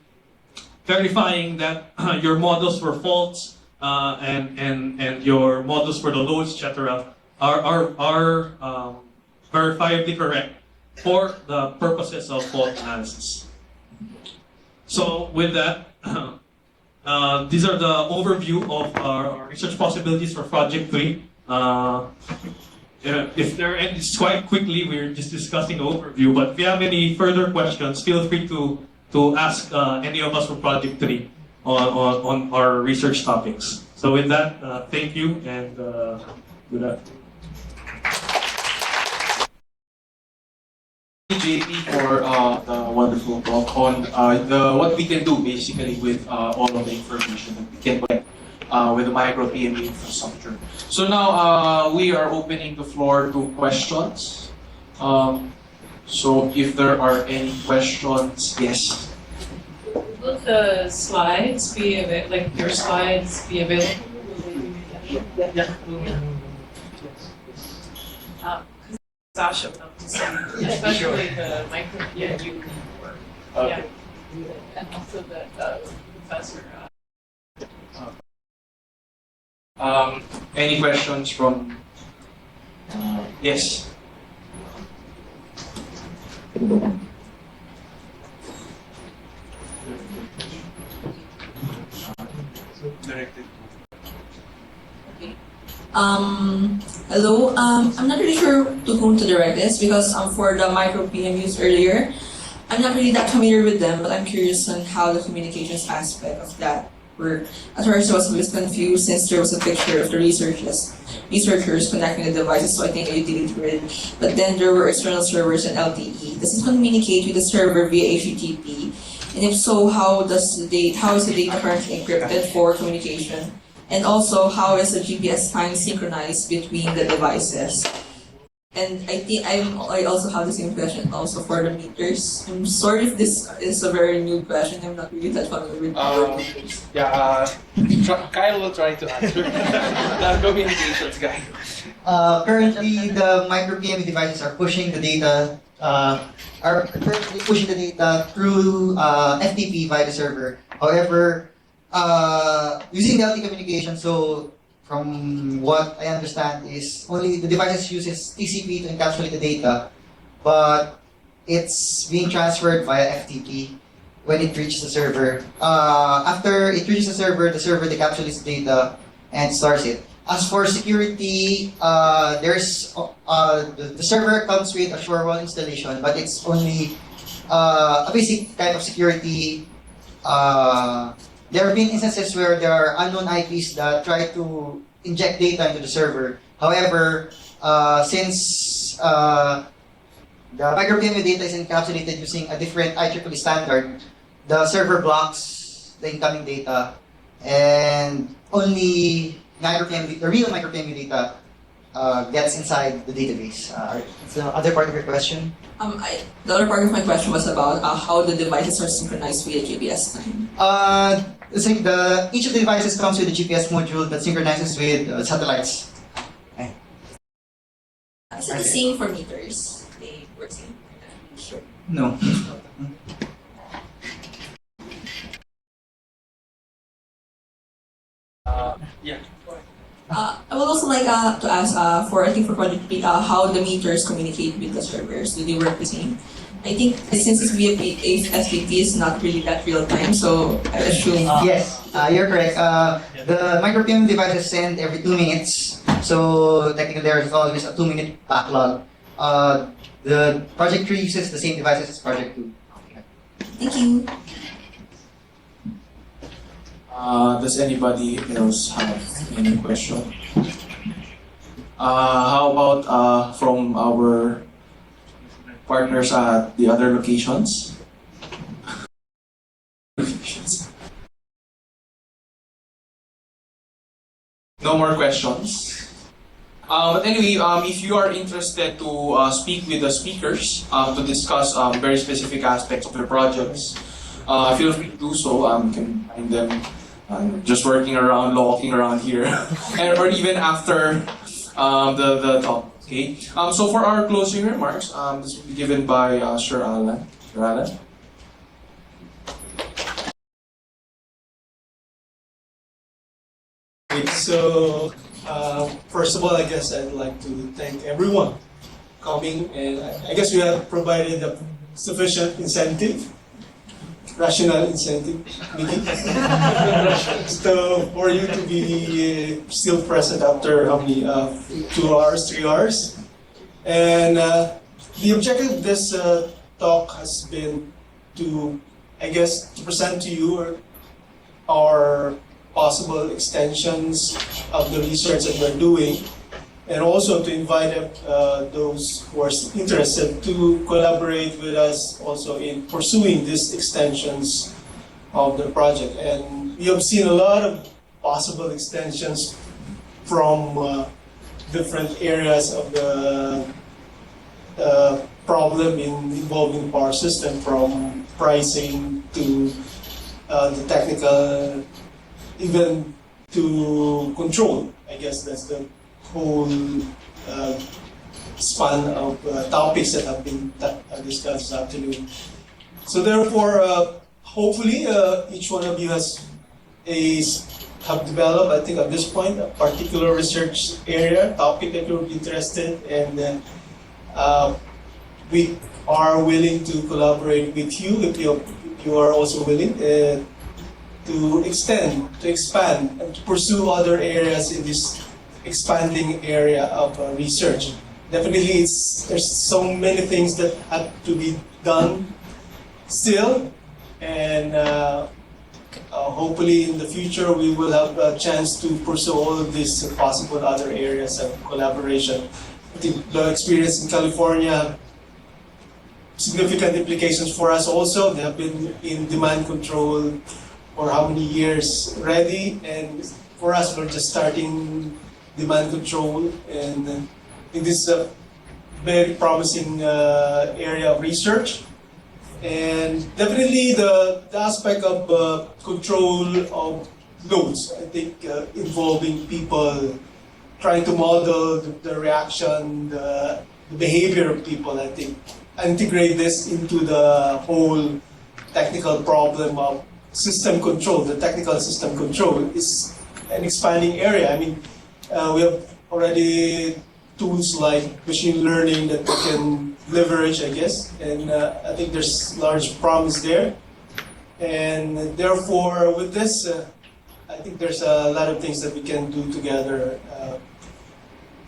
verifying that your models for faults and your models for the loads, etc., are verifiably correct for the purposes of fault analysis. So with that, these are the overview of our research possibilities for Project 3. If there are any, it's quite quickly, we're just discussing the overview, but if you have any further questions, feel free to ask any of us from Project 3 on our research topics. So with that, thank you, and good luck.
JP for the wonderful talk on what we can do basically with all of the information that we can collect with the micro PME infrastructure. So now we are opening the floor to questions. So if there are any questions, yes.
Will the slides be available, like your slides be available?
Yeah.
Sasha would love to see, especially the micro PMU work.
Okay.
Yeah. And also the professor.
Any questions from? Yes. Directed.
Hello. I'm not really sure to whom to direct this because for the micro PMUs earlier, I'm not really that familiar with them, but I'm curious on how the communications aspect of that work. At first, I was a bit confused since there was a picture of the researchers connecting the devices, so I think I utility read. But then there were external servers and LTE. Does it communicate with the server via HTTP? And if so, how is the data currently encrypted for communication? And also, how is the GPS time synchronized between the devices? And I think I also have the same question also for the meters. I'm sorry if this is a very new question. I'm not really that familiar with meters.
Kyle will try to answer. The communications guy.
Currently, the micro PME devices are pushing the data. Are currently pushing the data through FTP via the server. However, using the LTE communication, so from what I understand is only the devices uses TCP to encapsulate the data, but it's being transferred via FTP when it reaches the server. After it reaches the server decapsulates the data and stores it. As for security, there's the server comes with a firewall installation, but it's only a basic type of security. There have been instances where there are unknown IPs that try to inject data into the server. However, since the micro PMU data is encapsulated using a different IEEE standard, the server blocks the incoming data, and only the real micro PMU data gets inside the database. That's the other part of your question.
The other part of my question was about how the devices are synchronized via GPS time.
Each of the devices comes with a GPS module that synchronizes with satellites.
Is it the same for meters? They work same. Sure.
No.
Yeah.
I would also like to ask for Project B, how the meters communicate with the servers. Do they work the same? I think since it's via FTP, it's not really that real time, so I assume.
Yes, you're correct. The micro PMU devices send every 2 minutes, so technically there is always a 2-minute backlog. The Project 3 uses the same devices as Project 2.
Thank you.
Does anybody else have any question? How about from our partners at the other locations? No more questions. But anyway, if you are interested to speak with the speakers to discuss very specific aspects of your projects, feel free to do so. You can find them just walking around here, or even after the talk. Okay. Okay. So for our closing remarks, this will be given by Sir Alan. Sir Alan.
Okay, so first of all, I guess I'd like to thank everyone coming, and I guess we have provided a sufficient incentive, rational incentive, meaning, so for you to be still present after how many 2 hours, 3 hours, and the objective of this talk has been to, I guess, to present to you our possible extensions of the research that we're doing, and also to invite those who are interested to collaborate with us also in pursuing these extensions of the project. And we have seen a lot of possible extensions from different areas of the problem involving power system, from pricing to the technical, even to control. I guess that's the whole span of topics that have been discussed this afternoon. So therefore, hopefully, each one of you have developed, I think at this point, a particular research area, topic that you're interested in, and we are willing to collaborate with you if you are also willing. To extend, to expand, and to pursue other areas in this expanding area of research. Definitely, there's so many things that have to be done still, and hopefully in the future we will have a chance to pursue all of these possible other areas of collaboration. I think the experience in California have significant implications for us also. They have been in demand control for how many years already, and for us, we're just starting demand control, and I think this is a very promising area of research. And definitely the aspect of control of loads, I think involving people, trying to model the reaction, the behavior of people, I think integrate this into the whole technical problem of system control. The technical system control is an expanding area. I mean, we have already tools like machine learning that we can leverage, I guess, and I think there's large promise there. And therefore, with this, I think there's a lot of things that we can do together.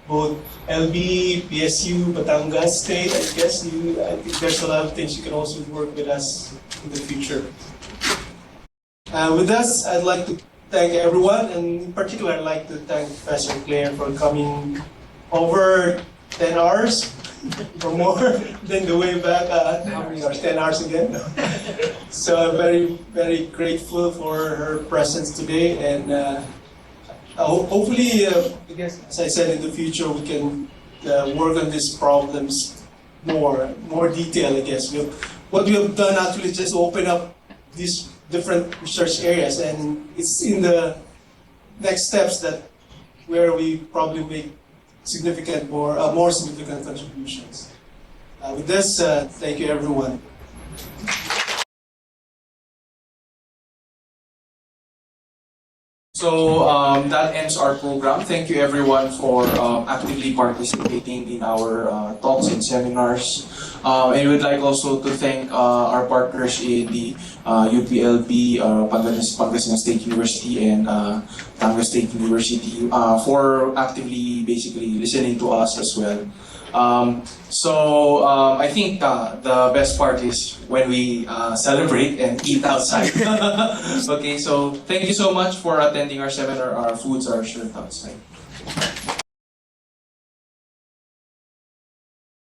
Both LB, PSU, Batangas State, I guess, I think there's a lot of things you can also work with us in the future. With this, I'd like to thank everyone, and in particular, I'd like to thank Professor Claire for coming over 10 hours or more than the way back. How many hours? 10 hours again. So I'm very, very grateful for her presence today, and hopefully, as I said, in the future, we can work on these problems more detail, I guess. What we have done actually is just open up these different research areas, and it's in the next steps that where we probably make more significant contributions. With this, thank you everyone.
So that ends our program. Thank you everyone for actively participating in our talks and seminars. And we'd like also to thank our partners in the UPLB, Pangasinan State University, and Tanga State University for actively basically listening to us as well. I think the best part is when we celebrate and eat outside. Okay, so thank you so much for attending our seminar. Our foods are served outside.